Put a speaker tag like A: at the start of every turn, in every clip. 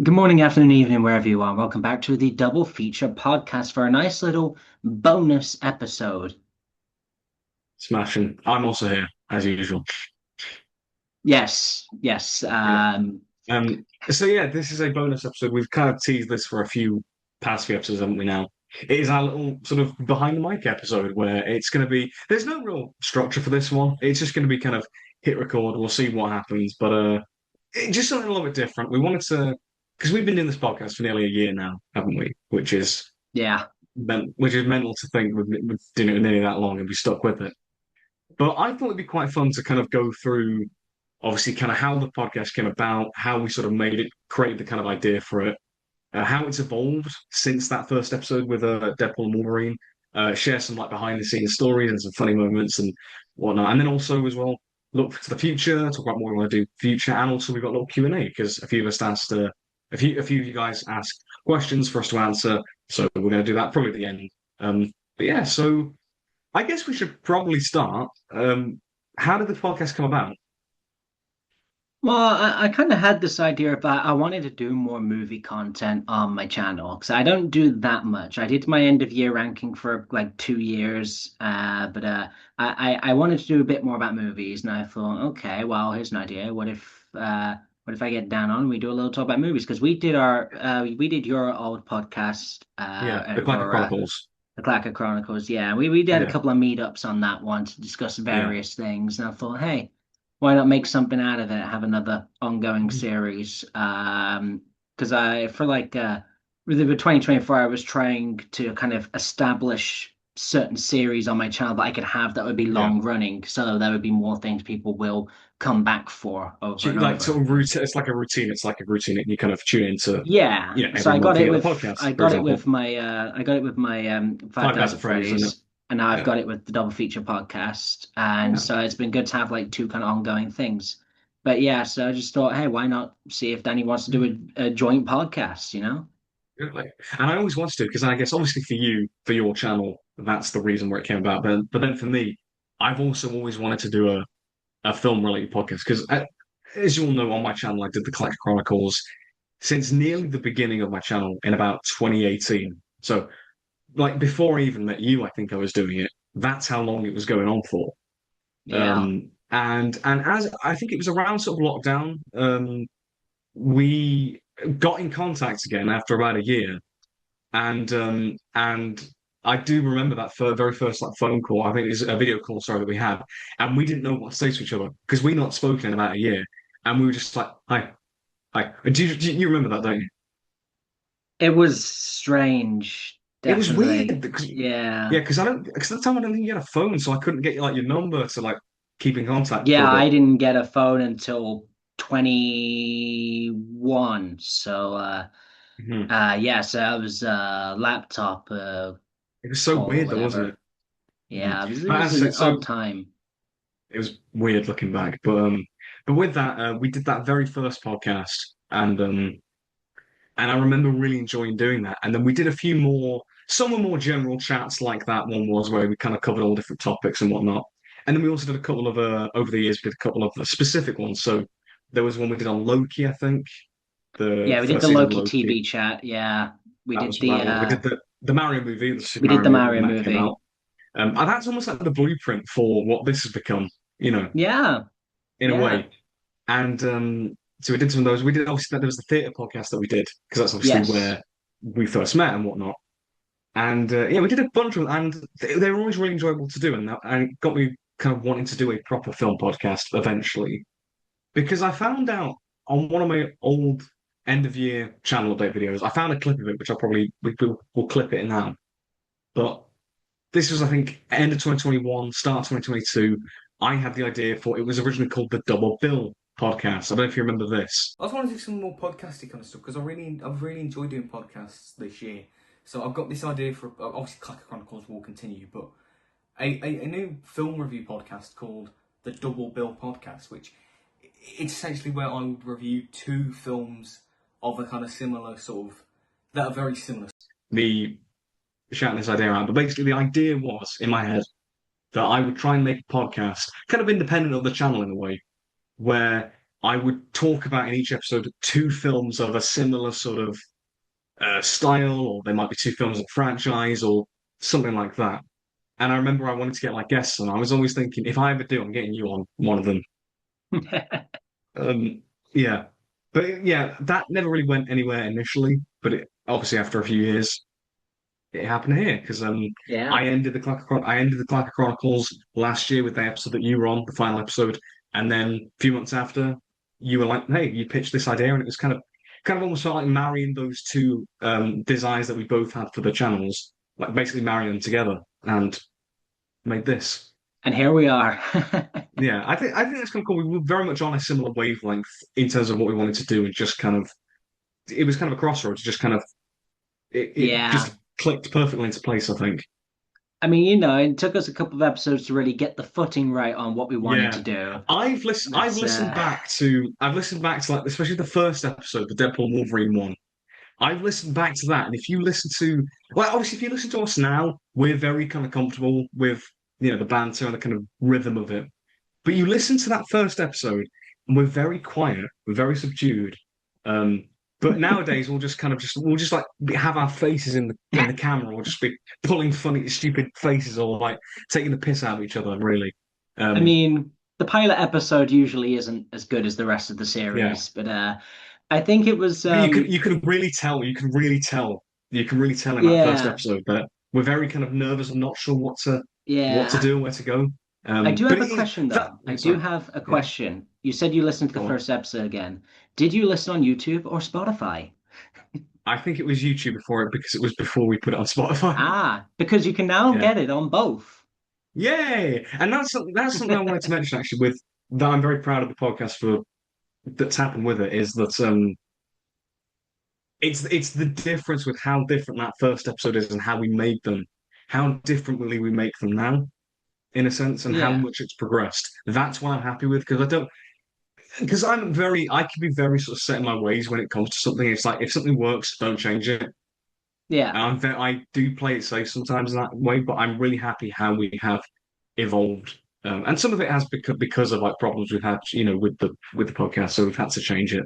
A: Good morning, afternoon, evening, wherever you are. Welcome back to the Double Feature podcast for a nice little bonus episode.
B: Smashing. I'm also here, as usual.
A: Yes, yes.
B: Yeah. So yeah, this is a bonus episode. We've kind of teased this for a few past few episodes, haven't we now? It is our little sort of behind the mic episode where it's going to be, there's no real structure for this one. It's just going to be kind of hit record. We'll see what happens. Just something a little bit different. We wanted to, because we've been doing this podcast for nearly a year now, haven't we?
A: Yeah.
B: Which is mental to think we've doing it nearly that long and we stuck with it. But I thought it'd be quite fun to kind of go through, obviously, kind of how the podcast came about, how we sort of made it, created the kind of idea for it, how it's evolved since that first episode with Deadpool and Wolverine, share some like behind the scenes stories and some funny moments and whatnot, and then also as well look to the future, talk about what we want to do future, and also we've got a little Q and A because a few of us asked, a few of you guys asked questions for us to answer, so we're going to do that probably at the end. But yeah, so. I guess we should probably start. How did the podcast come about?
A: Well, I kind of had this idea about I wanted to do more movie content on my channel because I don't do that much. I did my end of year ranking for like 2 years, but I wanted to do a bit more about movies, and I thought, okay, well, here's an idea. What if I get down on and we do a little talk about movies? Because we did your old podcast
B: Yeah, the Clacker
A: over
B: Chronicles.
A: the Clacker Chronicles. Yeah, we did a
B: Yeah,
A: couple of meetups on that one to discuss
B: yeah.
A: various things, and I thought, hey, why not make something out of it? Have another ongoing series. Because I for like with the 2024, I was trying to kind of establish certain series on my channel that I could have that would be
B: Yeah.
A: long running, so there would be more things people will come back for over and
B: Like
A: over.
B: sort of routine. It's like a routine. It's like a routine that you kind of tune into,
A: Yeah, so
B: every month you get the podcast,
A: I
B: for
A: got it
B: example.
A: with my Five
B: Five Nights
A: Nights
B: at
A: at
B: Freddy's, isn't it?
A: Freddy's, and now I've
B: Yeah.
A: got it with the Double Feature podcast, and
B: Yeah.
A: so it's been good to have like two kind of ongoing things. But yeah, so I just thought, hey, why not see if Danny wants to do a joint podcast, you know?
B: Really. And I always wanted to, because I guess obviously for you, for your channel, that's the reason where it came about. But then for me, I've also always wanted to do a film related podcast because, as you all know, on my channel, I did the Collector Chronicles since nearly the beginning of my channel in about 2018. So, like before I even met you, I think I was doing it. That's how long it was going on for.
A: Yeah.
B: And as I think it was around sort of lockdown, we got in contact again after about a year, and I do remember that very first like phone call. I think it was a video call, sorry, that we had, and we didn't know what to say to each other because we not spoken in about a year, and we were just like, "Hi, hi." Do you remember that, don't you?
A: It was strange,
B: It was
A: definitely.
B: weird because
A: Yeah.
B: yeah, because I don't because at the time I don't think you had a phone, so I couldn't get like your number to like keep in contact for
A: Yeah,
B: a bit.
A: I didn't get a phone until 21.
B: Mhm.
A: Yeah, so I was laptop
B: It was so
A: call or
B: weird though, wasn't it?
A: whatever.
B: Mhm.
A: Yeah, it
B: But
A: was
B: as I
A: an
B: said,
A: odd
B: so
A: time.
B: it was weird looking back. But with that, we did that very first podcast, and I remember really enjoying doing that. And then we did a few more. Some were more general chats, like that one was, where we kind of covered all different topics and whatnot. And then we also did a couple of over the years, we did a couple of specific ones. So there was one we did on Loki, I think, the
A: Yeah, we did
B: first
A: the
B: season of
A: Loki
B: Loki.
A: TV chat. Yeah, we
B: That
A: did
B: was the right one. We did the Mario movie, the Super
A: we did
B: Mario
A: the
B: movie
A: Mario
B: when that came
A: movie.
B: out. And that's almost like the blueprint for what this has become,
A: Yeah,
B: in a
A: yeah,
B: way. And so we did some of those. We did obviously there was the theatre podcast that we did because that's obviously
A: yes.
B: where we first met and whatnot. And yeah, we did a bunch of them, and they were always really enjoyable to do, and it got me kind of wanting to do a proper film podcast eventually because I found out on one of my old end of year channel update videos, I found a clip of it, which I'll probably we'll clip it in now. But this was, I think, end of 2021, start of 2022. I had the idea for it was originally called the Double Bill podcast. I don't know if you remember this.
C: I just want to do some more podcasty kind of stuff because I've really enjoyed doing podcasts this year. So I've got this idea for obviously Clacker Chronicles will continue, but a new film review podcast called the Double Bill Podcast, which it's essentially where I would review two films of a kind of similar sort of that are very similar.
B: The shouting this idea out, but basically the idea was in my head that I would try and make a podcast kind of independent of the channel in a way, where I would talk about in each episode two films of a similar sort of style, or there might be two films of franchise, or something like that. And I remember I wanted to get like guests on. I was always thinking, if I ever do, I'm getting you on one of them. Um, yeah, but yeah, that never really went anywhere initially. But it, obviously, after a few years, it happened here because
A: Yeah.
B: I ended the Clacker Chronicles last year with the episode that you were on, the final episode, and then a few months after, you were like, "Hey, you pitched this idea," and it was kind of almost felt like marrying those two designs that we both had for the channels, like basically marrying them together and made this.
A: And here we are.
B: Yeah, I think that's kind of cool. We were very much on a similar wavelength in terms of what we wanted to do, and just kind of it was kind of a crossroads. Just kind of it
A: Yeah.
B: just clicked perfectly into place. I think.
A: I mean, it took us a couple of episodes to really get the footing right on what we wanted to
B: Yeah,
A: do.
B: I've
A: That's
B: listened back to like especially the first episode, the Deadpool Wolverine one. I've listened back to that, and if you listen to well, obviously if you listen to us now, we're very kind of comfortable with the banter and the kind of rhythm of it. But you listen to that first episode, and we're very quiet, we're very subdued. But nowadays we'll just like have our faces in the camera, or just be pulling funny, stupid faces, or like taking the piss out of each other, really.
A: I
B: Um,
A: mean, the pilot episode usually isn't as good as the rest of the
B: yeah.
A: series, but I think it was
B: But you can really tell, you can really tell in that first
A: yeah,
B: episode that we're very kind of nervous and not sure what to
A: yeah.
B: do, where to go.
A: I do
B: But
A: have a question
B: that
A: though. I do
B: sorry,
A: have a
B: yeah,
A: question. You said you listened to
B: go
A: the
B: on.
A: first episode again. Did you listen on YouTube or Spotify?
B: I think it was YouTube before it because it was before we put it on Spotify.
A: Ah, because you can now
B: Yeah.
A: get it on both.
B: Yay! And that's something I wanted to mention actually with that I'm very proud of the podcast for that's happened with it is that it's the difference with how different that first episode is and how we made them, how differently we make them now, in a sense, and how
A: Yeah.
B: much it's progressed. That's what I'm happy with because I can be very sort of set in my ways when it comes to something. It's like if something works, don't change it.
A: Yeah.
B: I do play it safe sometimes in that way, but I'm really happy how we have evolved. And some of it has because of like problems we've had, with the podcast, so we've had to change it.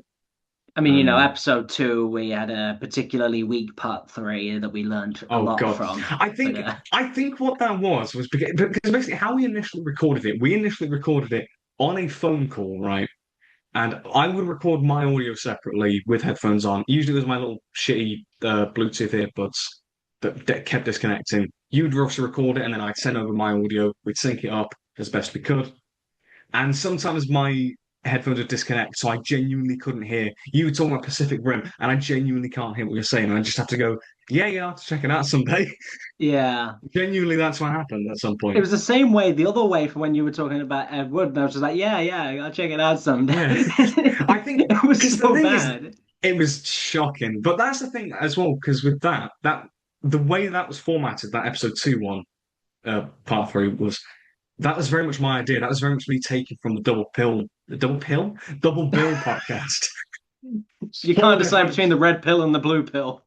A: I mean,
B: Um,
A: episode two, we had a particularly weak part three that we learned a
B: oh
A: lot
B: God,
A: from.
B: I
A: But
B: think I think what that was because basically how we initially recorded it on a phone call, right? And I would record my audio separately with headphones on. Usually, there's my little shitty Bluetooth earbuds that kept disconnecting. You'd also record it, and then I'd send over my audio. We'd sync it up as best we could. And sometimes my headphones would disconnect, so I genuinely couldn't hear. You were talking about Pacific Rim, and I genuinely can't hear what you're saying. And I just have to go, yeah, yeah, I'll have to check it out someday.
A: yeah,
B: Genuinely, that's what happened at some
A: it
B: point.
A: was the same way the other way from when you were talking about Ed Wood. And I was just like, yeah, yeah, I'll check it out someday.
B: Yeah, I think
A: It was
B: because the
A: so
B: thing is,
A: bad.
B: it was shocking. But that's the thing as well, because with that the way that was formatted, that episode two one, part three that was very much my idea. That was very much me taken from double bill podcast.
A: You
B: Four
A: can't decide
B: different.
A: between the red pill and the blue pill.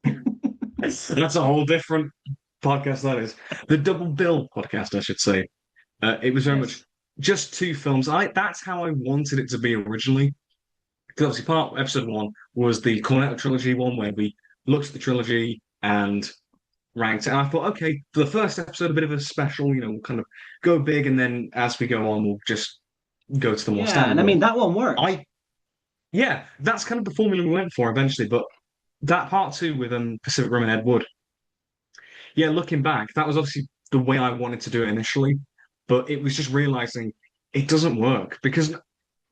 B: That's a whole different podcast. That is the double bill podcast, I should say. It was very much
A: Yes.
B: just two films. I That's how I wanted it to be originally. Because obviously, episode one was the Cornetto trilogy one where we looked at the trilogy and ranked it. And I thought, okay, for the first episode, a bit of a special, we'll kind of go big, and then as we go on, we'll just go to the more
A: Yeah,
B: standard
A: and I
B: one.
A: mean that one worked.
B: I Yeah, that's kind of the formula we went for eventually. But that part two with Pacific Rim and Ed Wood, yeah, looking back, that was obviously the way I wanted to do it initially. But it was just realizing it doesn't work because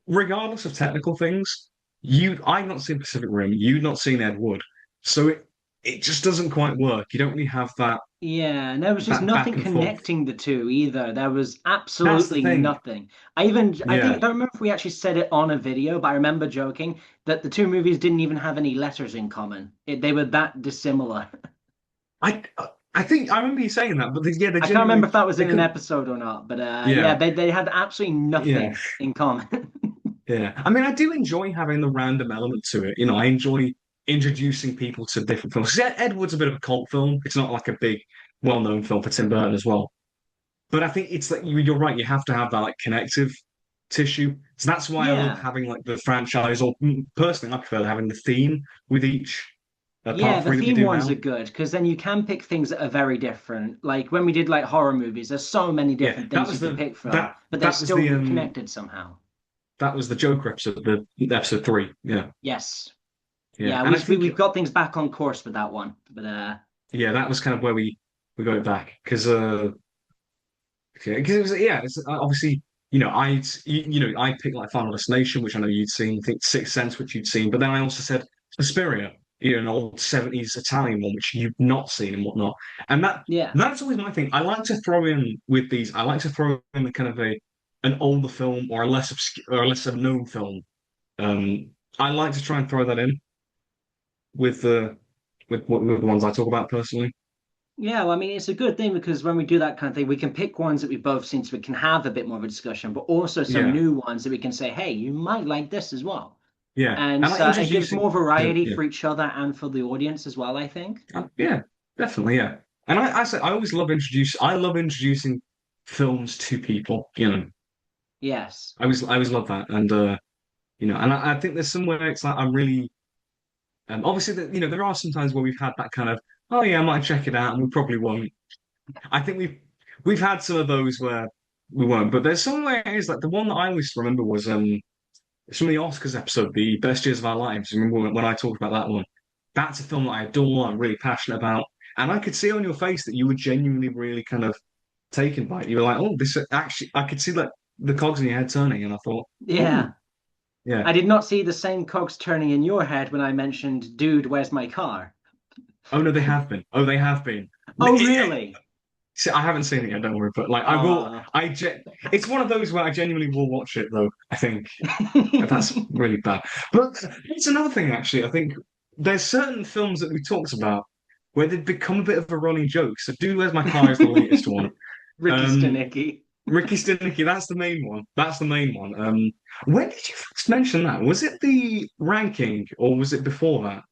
B: regardless of technical things, I've not seen Pacific Rim, you've not seen Ed Wood, so it just doesn't quite work. You don't really have
A: Yeah, and there was just
B: that
A: nothing
B: back and forth.
A: connecting the two either. There was
B: That's the
A: absolutely
B: thing.
A: nothing. I think, I
B: Yeah,
A: don't remember if we actually said it on a video, but I remember joking that the two movies didn't even have any letters in common. They were that dissimilar.
B: I I think I remember you saying that, but yeah,
A: I can't remember if that was
B: they
A: in an
B: could.
A: episode or not, but yeah,
B: Yeah,
A: they had absolutely
B: yeah,
A: nothing in common.
B: yeah. I mean, I do enjoy having the random element to it. I enjoy introducing people to different films. 'Cause Ed Wood's a bit of a cult film. It's not like a big, well-known film for Tim Burton as well. But I think it's like you're right. You have to have that like connective tissue. So that's why I love
A: Yeah.
B: having like the franchise, or personally, I prefer having the theme with each
A: Yeah,
B: part
A: the
B: three that we
A: theme
B: do
A: ones
B: now.
A: are good because then you can pick things that are very different. Like when we did like horror movies, there's so many
B: Yeah,
A: different things you could pick from, but they're
B: that was the
A: still connected somehow.
B: that was the Joker episode, the episode three. Yeah,
A: Yes.
B: yeah,
A: Yeah,
B: and I think
A: we've got things back on course with that one. But
B: yeah, that was kind of where we got it back because because it was yeah, it's obviously I picked like Final Destination, which I know you'd seen. I think Sixth Sense, which you'd seen, but then I also said Suspiria, an old '70s Italian one, which you've not seen and whatnot. And
A: yeah.
B: that's always my thing. I like to throw in with these. I like to throw in the kind of an older film or a less obscure or a less known film. Um, I like to try and throw that in with the with the ones I talk about personally.
A: Yeah, well, I mean, it's a good thing because when we do that kind of thing, we can pick ones that we've both seen so we can have a bit more of a discussion, but also some
B: Yeah,
A: new ones that we can say, hey, you might like this as well.
B: yeah,
A: And
B: and like
A: so it gives
B: introducing
A: more variety
B: yeah.
A: for each other and for the audience as well, I think.
B: Yeah, definitely, yeah. And I say I always I love introducing films to people,
A: Yes.
B: I always love that. And and I think there's somewhere it's like I'm really obviously that there are some times where we've had that kind of, oh yeah, I might check it out and we probably won't. I think we've had some of those where we won't, but there's somewhere it's like the one that I always remember was some of the Oscars episode, the Best Years of Our Lives. Remember when I talked about that one? That's a film that I adore, I'm really passionate about. And I could see on your face that you were genuinely really kind of taken by it. You were like, oh, this actually, I could see like the cogs in your head turning. And I thought, oh,
A: Yeah.
B: yeah.
A: I did not see the same cogs turning in your head when I mentioned, dude, where's my car?
B: Oh, no, they have been. Oh, they have been.
A: Oh, really?
B: See, I haven't seen it yet, don't worry. But like, I will,
A: Uh,
B: it's one of those where I genuinely will watch it, though, I think. That's really bad. But it's another thing, actually. I think there's certain films that we talked about where they've become a bit of a running joke. So, Dude, Where's My Car is the latest one.
A: Ricky
B: Um,
A: Stenicki.
B: Ricky Stenicki, that's the main one. That's the main one. When did you first mention that? Was it the ranking or was it before that?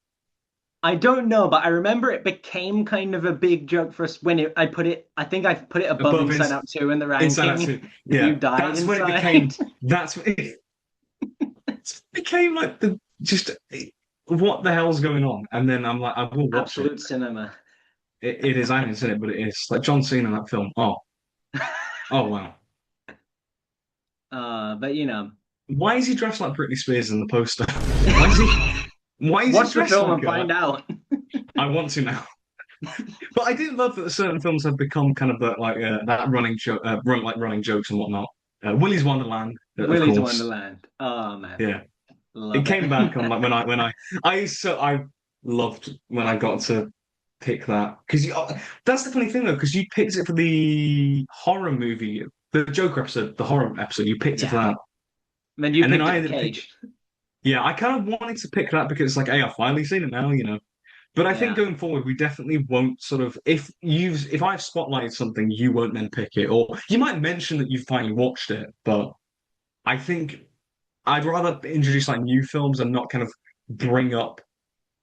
A: I don't know, but I remember it became kind of a big joke for us when I think I put it above
B: Above
A: Inside Out 2 in the
B: Inside Out
A: ranking.
B: 2.
A: You
B: Yeah,
A: died
B: that's when it
A: inside.
B: became. That's when it became like the just what the hell's going on? And then I'm like, I will watch it.
A: Absolute cinema.
B: It is. I haven't seen it, but it is like John Cena in that film. Oh, oh wow.
A: But
B: Why is he dressed like Britney Spears in the poster? Why is he? Why is he
A: watch the
B: dressed
A: film
B: like
A: and find
B: her?
A: out.
B: I want to now. But I do love that certain films have become kind of that running joke, running jokes and whatnot. Willy's Wonderland, of
A: Willy's
B: course.
A: Wonderland. Oh man,
B: Yeah, it
A: love it.
B: came back on like I loved when I got to pick that because that's the funny thing though because you picked it for the horror movie, the Joker episode, the horror episode. You picked it for
A: Yeah.
B: that,
A: And then you
B: and then
A: picked
B: I
A: it for
B: ended up picking.
A: Cage.
B: Yeah, I kind of wanted to pick that because it's like, hey, I've finally seen it now. But I think
A: Yeah.
B: going forward, we definitely won't sort of if I've spotlighted something, you won't then pick it, or you might mention that you've finally watched it. But I think I'd rather introduce like new films and not kind of bring up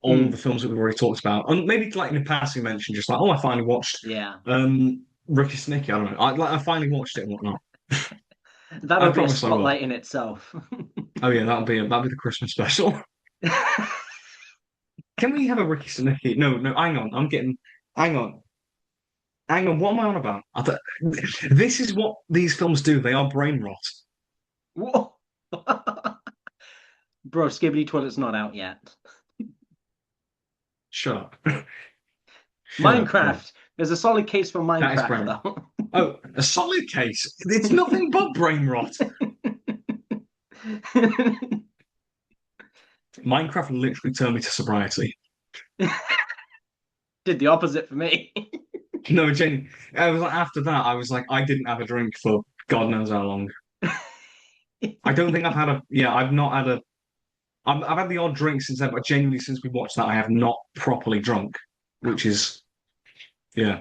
B: all the
A: Hmm.
B: films that we've already talked about, and maybe like in a passing mention, just like, oh, I finally watched
A: Yeah.
B: Ricky Snicky. I don't know. I finally watched it and whatnot. I
A: That'll be a
B: promise I will.
A: spotlight in itself.
B: Oh yeah, that'll be the Christmas special. Can we have a Ricky Snicky? No, no, hang on. Hang on. Hang on, what am I on about? This is what these films do. They are brain rot.
A: Whoa. Bro, Skibbity Toilet's not out yet.
B: Shut up. Shut up. Right.
A: Minecraft. There's a solid case for
B: That is brain
A: Minecraft,
B: rot.
A: though.
B: Oh, a solid case. It's nothing but brain rot. Minecraft literally turned me to sobriety.
A: Did the opposite for me.
B: No, genuinely. I was like, after that, I was like, I didn't have a drink for God knows how long. I don't think I've not had I've had the odd drink since then, but genuinely since we watched that, I have not properly drunk, which is, yeah.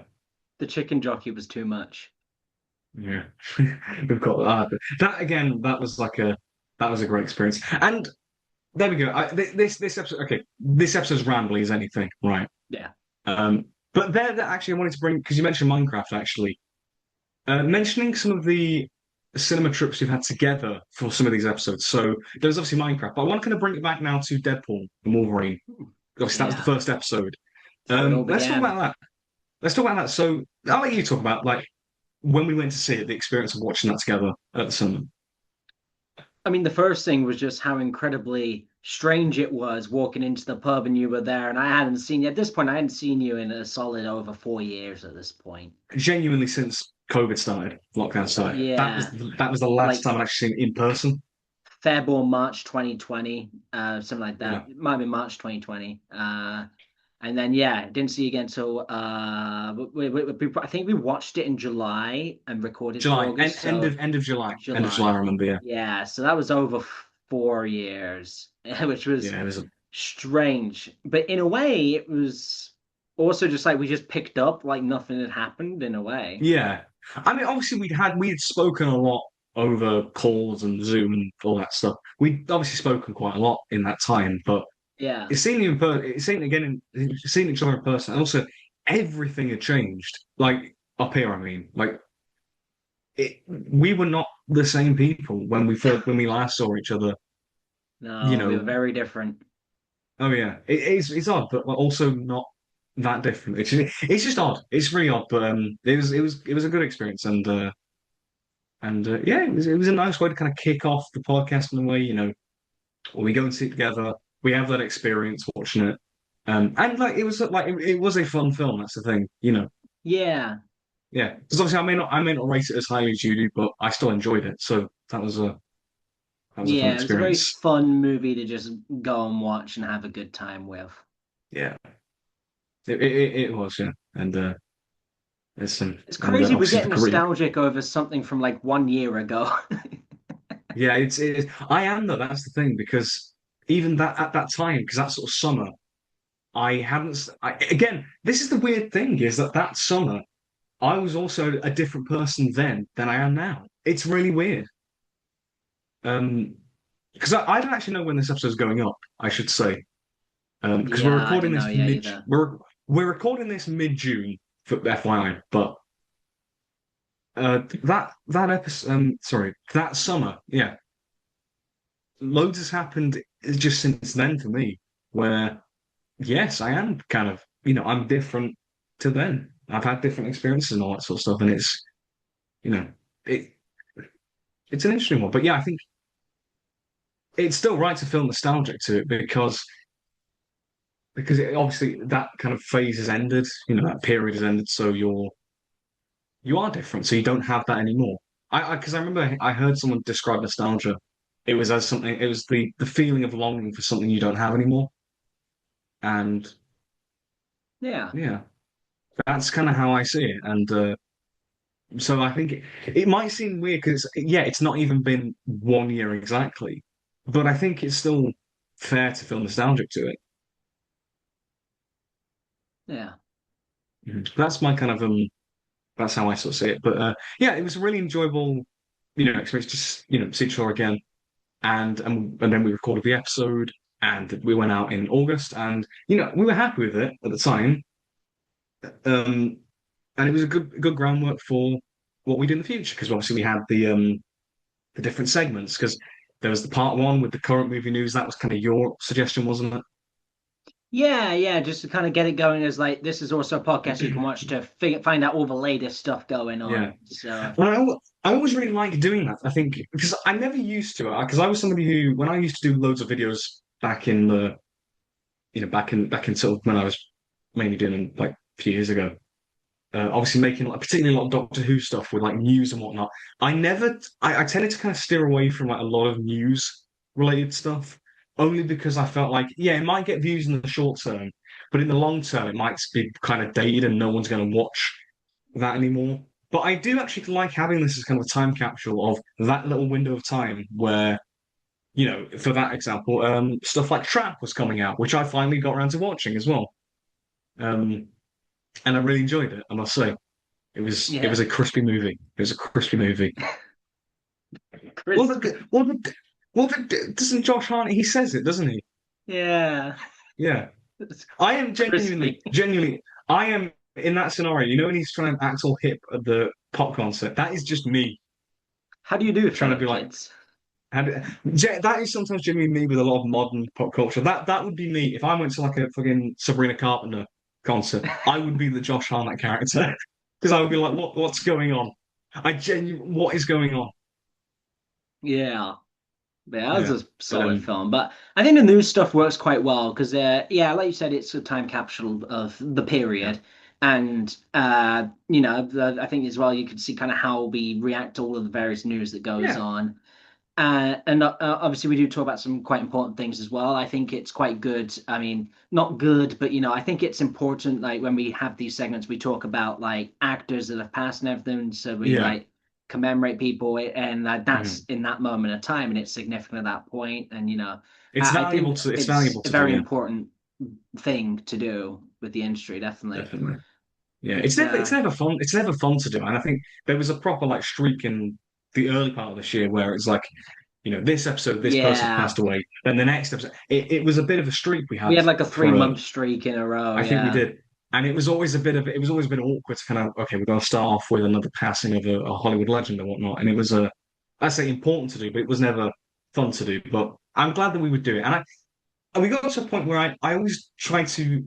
A: The chicken jockey was too much.
B: Yeah, we've got that again. That was a great experience, and there we go. This episode, okay, this episode's rambly as anything, right?
A: Yeah.
B: But there, that actually I wanted to bring because you mentioned Minecraft actually, mentioning some of the cinema trips we've had together for some of these episodes. So there's obviously Minecraft, but I want to kind of bring it back now to Deadpool and Wolverine. Obviously, that was the
A: Yeah,
B: first episode.
A: that's how it all
B: Let's talk
A: began.
B: about that. Let's talk about that. So I'll let you talk about like when we went to see it, the experience of watching that together at the cinema.
A: I mean, the first thing was just how incredibly strange it was walking into the pub and you were there, and I hadn't seen you at this point. I hadn't seen you in a solid over 4 years at this point.
B: Genuinely, since COVID started, lockdown started,
A: Yeah,
B: that was the last
A: like
B: time I'd actually seen it in person.
A: Feb or March 2020, something like
B: Yeah,
A: that. It might be March 2020. And then yeah, didn't see you again until I think we watched it in July and recorded for
B: July,
A: August. So
B: end of July, end of July. I
A: July.
B: remember. Yeah,
A: Yeah, so that was over 4 years, which was
B: yeah, it was.
A: strange. But in a way, it was also just like we just picked up like nothing had happened in a way.
B: Yeah, I mean, obviously we had spoken a lot over calls and Zoom and all that stuff. We'd obviously spoken quite a lot in that time, but
A: Yeah.
B: it's seen you in person, it's seen again, seeing each other in person, and also everything had changed. Like up here, I mean, like we were not the same people when we last saw each other. You
A: No, we were
B: know,
A: very different.
B: oh yeah, it's odd, but also not that different. It's just odd. It's really odd, but it was a good experience, and yeah, it was a nice way to kind of kick off the podcast in a way. You know, when we go and sit together, we have that experience watching it, and like it was a fun film. That's the thing, you know.
A: Yeah.
B: Yeah, because obviously I may not rate it as highly as you do, but I still enjoyed it. So that was a fun
A: Yeah, it was a very
B: experience.
A: fun movie to just go and watch and have a good time with.
B: Yeah, it was, yeah, and
A: It's crazy we
B: obviously
A: get
B: the Korean.
A: nostalgic over something from like 1 year ago.
B: Yeah, I am though. That's the thing because even that at that time, because that sort of summer, I hadn't. Again, this is the weird thing is that that summer I was also a different person then than I am now. It's really weird. Um, because I don't actually know when this episode's going up, I should say. Because we're
A: Yeah, I
B: recording
A: don't know
B: this
A: yet either.
B: we're recording this mid-June for FYI, but that episode sorry, that summer, yeah, loads has happened just since then for me, where yes, I am kind of, you know, I'm different to then. I've had different experiences and all that sort of stuff, and it's, you know, it it's an interesting one. But yeah, I think it's still right to feel nostalgic to it because obviously that kind of phase has ended, you know, that period has ended, so you are different, so you don't have that anymore. I because I remember I heard someone describe nostalgia. It was as something. It was the feeling of longing for something you don't have anymore, and
A: Yeah.
B: yeah, that's kind of how I see it. And so I think it might seem weird because yeah, it's not even been 1 year exactly, but I think it's still fair to feel nostalgic to it.
A: Yeah.
B: Mhm. That's my kind of that's how I sort of see it. But yeah, it was a really enjoyable, you know, experience. Just you know, see each other again, and then we recorded the episode, and we went out in August, and you know, we were happy with it at the time. Um, and it was a good groundwork for what we do in the future because obviously we had the different segments because there was the part one with the current movie news. That was kind of your suggestion, wasn't
A: Yeah, yeah, just to kind of get it going as like this is also a podcast you can
B: it?
A: watch to find out all the latest stuff going
B: Yeah.
A: on. So,
B: I always really like doing that. I think because I never used to, because I was somebody who, when I used to do loads of videos back in the, you know, back in sort of when I was mainly doing like a few years ago, obviously making like particularly a lot of Doctor Who stuff with like news and whatnot. I tended to kind of steer away from like a lot of news related stuff, only because I felt like, yeah, it might get views in the short term, but in the long term, it might be kind of dated and no one's going to watch that anymore. But I do actually like having this as kind of a time capsule of that little window of time where, you know, for that example, stuff like Trap was coming out, which I finally got around to watching as well. Um, and I really enjoyed it, I must say. It
A: yeah.
B: was a crispy movie. It was a crispy movie. Well,
A: Chris.
B: doesn't Josh Hart? He says it, doesn't he?
A: Yeah.
B: Yeah.
A: It's
B: I am
A: crispy.
B: genuinely, I am in that scenario. You know, when he's trying to act all hip at the pop concert, that is just me.
A: How do you do
B: trying to
A: fellow
B: be like,
A: kids?
B: that is sometimes genuinely me with a lot of modern pop culture. That would be me if I went to like a fucking Sabrina Carpenter concert. I would be the Josh Hartnett character because I would be like, what's going on? What is going on?
A: Yeah. Yeah, that was
B: Yeah,
A: a
B: but
A: solid film, but I think the new stuff works quite well because, yeah, like you said, it's a time capsule of the
B: yeah,
A: period, and I think as well you could see kind of how we react to all of the various news that goes
B: yeah,
A: on, and obviously we do talk about some quite important things as well. I think it's quite good. I mean, not good, but I think it's important. Like when we have these segments, we talk about like actors that have passed and everything, so we
B: yeah.
A: like commemorate people, and that's
B: Mhm.
A: in that moment of time, and it's significant at that point. And
B: It's
A: I
B: valuable
A: think
B: to it's
A: it's
B: valuable
A: a
B: to do.
A: very
B: Yeah,
A: important thing to do with the industry, definitely.
B: definitely. Yeah,
A: But
B: it's never fun. It's never fun to do. And I think there was a proper like streak in the early part of this year where it's like, this episode, this person's
A: yeah,
B: passed away. Then the next episode, it was a bit of a streak we
A: we
B: had
A: had like a
B: for
A: 3 month streak in a row.
B: I think we
A: Yeah,
B: did. And it was always a bit awkward to kind of, okay, we're going to start off with another passing of a Hollywood legend and whatnot. And it was I say important to do, but it was never fun to do. But I'm glad that we would do it. And we got to a point where I always try to,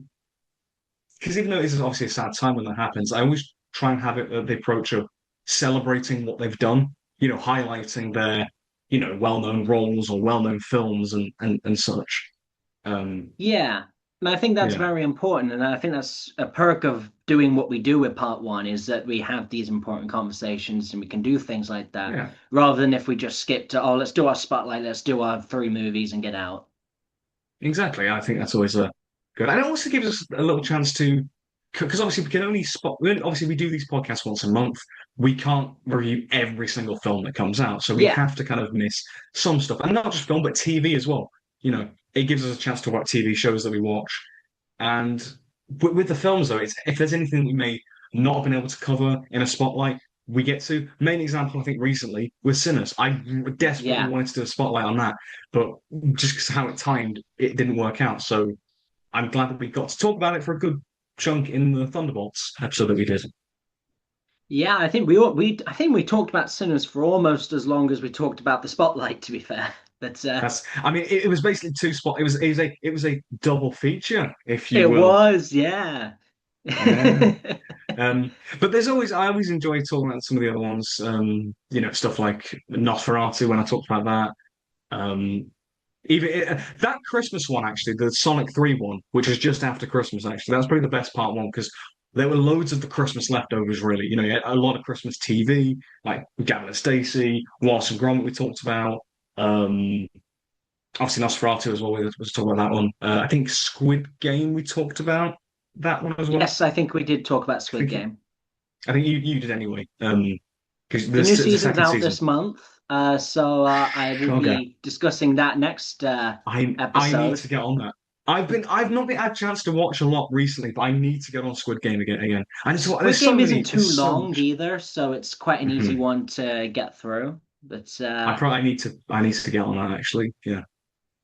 B: because even though this is obviously a sad time when that happens, I always try and have it the approach of celebrating what they've done, highlighting their, well-known roles or well-known films and such. Um,
A: yeah, and I think that's
B: yeah,
A: very important, and I think that's a perk of doing what we do with part one is that we have these important conversations and we can do things like that
B: yeah,
A: rather than if we just skip to, oh, let's do our spotlight, let's do our 3 movies and get out.
B: exactly. I think that's always a good, and it also gives us a little chance to, because obviously we can only obviously we do these podcasts once a month. We can't review every single film that comes out, so we
A: Yeah,
B: have to kind of miss some stuff, and not just film, but TV as well. It gives us a chance to watch TV shows that we watch. And with the films, though, it's if there's anything we may not have been able to cover in a spotlight, we get to. Main example, I think, recently with Sinners. I desperately
A: yeah.
B: wanted to do a spotlight on that, but just because how it timed, it didn't work out. So I'm glad that we got to talk about it for a good chunk in the Thunderbolts episode that we did.
A: Yeah, I think we talked about Sinners for almost as long as we talked about the spotlight, to be fair. But
B: I mean, it was basically two spot. It was a double feature, if you
A: it
B: will.
A: was, yeah.
B: Yeah. But I always enjoy talking about some of the other ones. Stuff like Nosferatu when I talked about that. Even that Christmas one, actually, the Sonic 3 one, which was just after Christmas, actually, that was probably the best part one because there were loads of the Christmas leftovers, really. You had a lot of Christmas TV, like Gavin and Stacey, Wallace and Gromit we talked about. Um, Obviously Nosferatu as well, we was talking about that one. I think Squid Game we talked about that one as well.
A: Yes, I think we did talk about
B: I
A: Squid
B: think
A: Game.
B: I think you did anyway. Because
A: The new
B: the
A: season's
B: second
A: out
B: season.
A: this month, so I will
B: Okay.
A: be discussing that next
B: I need
A: episode.
B: to get on that. I've not been had a chance to watch a lot recently, but I need to get on Squid Game again. And
A: Squid Game isn't too
B: there's so
A: long
B: much.
A: either, so it's quite an easy
B: Mhm.
A: one to get through. But
B: I need to get on that actually. Yeah,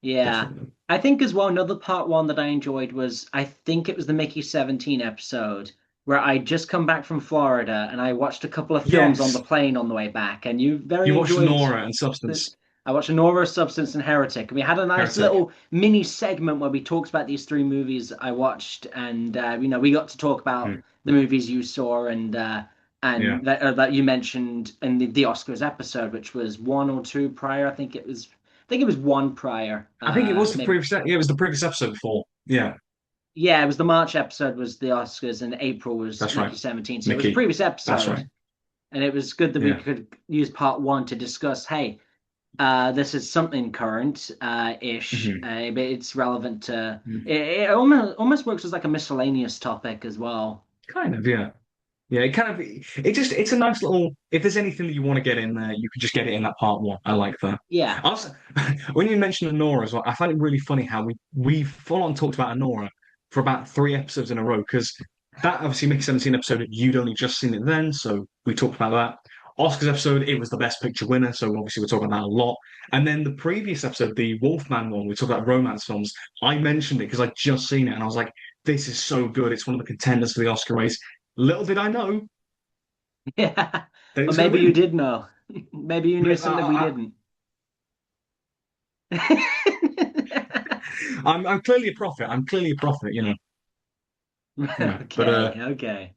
A: yeah,
B: definitely.
A: I think as well another part one that I enjoyed was I think it was the Mickey 17 episode where I just come back from Florida and I watched a couple of films on the
B: Yes,
A: plane on the way back, and you very
B: you watched
A: enjoyed.
B: Nora and
A: The,
B: Substance
A: I watched Nora, Substance, and Heretic, and we had a nice
B: Heretic.
A: little mini segment where we talked about these 3 movies I watched, and we got to talk about
B: Mhm.
A: the movies you saw
B: Yeah,
A: and that you mentioned in the Oscars episode, which was 1 or 2 prior. I think it was one prior.
B: I think it was the
A: Maybe
B: previous. Yeah, it was the previous episode before. Yeah,
A: yeah, it was the March episode was the Oscars, and April was
B: that's right.
A: Mickey 17. So it was a
B: Mickey.
A: previous
B: That's
A: episode,
B: right.
A: and it was good that we
B: Yeah.
A: could use part one to discuss. Hey, this is something current ish,
B: Mhm.
A: but it's relevant to
B: Mhm.
A: it almost works as like a miscellaneous topic as well.
B: Kind of. Yeah. Yeah, it's a nice little if there's anything that you want to get in there, you can just get it in that part one. I like that.
A: Yeah.
B: Also, when you mentioned Anora as well, I find it really funny how we full on talked about Anora for about 3 episodes in a row because that obviously Mickey 17 episode, you'd only just seen it then, so we talked about that. Oscars episode, it was the best picture winner, so obviously we're talking about that a lot. And then the previous episode, the Wolfman one, we talked about romance films. I mentioned it because I'd just seen it and I was like, this is so good. It's one of the contenders for the Oscar race. Little did I know
A: Yeah.
B: that it
A: Or
B: was going to
A: maybe you
B: win.
A: did know. Maybe you knew
B: But
A: something we didn't.
B: I'm clearly a prophet. I'm clearly a prophet, But
A: Okay, okay.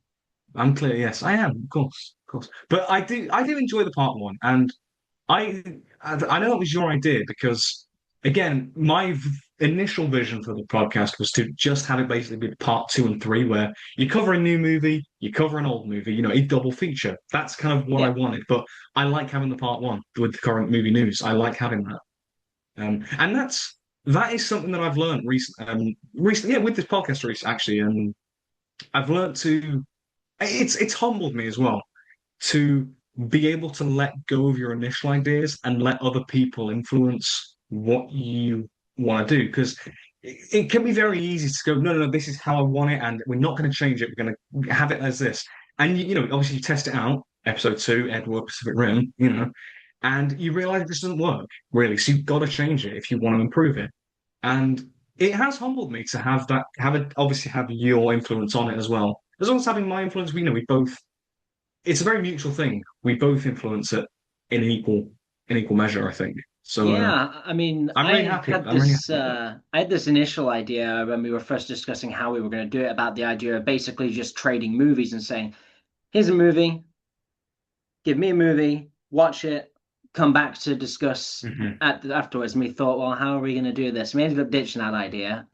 B: I'm clear. Yes, I am. Of course, of course. But I do enjoy the part one, and I know that was your idea because again, my initial vision for the podcast was to just have it basically be part two and three, where you cover a new movie, you cover an old movie, a double feature. That's kind of what I
A: Yeah,
B: wanted. But I like having the part one with the current movie news. I like having that. And that is something that I've learned recently, yeah, with this podcast actually, and I've learned to. It's humbled me as well to be able to let go of your initial ideas and let other people influence what you want to do. Because it can be very easy to go, no, no, no, this is how I want it, and we're not going to change it. We're going to have it as this. And obviously, you test it out. Episode two, Edward Pacific Rim, and you realize this doesn't work really. So you've got to change it if you want to improve it. And it has humbled me to have that, obviously have your influence on it as well. As well as having my influence, we both it's a very mutual thing. We both influence it in equal measure, I think. So
A: yeah. I mean,
B: I'm really happy. I'm really happy with that.
A: I had this initial idea when we were first discussing how we were going to do it about the idea of basically just trading movies and saying, "Here's a movie, give me a movie, watch it, come back to discuss
B: Hmm.
A: afterwards." And we thought, well, how are we going to do this? We ended up ditching that idea.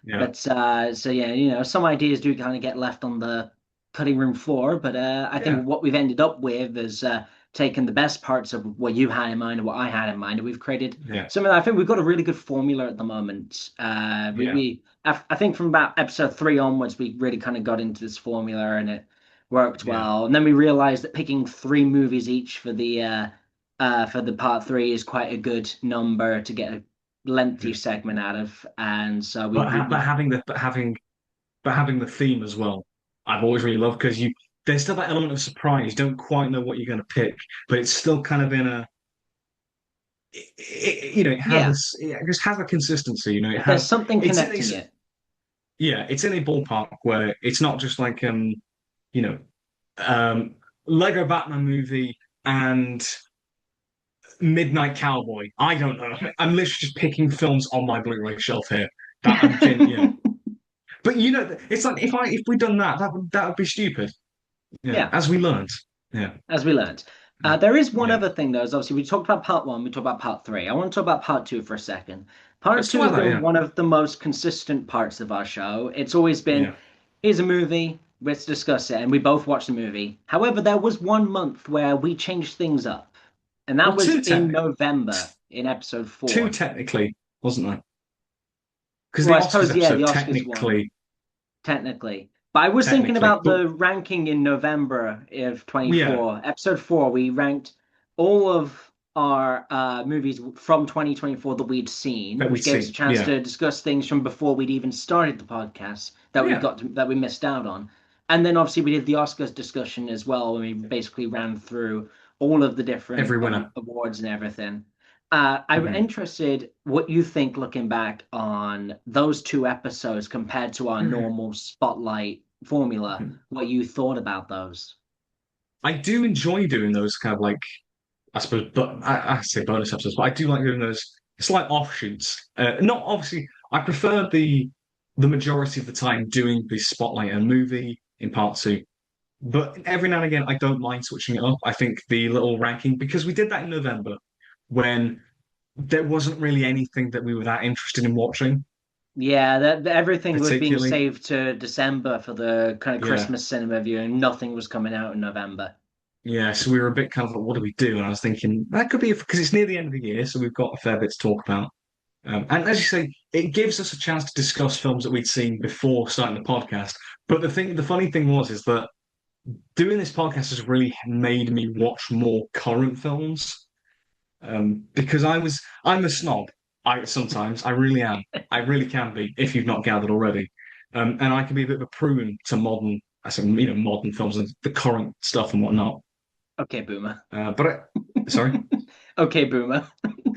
B: Yeah,
A: But so yeah, some ideas do kind of get left on the cutting room floor. But I
B: yeah,
A: think what we've ended up with is taken the best parts of what you had in mind and what I had in mind, and we've created
B: yeah,
A: something. I think we've got a really good formula at the moment.
B: yeah,
A: I think from about episode three onwards, we really kind of got into this formula, and it worked
B: yeah.
A: well. And then we realized that picking three movies each for the part three is quite a good number to get a lengthy
B: Mhm.
A: segment out of. And so
B: But ha but having the theme as well, I've always really loved because there's still that element of surprise. You don't quite know what you're going to pick, but it's still kind of in a
A: yeah,
B: it just has a consistency.
A: there's something
B: It's in a
A: connecting it.
B: yeah, it's in a ballpark where it's not just like you know um Lego Batman movie and Midnight Cowboy. I don't know. I'm literally just picking films on my Blu-ray shelf here that But it's like if we'd done that, that would be stupid. Yeah,
A: Yeah,
B: as we learned. Yeah.
A: as we learned. There is one
B: Yeah.
A: other thing, though. Is obviously we talked about part one, we talked about part three. I want to talk about part two for a second. Part
B: Let's
A: two
B: talk
A: has
B: about that,
A: been
B: yeah.
A: one of the most consistent parts of our show. It's always been,
B: Yeah.
A: here's a movie, let's discuss it, and we both watch the movie. However, there was one month where we changed things up, and that
B: Well,
A: was in November in episode
B: two
A: four.
B: technically, wasn't there? Because
A: Well,
B: the
A: I
B: Oscars
A: suppose, yeah, the
B: episode
A: Oscars one,
B: technically,
A: technically. But I was thinking
B: technically,
A: about
B: but
A: the ranking in November of
B: yeah,
A: 24. Episode 4, we ranked all of our movies from 2024 that we'd seen,
B: that
A: which
B: we'd
A: gave us a
B: seen.
A: chance
B: Yeah.
A: to discuss things from before we'd even started the podcast
B: Yeah.
A: that we missed out on. And then obviously we did the Oscars discussion as well, when we basically ran through all of the different
B: Every winner.
A: awards and everything. I'm
B: Hmm.
A: interested what you think looking back on those two episodes compared to our normal spotlight formula, what you thought about those.
B: I do enjoy doing those kind of like, I suppose, but I say bonus episodes, but I do like doing those slight offshoots. Not obviously, I prefer the majority of the time doing the spotlight and movie in part two. But every now and again, I don't mind switching it up. I think the little ranking, because we did that in November when there wasn't really anything that we were that interested in watching,
A: Yeah, everything was being
B: particularly.
A: saved to December for the kind of
B: Yeah.
A: Christmas cinema viewing. Nothing was coming out in November.
B: Yeah. So we were a bit kind of like, what do we do? And I was thinking that could be because it's near the end of the year, so we've got a fair bit to talk about. And as you say, it gives us a chance to discuss films that we'd seen before starting the podcast. But the funny thing is that doing this podcast has really made me watch more current films. Because I'm a snob. I really am. I really can be, if you've not gathered already. And I can be a bit of a prune to modern films and the current stuff and whatnot.
A: Okay, boomer.
B: Sorry,
A: Okay, boomer.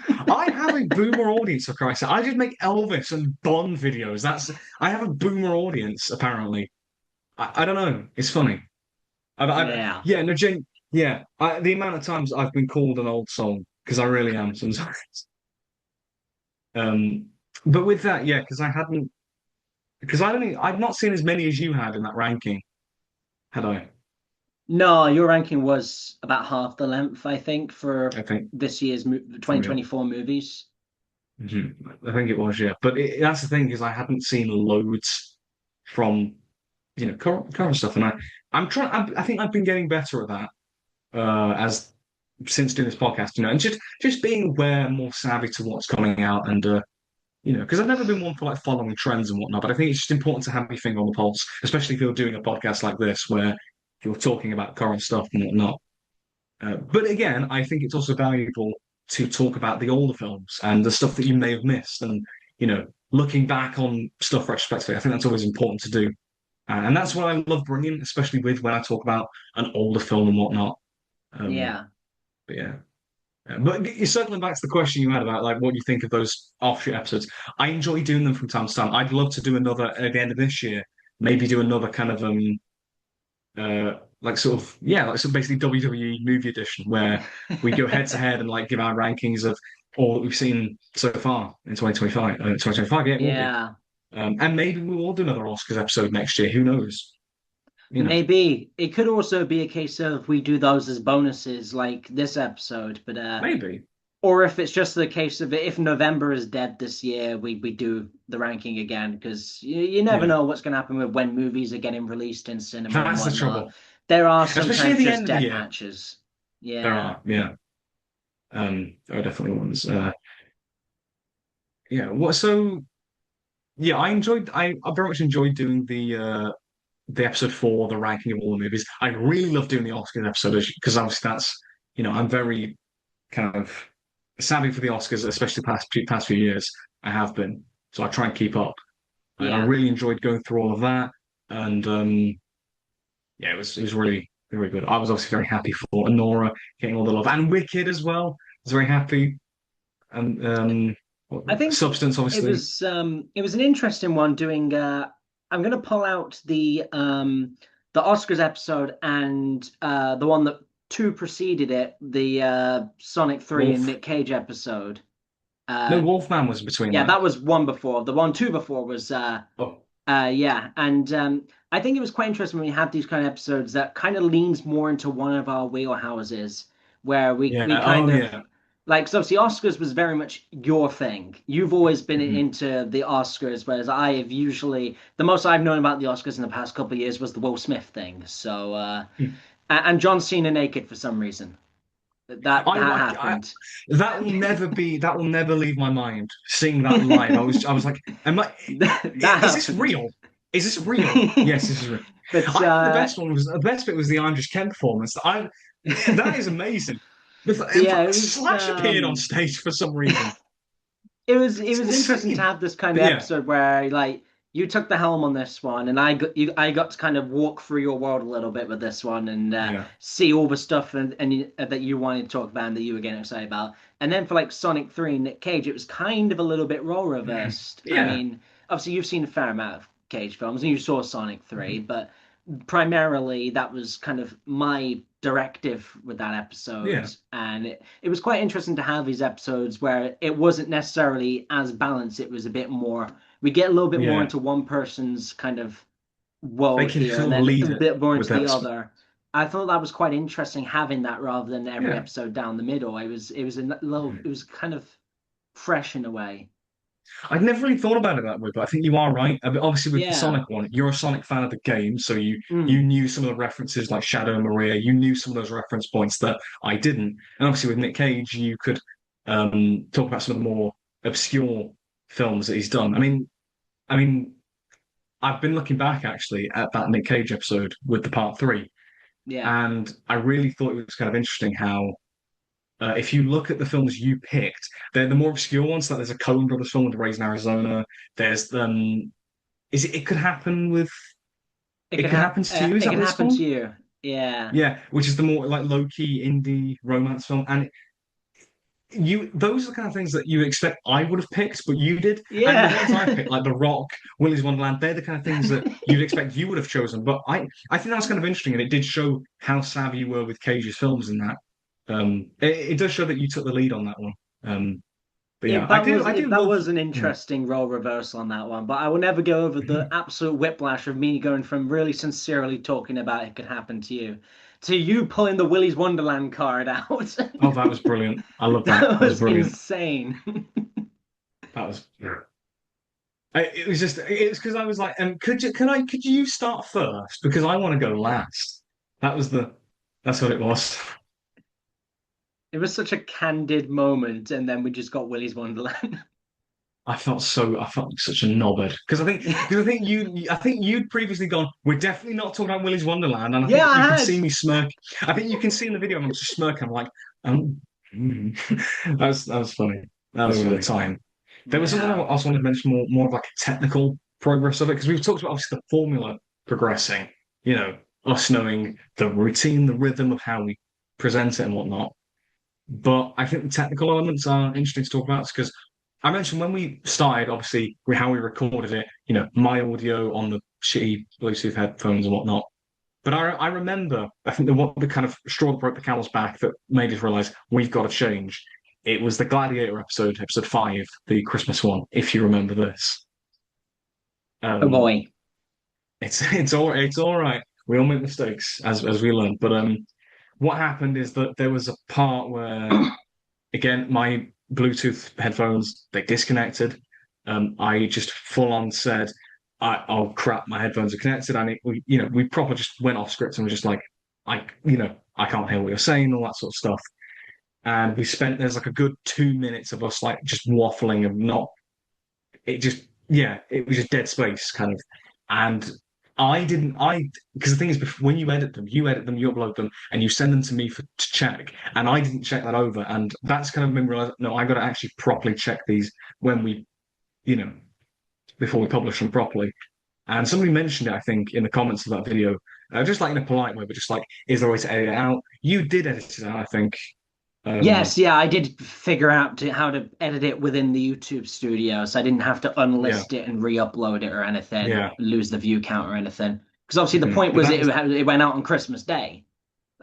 B: I have a boomer audience for Christ's sake. I just make Elvis and Bond videos. I have a boomer audience apparently. I don't know. It's funny.
A: Yeah.
B: Yeah, no, Jen. yeah, the amount of times I've been called an old soul because I really am sometimes. Um, but with that, yeah, because I've not seen as many as you had in that ranking, had I?
A: No, your ranking was about half the length, I think, for
B: I think
A: this year's
B: from you.
A: 2024 movies.
B: I think it was, yeah. But that's the thing is I hadn't seen loads from current stuff, and I'm trying. I think I've been getting better at that as since doing this podcast, and just being aware, more savvy to what's coming out, and because I've never been one for like following trends and whatnot. But I think it's just important to have your finger on the pulse, especially if you're doing a podcast like this where you're talking about current stuff and whatnot. But again, I think it's also valuable to talk about the older films and the stuff that you may have missed, and looking back on stuff retrospectively. I think that's always important to do, and that's what I love bringing, especially with when I talk about an older film and whatnot. Um,
A: Yeah.
B: but yeah. But you're circling back to the question you had about like what you think of those offshoot episodes. I enjoy doing them from time to time. I'd love to do another at the end of this year. Maybe do another kind of like sort of yeah, like so basically WWE movie edition where we go head to head and like give our rankings of all that we've seen so far in 2025. 2025, yeah, it will be.
A: Yeah.
B: And maybe we will do another Oscars episode next year. Who knows? You know,
A: Maybe it could also be a case of we do those as bonuses like this episode, but
B: maybe.
A: or if it's just the case of if November is dead this year, we do the ranking again because you never
B: Yeah,
A: know what's going to happen with when movies are getting released in cinema and
B: that's the
A: whatnot.
B: trouble.
A: There are
B: Especially at
A: sometimes
B: the
A: just
B: end of the
A: dead
B: year,
A: patches.
B: there
A: Yeah.
B: are. Yeah, there are definitely ones. Yeah. What? So yeah, I very much enjoyed doing the episode for the ranking of all the movies. I really love doing the Oscars episode because obviously that's I'm very kind of savvy for the Oscars, especially past few years. I have been, so I try and keep up, and I
A: Yeah.
B: really enjoyed going through all of that. And yeah, it was really really good. I was obviously very happy for Anora getting all the love, and Wicked as well. I was very happy, and
A: I think
B: Substance obviously.
A: it was an interesting one doing I'm gonna pull out the Oscars episode and the one that two preceded it, the Sonic 3 and
B: Wolf.
A: Nick Cage episode.
B: No,
A: Uh
B: Wolfman was between
A: yeah,
B: that.
A: that was one before. The one two before was
B: Oh,
A: yeah, and I think it was quite interesting when we have these kind of episodes that kind of leans more into one of our wheelhouses, where
B: yeah.
A: we kind
B: Oh,
A: of
B: yeah.
A: like so. Obviously, Oscars was very much your thing. You've always been
B: Mhm.
A: into the Oscars, whereas I have usually the most I've known about the Oscars in the past couple of years was the Will Smith thing. So and John Cena naked for some reason. That
B: I
A: happened.
B: that will never leave my mind. Seeing that live, I was like, am I?
A: That
B: Is this
A: happened.
B: real? Is this real? Yes, this is real.
A: But
B: I think the best bit was the I'm Just Ken performance. That is amazing.
A: yeah, it was
B: Slash appeared on stage for some reason.
A: it
B: It's
A: was interesting to
B: insane.
A: have this kind
B: But
A: of
B: yeah,
A: episode where like you took the helm on this one and I got to kind of walk through your world a little bit with this one and
B: yeah,
A: see all the stuff that you wanted to talk about and that you were getting excited about. And then for like Sonic 3 and Nick Cage, it was kind of a little bit role reversed. I
B: yeah,
A: mean, obviously you've seen a fair amount of Cage films and you saw Sonic 3, but primarily that was kind of my directive with that
B: yeah,
A: episode, and it was quite interesting to have these episodes where it wasn't necessarily as balanced. It was a bit more, we get a little bit more
B: yeah.
A: into one person's kind of
B: They
A: world
B: can
A: here and
B: sort of
A: then a
B: lead it
A: bit more
B: with
A: into
B: that.
A: the other. I thought that was quite interesting having that rather than every
B: Yeah.
A: episode down the middle. It was a little, it was kind of fresh in a way.
B: I'd never really thought about it that way, but I think you are right. I mean, obviously, with the
A: Yeah.
B: Sonic one, you're a Sonic fan of the game, so you
A: Mm.
B: knew some of the references like Shadow Maria. You knew some of those reference points that I didn't. And obviously, with Nick Cage, you could talk about some of the more obscure films that he's done. I mean, I've been looking back actually at that Nick Cage episode with the part three,
A: Yeah.
B: and I really thought it was kind of interesting how. If you look at the films you picked, they're the more obscure ones. Like there's a Coen Brothers film with Raised in Arizona. There's is it? It could happen with. It could happen to you. Is
A: It
B: that
A: can
B: what it's
A: happen
B: called?
A: to you. Yeah.
B: Yeah, which is the more like low key indie romance film, and those are the kind of things that you expect I would have picked, but you did. And the ones I
A: Yeah.
B: picked, like The Rock, Willy's Wonderland, they're the kind of things that you'd expect you would have chosen. But I think that's kind of interesting, and it did show how savvy you were with Cage's films in that. It does show that you took the lead on that one. But yeah, I do
A: That
B: love.
A: was an
B: Yeah.
A: interesting role reversal on that one, but I will never go over the absolute whiplash of me going from really sincerely talking about it could happen to you pulling the Willy's Wonderland card out.
B: Oh, that was brilliant. I love that.
A: That
B: That was
A: was
B: brilliant.
A: insane.
B: That was. It was just. It's because I was like, could you start first? Because I want to go last. That was the. That's what it was.
A: It was such a candid moment, and then we just got Willy's Wonderland.
B: I felt like such a knobhead I think you'd previously gone, we're definitely not talking about Willy's Wonderland, and I
A: Yeah,
B: think
A: I
B: you can
A: had.
B: see me smirk. I think you can see in the video I'm just smirking. I'm like, um, that was funny. That was
C: That's
B: over the
C: really
B: time.
C: funny.
B: There was something I
A: Yeah.
B: also wanted to mention more of like a technical progress of it because we've talked about obviously the formula progressing. You know, us knowing the routine, the rhythm of how we present it and whatnot. But I think the technical elements are interesting to talk about because I mentioned when we started, obviously, how we recorded it, my audio on the shitty Bluetooth headphones and whatnot. But I remember, I think the kind of straw that broke the camel's back that made us realize we've got to change. It was the Gladiator episode 5, the Christmas one, if you remember this.
A: Oh
B: Um,
A: boy.
B: it's all right. We all make mistakes as we learn. But what happened is that there was a part where again, my Bluetooth headphones, they disconnected. I just full on said, oh crap, my headphones are connected. And we proper just went off script and were just like, I can't hear what you're saying, all that sort of stuff. And there's like a good 2 minutes of us like just waffling and not, it just, yeah, it was just dead space kind of. And because the thing is, when you edit them, you upload them, and you send them to me to check. And I didn't check that over, and that's kind of made me realize, no, I got to actually properly check these when you know, before we publish them properly. And somebody mentioned it, I think, in the comments of that video, just like in a polite way, but just like, is there a way to edit it out? You did edit it out, I think.
A: Yes, yeah, I did figure out how to edit it within the YouTube studio, so I didn't have to
B: Yeah,
A: unlist it and re-upload it or anything,
B: yeah.
A: lose the view count or anything. Because obviously the point
B: But
A: was
B: that was,
A: it went out on Christmas Day.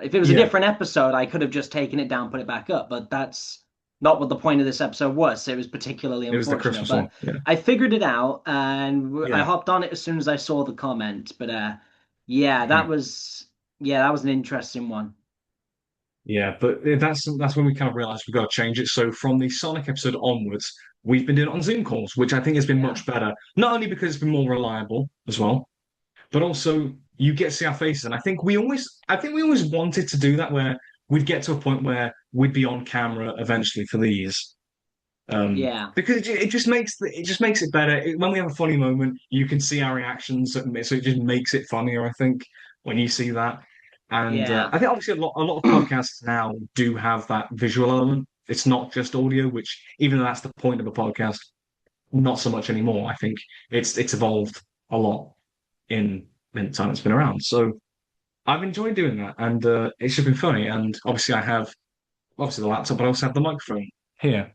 A: If it was a
B: yeah,
A: different episode, I could have just taken it down, put it back up, but that's not what the point of this episode was. So it was particularly
B: it was the
A: unfortunate.
B: Christmas one.
A: But
B: Yeah,
A: I figured it out, and I
B: yeah.
A: hopped on it as soon as I saw the comment. But yeah,
B: Mhm.
A: that was an interesting one.
B: Yeah, but that's when we kind of realized we've got to change it. So from the Sonic episode onwards, we've been doing it on Zoom calls, which I think has been
A: Yeah.
B: much better. Not only because it's been more reliable as well, but also you get to see our faces. And I think we always wanted to do that where we'd get to a point where we'd be on camera eventually for these.
A: Yeah.
B: Because it just makes it better. When we have a funny moment, you can see our reactions, so it just makes it funnier. I think when you see that, and
A: Yeah.
B: I think obviously a lot of podcasts now do have that visual element. It's not just audio, which even though that's the point of a podcast, not so much anymore. I think it's evolved a lot in the time it's been around. So I've enjoyed doing that, and it's just been funny. And obviously I have obviously the laptop, but I also have the microphone here.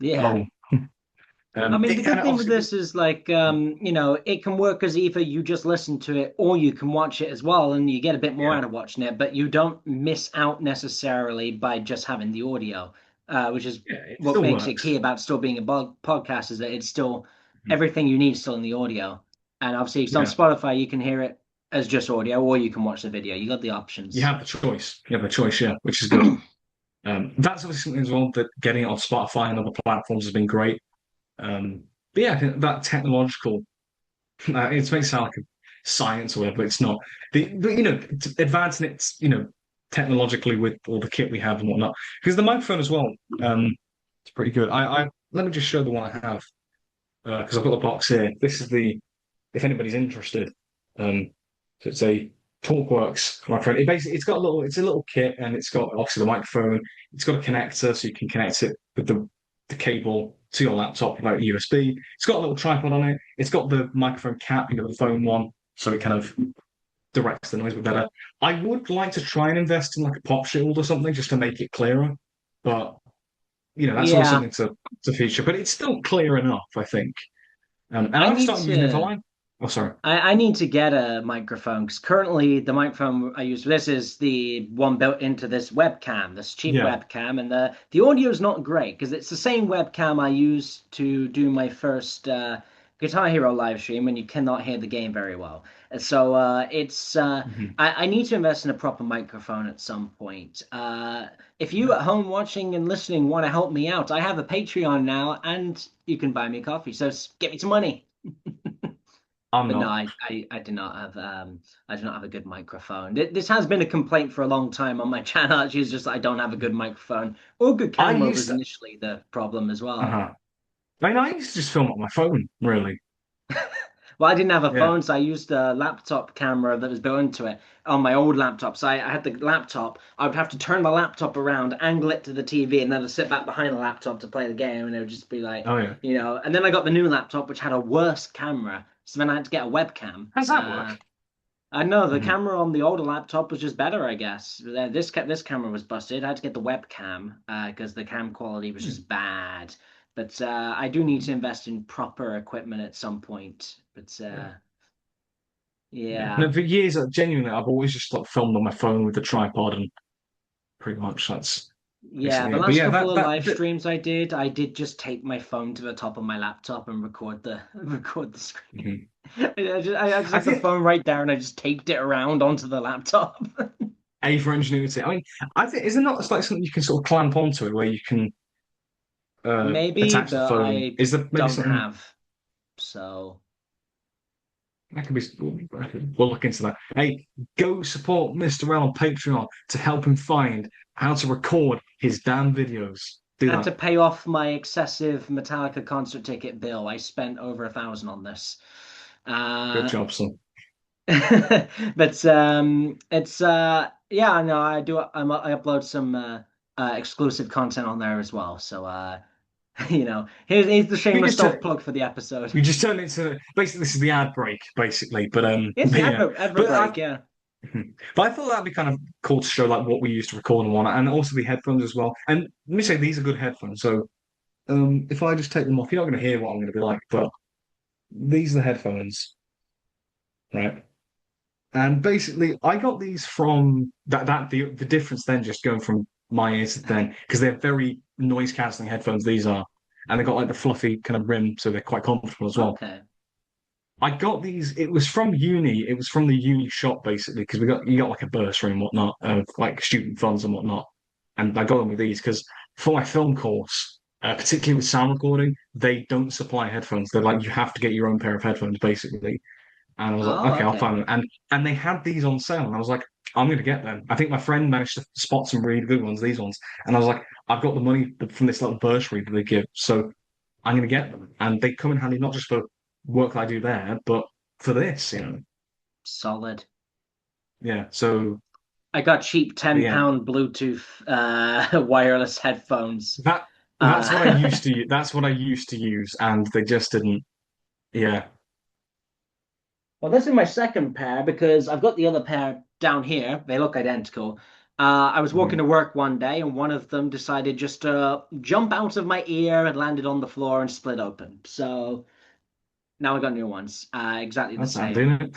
A: Yeah.
B: Oh.
A: I mean, the
B: And
A: good thing with
B: obviously,
A: this is like, it can work as either you just listen to it or you can watch it as well, and you get a bit more
B: yeah,
A: out of watching it, but you don't miss out necessarily by just having the audio, which is
B: yeah, it
A: what
B: still
A: makes it key
B: works.
A: about still being a podcast is that it's still
B: Mhm.
A: everything you need is still in the audio. And obviously, if it's on
B: Yeah,
A: Spotify, you can hear it as just audio, or you can watch the video. You got the
B: you
A: options.
B: have the choice. You have the choice, yeah, which is good. That's obviously something as well that getting it on Spotify and other platforms has been great. But yeah, I think that technological, it makes it sound like a science or whatever, but it's not. Advancing it, technologically with all the kit we have and whatnot. Because the microphone as well, it's pretty good. I let me just show the one I have because I've got the box here. This is if anybody's interested. So it's a TalkWorks microphone. It's got it's a little kit, and it's got obviously the microphone. It's got a connector, so you can connect it with the cable to your laptop without USB. It's got a little tripod on it. It's got the microphone cap, the phone one, so it kind of directs the noise a bit better. I would like to try and invest in like a pop shield or something just to make it clearer, but that's always
A: Yeah,
B: something to feature. But it's still clear enough, I think. And
A: I
B: I've
A: need
B: started using it for
A: to.
B: live. Oh, sorry.
A: I need to get a microphone because currently the microphone I use for this is the one built into this webcam, this cheap
B: Yeah.
A: webcam, and the audio is not great because it's the same webcam I used to do my first Guitar Hero live stream, and you cannot hear the game very well. And so it's
B: Mhm.
A: I need to invest in a proper microphone at some point. If you at home watching and listening want to help me out, I have a Patreon now, and you can buy me coffee. So get me some money.
B: I'm
A: But no,
B: not.
A: I do not have I do not have a good microphone. This has been a complaint for a long time on my channel. Actually, it's just that I don't have a good microphone or good
B: I
A: camera
B: used
A: was
B: to.
A: initially the problem as well.
B: Uh-huh. I used to just film on my phone, really.
A: Well, I didn't have a
B: Yeah.
A: phone, so I used a laptop camera that was built into it on my old laptop. So I had the laptop. I would have to turn the laptop around, angle it to the TV, and then I'd sit back behind the laptop to play the game, and it would just be like,
B: Oh, yeah.
A: And then I got the new laptop, which had a worse camera. So then I had to get a webcam.
B: How's that work?
A: I know the
B: Mhm.
A: camera on the older laptop was just better, I guess. This camera was busted. I had to get the webcam because the cam quality was
B: Hmm.
A: just bad. But I do need to invest in proper equipment at some point. But
B: Yeah. Yeah.
A: yeah,
B: No, for years, genuinely, I've always just like filmed on my phone with the tripod, and pretty much that's
A: yeah.
B: basically
A: The
B: it. But
A: last
B: yeah,
A: couple
B: that
A: of
B: that,
A: live
B: that
A: streams I did just tape my phone to the top of my laptop and record the record the screen.
B: mhm.
A: I just
B: I
A: had the
B: think
A: phone right there and I just taped it around onto the laptop.
B: A for ingenuity. I mean, I think is it not like something you can sort of clamp onto it where you can
A: Maybe,
B: attach the
A: but
B: phone?
A: I
B: Is there maybe
A: don't
B: something
A: have. So.
B: that could be? We'll look into that. Hey, go support Mr. L on Patreon to help him find how to record his damn videos. Do
A: Had to
B: that.
A: pay off my excessive Metallica concert ticket bill. I spent over 1,000 on this.
B: Good
A: Uh,
B: job, son.
A: but it's yeah, no, I do. I upload some exclusive content on there as well. So here's the
B: We
A: shameless
B: just
A: self
B: turn
A: plug for the episode.
B: we just turned it into basically this is the ad break, basically. But
A: It's the
B: but yeah.
A: advert
B: But
A: break, yeah.
B: I thought that'd be kind of cool to show like what we used to record and whatnot, and also the headphones as well. And let me say these are good headphones. So if I just take them off, you're not going to hear what I'm going to be like. But these are the headphones, right? And basically, I got these from the difference then just going from my ears to then because they're very noise cancelling headphones. These are, and they got like the fluffy kind of rim, so they're quite comfortable as well.
A: Okay.
B: I got these. It was from uni. It was from the uni shop basically because you got like a bursary and whatnot, like student funds and whatnot. And I got them with these because for my film course, particularly with sound recording, they don't supply headphones. They're like you have to get your own pair of headphones basically. And I was like,
A: Oh,
B: okay, I'll
A: okay.
B: find them. And they had these on sale, and I was like, I'm going to get them. I think my friend managed to spot some really good ones, these ones, and I was like, I've got the money from this little bursary that they give, so I'm going to get them. And they come in handy not just for work that I do there, but for this.
A: Solid.
B: Yeah. So
A: I got cheap
B: yeah,
A: £10 Bluetooth wireless headphones.
B: that that's what I
A: Uh,
B: used to. That's what I used to use, and they just didn't. Yeah.
A: well, this is my second pair because I've got the other pair down here. They look identical. I was walking
B: Mhm.
A: to work one day and one of them decided just to jump out of my ear and landed on the floor and split open. So now I got new ones, exactly the
B: That's I'm
A: same.
B: doing it.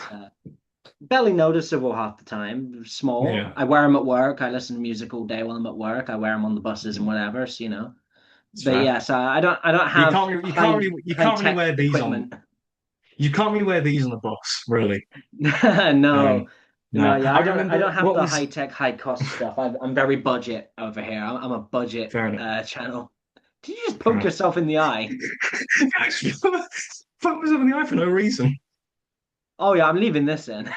A: Barely noticeable half the time. Small.
B: Yeah,
A: I wear them at work. I listen to music all day while I'm at work. I wear them on the buses and whatever. So.
B: it's
A: But
B: fair.
A: yes, I don't
B: You
A: have
B: can't really, you can't really, you
A: high
B: can't really
A: tech
B: wear these on.
A: equipment.
B: You can't really wear these on the bus, really.
A: No,
B: Um,
A: no,
B: no,
A: yeah,
B: I
A: I
B: remember
A: don't have
B: what
A: the
B: was
A: high tech, high cost stuff. I'm very budget over here. I'm a budget
B: fair enough.
A: channel. Did you just
B: Fair
A: poke
B: enough.
A: yourself in the eye?
B: Actually, fuck myself in the eye for no reason.
A: Oh yeah, I'm leaving this in.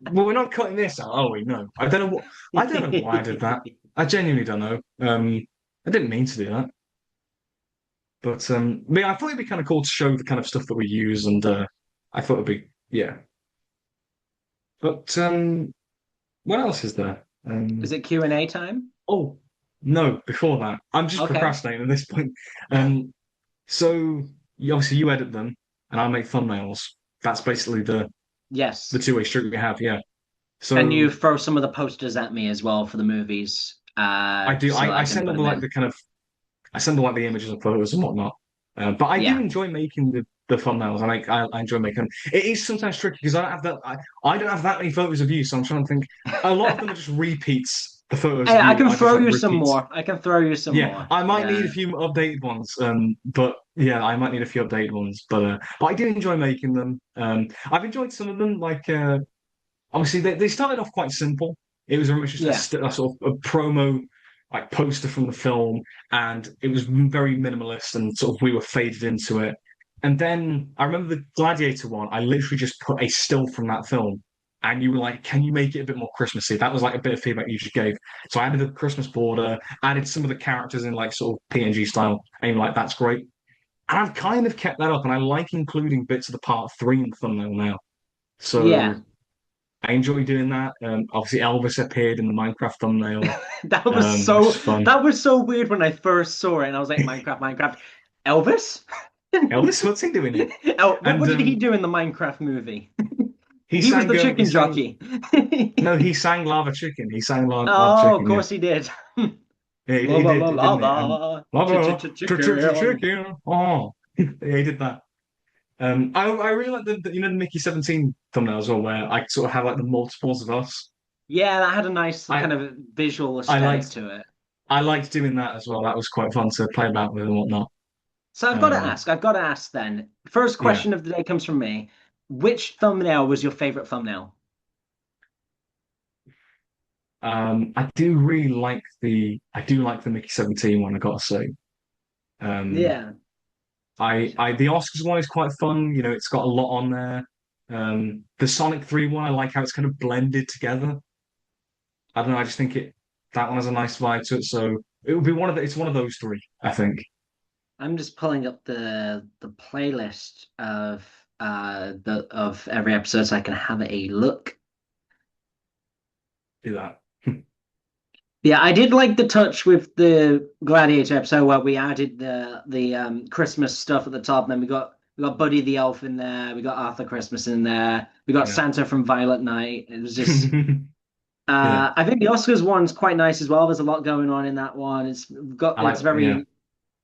B: Well, we're not cutting this out, are we? No, I don't know what. I don't know why I did that. I genuinely don't know. I didn't mean to do that, but yeah, I thought it'd be kind of cool to show the kind of stuff that we use, and I thought it'd be yeah. But what else is there?
A: Is it Q&A time?
B: Oh no, before that, I'm just
A: Okay.
B: procrastinating at this point. Um, so obviously you edit them, and I make thumbnails. That's basically the
A: Yes.
B: two-way street we have. Yeah.
A: And you
B: So
A: throw some of the posters at me as well for the movies,
B: I do.
A: so
B: I
A: I can
B: send
A: put
B: all
A: them
B: like
A: in.
B: the kind of. I send like the images and photos and whatnot. But I do
A: Yeah.
B: enjoy making the thumbnails. I enjoy making them. It is sometimes tricky because I don't have that many photos of you, so I'm trying to think. A lot of them are just repeats. The photos
A: Hey,
B: of
A: I
B: you
A: can
B: are just
A: throw
B: like
A: you some
B: repeats.
A: more. I can throw you some
B: Yeah,
A: more.
B: I might need
A: Yeah.
B: a few updated ones. But yeah, I might need a few updated ones. But I do enjoy making them. I've enjoyed some of them. Like obviously they started off quite simple. It was very much just
A: Yeah.
B: a sort of a promo like poster from the film, and it was very minimalist, and sort of we were faded into it. And then I remember the Gladiator one. I literally just put a still from that film, and you were like, "Can you make it a bit more Christmassy?" That was like a bit of feedback you just gave. So I added the Christmas border, added some of the characters in like sort of PNG style, and you're like, "That's great." And I've kind of kept that up, and I like including bits of the part three in the thumbnail now.
A: Yeah.
B: So I enjoy doing that. Obviously, Elvis appeared in the Minecraft thumbnail,
A: That was
B: which is
A: so
B: fun.
A: that was so weird when I first saw it, and I was like, Minecraft, Minecraft, Elvis.
B: Elvis, what's he doing here?
A: What
B: And
A: did he do in the Minecraft movie?
B: he
A: He was the
B: sang, he
A: chicken
B: sang,
A: jockey.
B: no, he sang Lava Chicken. He sang Lava
A: Oh, of
B: Chicken, yeah.
A: course he did.
B: Yeah, he
A: Lava,
B: did,
A: lava,
B: didn't he? And
A: lava,
B: Lava
A: chicken.
B: Chicken. Oh, yeah, he did that. I really like the Mickey 17 thumbnail as well, where I sort of have like the multiples of us.
A: Yeah, that had a nice
B: I
A: kind of visual
B: I
A: aesthetic
B: liked
A: to it.
B: I liked doing that as well. That was quite fun to play about with and whatnot.
A: So
B: Um,
A: I've got to ask then. First
B: yeah.
A: question of the day comes from me. Which thumbnail was your favorite thumbnail?
B: I do like the Mickey 17 one, I gotta say. Um,
A: Yeah.
B: I the Oscars one is quite fun. You know, it's got a lot on there. The Sonic 3 one, I like how it's kind of blended together. I don't know, I just think that one has a nice vibe to it. So it would be it's one of those three, I think.
A: I'm just pulling up the playlist of the of every episode so I can have a look.
B: Do that.
A: Yeah, I did like the touch with the Gladiator episode where we added the Christmas stuff at the top, and then we got Buddy the Elf in there, we got Arthur Christmas in there, we got
B: Yeah.
A: Santa from Violet Night. It was just
B: Yeah.
A: I think the Oscars one's quite nice as well. There's a lot going on in that one. It's
B: Yeah.
A: very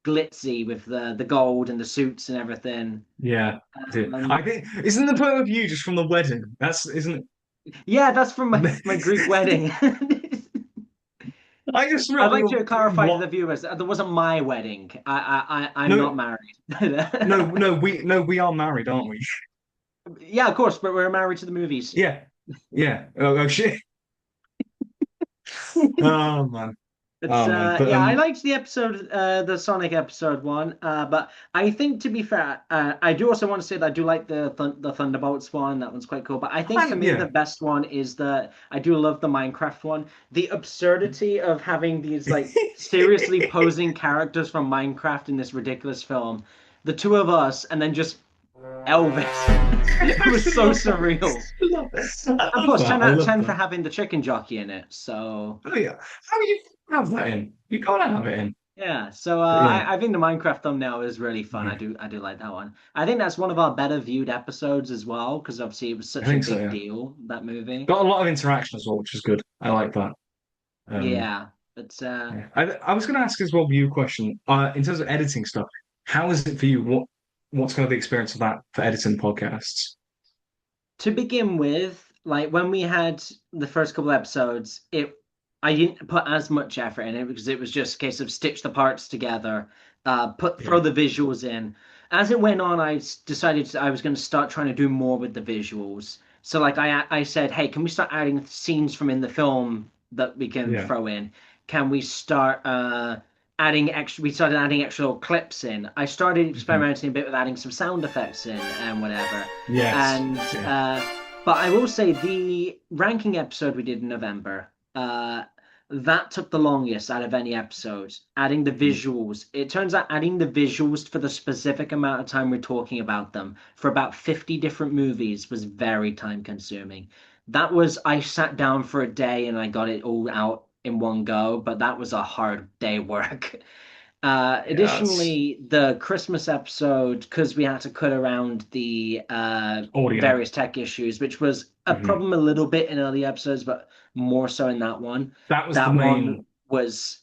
A: glitzy with the gold and the suits and everything.
B: Yeah. I do. I
A: Um,
B: think isn't the point of you just from the wedding? That's isn't
A: yeah, that's from my Greek
B: it?
A: wedding.
B: I just
A: I'd
B: remember
A: like to clarify to
B: what
A: the viewers that wasn't my wedding. I'm not
B: no
A: married.
B: no we are married, aren't we?
A: Yeah, of course, but we're married to the movies.
B: Yeah. Yeah. Oh shit. Oh man.
A: It's
B: Oh man. But
A: yeah, I liked the episode, the Sonic episode one. But I think to be fair, I do also want to say that I do like the Thunderbolts one. That one's quite cool. But I think for me the
B: yeah.
A: best one is I do love the Minecraft one. The absurdity of having these like seriously posing characters from Minecraft in this ridiculous film, the two of us, and then just Elvis. It
B: I
A: was so
B: love that.
A: surreal.
B: I
A: Of
B: love
A: course,
B: that.
A: 10
B: I
A: out of
B: love
A: 10 for
B: that.
A: having the chicken jockey in it. So.
B: Oh yeah. How you have that in? You gotta have it in.
A: Yeah, so
B: But yeah,
A: I think the Minecraft thumbnail is really fun.
B: mhm.
A: I do like that one. I think that's one of our better viewed episodes as well, because obviously it was
B: I
A: such a
B: think so.
A: big
B: Yeah.
A: deal, that movie.
B: Got a lot of interaction as well, which is good. I like that. Um,
A: Yeah, but
B: yeah. I was going to ask as well you a question. In terms of editing stuff, how is it for you? What's kind of the experience of that for editing podcasts?
A: to begin with, like when we had the first couple episodes, it I didn't put as much effort in it because it was just a case of stitch the parts together, throw
B: Yeah.
A: the visuals in. As it went on, decided I was going to start trying to do more with the visuals. So like I said, hey, can we start adding scenes from in the film that we can
B: Yeah.
A: throw in? Can we start adding extra? We started adding extra little clips in. I started
B: Mhm.
A: experimenting a bit with adding some sound effects in and whatever.
B: Yes.
A: And
B: Yeah.
A: but I will say the ranking episode we did in November, that took the longest out of any episode. Adding the
B: Mhm.
A: visuals. It turns out adding the visuals for the specific amount of time we're talking about them for about 50 different movies was very time consuming. I sat down for a day and I got it all out in one go, but that was a hard day work.
B: Yeah. It's
A: Additionally, the Christmas episode, because we had to cut around the
B: audio.
A: various tech issues, which was a
B: Mhm.
A: problem a little bit in early episodes, but more so in that one.
B: That was the
A: That one
B: main.
A: was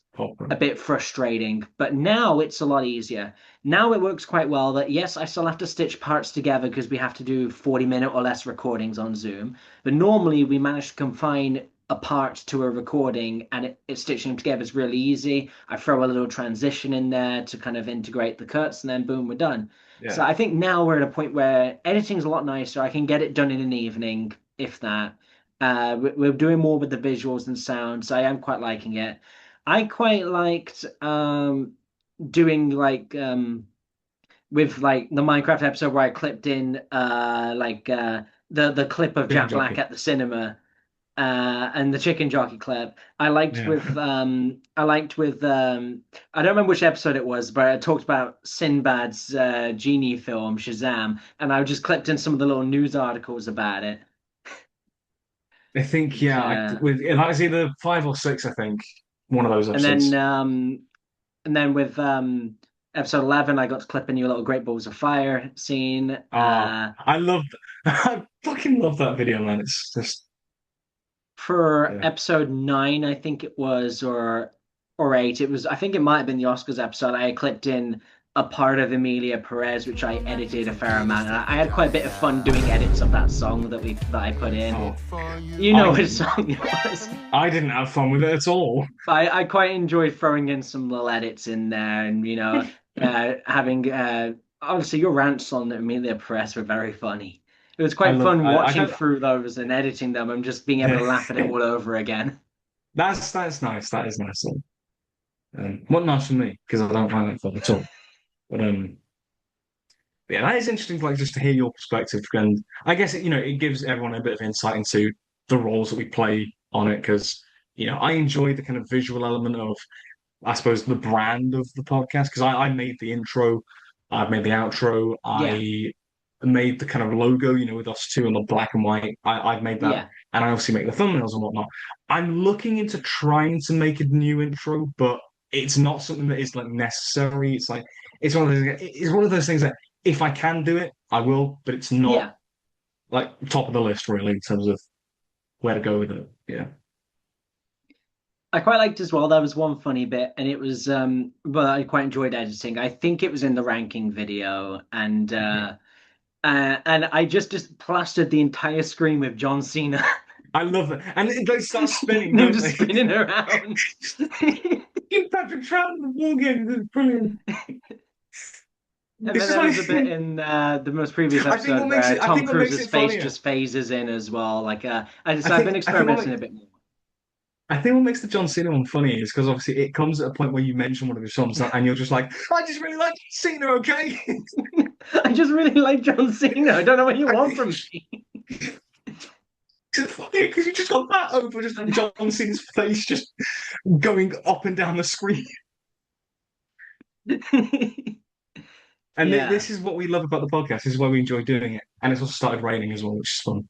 A: a bit frustrating, but now it's a lot easier. Now it works quite well that yes, I still have to stitch parts together because we have to do 40-minute or less recordings on Zoom. But normally we manage to confine a part to a recording and it's stitching them together is really easy. I throw a little transition in there to kind of integrate the cuts and then boom, we're done. So
B: Yeah.
A: I think now we're at a point where editing's a lot nicer. I can get it done in an evening, if that. We're doing more with the visuals and sound, so I am quite liking it. I quite liked doing with like the Minecraft episode where I clipped in the clip of
B: Chicken
A: Jack Black
B: jockey.
A: at the cinema and the chicken jockey clip. I liked with I don't remember which episode it was, but I talked about Sinbad's genie film Shazam, and I just clipped in some of the little news articles about it.
B: I think,
A: And,
B: yeah,
A: uh,
B: that was either 5 or 6, I think, one of those
A: and then
B: episodes.
A: with episode 11, I got to clip in your little Great Balls of Fire scene.
B: I love, I fucking love that video, man. It's just,
A: For
B: yeah.
A: episode 9, I think it was, or 8, it was. I think it might have been the Oscars episode. I clipped in a part of Emilia Perez, which I edited a fair amount, and I had quite a bit of fun doing edits of that song that I put in.
B: Oh,
A: You know
B: I,
A: what song it was.
B: I didn't have fun with it at all.
A: I quite enjoyed throwing in some little edits in there, and having obviously your rants on Amelia Perez were very funny. It was quite fun
B: I
A: watching
B: don't,
A: through those and editing them and just being able to
B: yeah.
A: laugh at it all over again.
B: That's nice. That is nice. What nice for me because I don't find that fun at all. But yeah, that is interesting. Like just to hear your perspective, and I guess it gives everyone a bit of insight into the roles that we play on it. Because I enjoy the kind of visual element of, I suppose, the brand of the podcast. Because I made the intro, I made the outro,
A: Yeah,
B: I made the kind of logo, with us two on the black and white. I've made that,
A: yeah,
B: and I obviously make the thumbnails and whatnot. I'm looking into trying to make a new intro, but it's not something that is like necessary. It's like it's one of those things that if I can do it, I will, but it's not
A: yeah.
B: like top of the list really in terms of where to go with it. Yeah.
A: I quite liked as well. There was one funny bit, and it was but I quite enjoyed editing. I think it was in the ranking video, and I just plastered the entire screen with John Cena.
B: I love it. And they start spinning,
A: Them
B: don't
A: just
B: they?
A: spinning around.
B: Give Patrick Troughton the ball game. This is brilliant.
A: And
B: This
A: then
B: is
A: there
B: like
A: was a bit in the most previous
B: what
A: episode
B: makes
A: where
B: it I
A: Tom
B: think what makes
A: Cruise's
B: it
A: face
B: funnier.
A: just phases in as well.
B: I
A: I've been
B: think I think what
A: experimenting a bit more.
B: I think what makes the John Cena one funny is because obviously it comes at a point where you mention one of his songs and you're just like, I just really like Cena, okay?
A: I just really like John Cena. I don't know what you
B: I
A: want
B: think
A: from me.
B: it's funny because you just got that over just John Cena's face just going up and down the screen. And
A: Yeah,
B: this is what we love about the podcast. This is why we enjoy doing it. And it's also started raining as well, which is fun.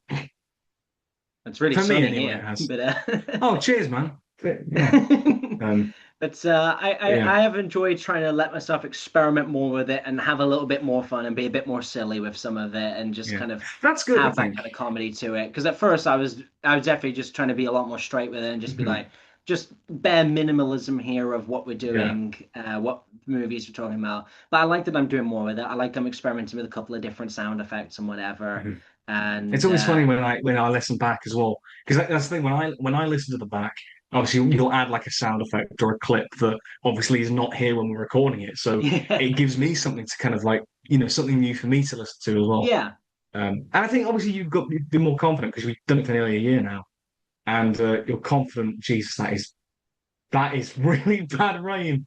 A: it's really
B: For me,
A: sunny
B: anyway, it
A: here,
B: has.
A: but
B: Oh, cheers, man. Yeah. Um,
A: but
B: yeah.
A: I have enjoyed trying to let myself experiment more with it and have a little bit more fun and be a bit more silly with some of it and just
B: Yeah.
A: kind of
B: That's good, I
A: have that
B: think.
A: kind of comedy to it. Because at first I was definitely just trying to be a lot more straight with it and just be
B: Mhm.
A: like just bare minimalism here of what we're
B: Yeah.
A: doing, what movies we're talking about. But I like that I'm doing more with it. I like I'm experimenting with a couple of different sound effects and whatever.
B: Mhm. It's
A: And
B: always funny when I listen back as well, because that's the thing when I listen to the back, obviously you'll add like a sound effect or a clip that obviously is not here when we're recording it, so
A: yeah,
B: it gives me something to kind of like something new for me to listen to as well.
A: yeah.
B: And I think obviously you've been more confident because we've done it for nearly a year now, and you're confident. Jesus, that is really bad rain.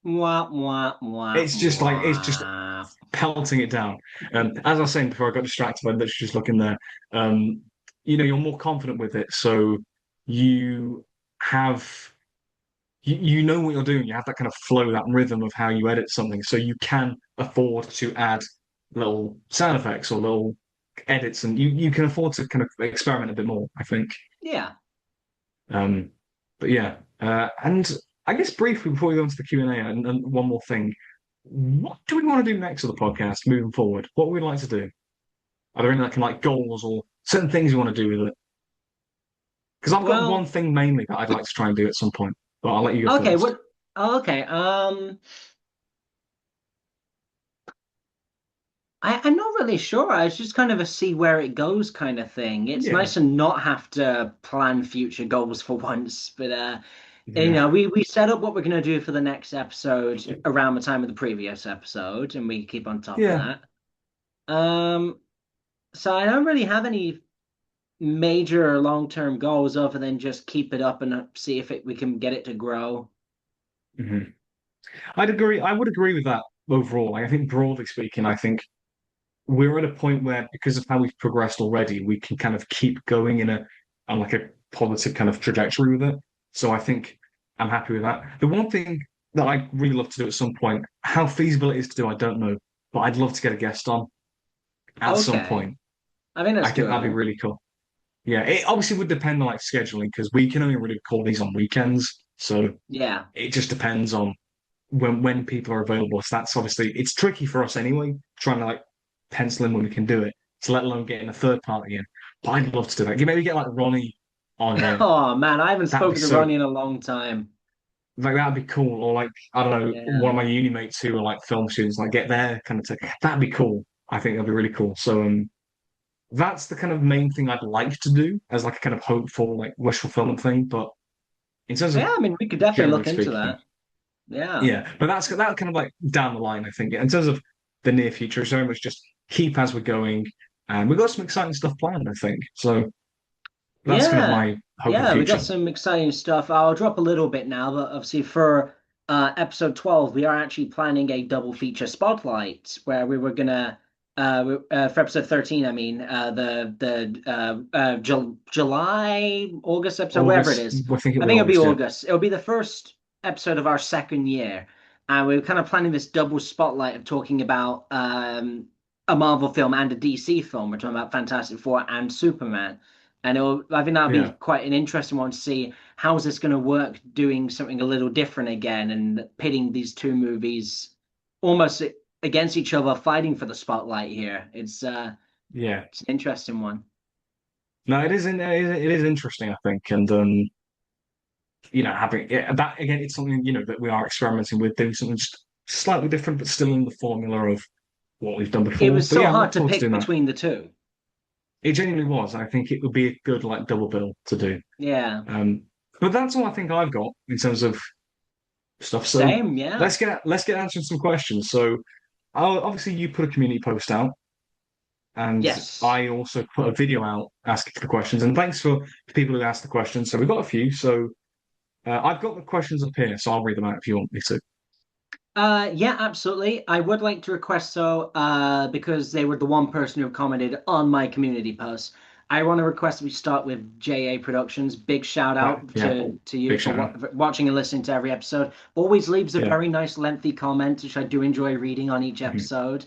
A: Wah, wah, wah,
B: It's just
A: wah.
B: pelting it down. As I was saying before, I got distracted by literally just looking there. Um, you're more confident with it, so you have you know what you're doing. You have that kind of flow, that rhythm of how you edit something, so you can afford to add little sound effects or little edits, and you can afford to kind of experiment a bit more, I think.
A: Yeah.
B: Um, but yeah, and I guess briefly before we go into the Q&A, and one more thing. What do we want to do next with the podcast moving forward? What would we like to do? Are there any like goals or certain things you want to do with it? Because I've got one
A: Well,
B: thing mainly that I'd like to try and do at some point. But I'll let you go
A: Okay,
B: first.
A: what? Oh, okay. I'm not really sure. It's just kind of a see where it goes kind of thing. It's
B: Yeah,
A: nice to not have to plan future goals for once, but
B: yeah,
A: we set up what we're gonna do for the next episode around the time of the previous episode, and we keep on top of
B: yeah.
A: that. Um, so I don't really have any major long-term goals other than just keep it up and see if we can get it to grow.
B: Hmm. I'd agree. I would agree with that overall. Like, I think broadly speaking, I think we're at a point where because of how we've progressed already, we can kind of keep going in a on like a positive kind of trajectory with it. So I think I'm happy with that. The one thing that I really love to do at some point, how feasible it is to do, I don't know, but I'd love to get a guest on at some
A: Okay,
B: point.
A: I think
B: I
A: that's
B: think that'd be
A: doable.
B: really cool. Yeah, it obviously would depend on like scheduling because we can only really record these on weekends. So
A: Yeah.
B: it just depends on when people are available. So that's obviously it's tricky for us anyway, trying to like pencil in when we can do it, to let alone getting a third party in. But I'd love to do that. Maybe get like Ronnie on here.
A: Oh man, I haven't
B: That'd be
A: spoken to
B: so
A: Ronnie in a long time.
B: like that'd be cool. Or like I don't know, one
A: Yeah.
B: of my uni mates who are like film students, like get their kind of that'd be cool. I think that'd be really cool. So that's the kind of main thing I'd like to do as like a kind of hopeful, like wish fulfillment thing. But in terms of
A: Yeah, I mean, we could definitely
B: generally
A: look into
B: speaking,
A: that. Yeah.
B: yeah, but that's that kind of like down the line, I think. In terms of the near future, it's very much just keep as we're going, and we've got some exciting stuff planned, I think. So that's kind of
A: Yeah.
B: my hope for the
A: Yeah, we got
B: future.
A: some exciting stuff. I'll drop a little bit now, but obviously for episode 12, we are actually planning a double feature spotlight where we were gonna for episode 13, I mean, July, August episode, wherever it
B: August,
A: is.
B: I think it'll
A: I
B: be
A: think it'll be
B: August, yeah.
A: August. It'll be the first episode of our second year. And we are kind of planning this double spotlight of talking about a Marvel film and a DC film. We're talking about Fantastic Four and Superman. And I think that'll be
B: Yeah,
A: quite an interesting one to see how is this going to work doing something a little different again and pitting these two movies almost against each other, fighting for the spotlight here.
B: yeah.
A: It's an interesting one.
B: No, it is interesting, I think, and having that again, it's something that we are experimenting with, doing something just slightly different, but still in the formula of what we've done
A: It
B: before.
A: was
B: But
A: so
B: yeah, I
A: hard
B: look
A: to
B: forward to
A: pick
B: doing that.
A: between the two.
B: It genuinely was. I think it would be a good like double bill to do.
A: Yeah,
B: Um, but that's all I think I've got in terms of stuff. So
A: same. Yeah.
B: let's get answering some questions. So obviously you put a community post out, and
A: Yes.
B: I also put a video out asking for the questions. And thanks for the people who asked the questions. So we've got a few. So I've got the questions up here, so I'll read them out if you want me to.
A: Yeah, absolutely. I would like to request so, because they were the one person who commented on my community post. I want to request we start with JA Productions. Big shout out
B: Yeah,
A: to you
B: big
A: for
B: shout out.
A: for watching and listening to every episode. Always leaves a
B: Yeah,
A: very nice lengthy comment, which I do enjoy reading on each
B: mhm.
A: episode.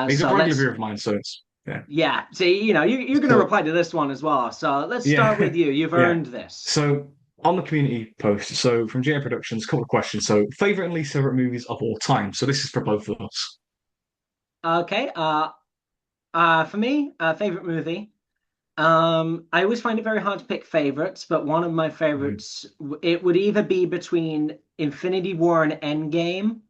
B: He's a
A: So
B: regular
A: let's,
B: viewer of mine, so it's yeah.
A: yeah. See, you're going to
B: So
A: reply to this one as well. So let's start
B: yeah,
A: with you. You've
B: yeah.
A: earned this.
B: So on the community post, so from JA Productions, a couple of questions. So favorite and least favorite movies of all time. So this is for both of us.
A: Okay. For me, favorite movie. I always find it very hard to pick favorites, but one of my
B: Mhm.
A: favorites, it would either be between Infinity War and Endgame,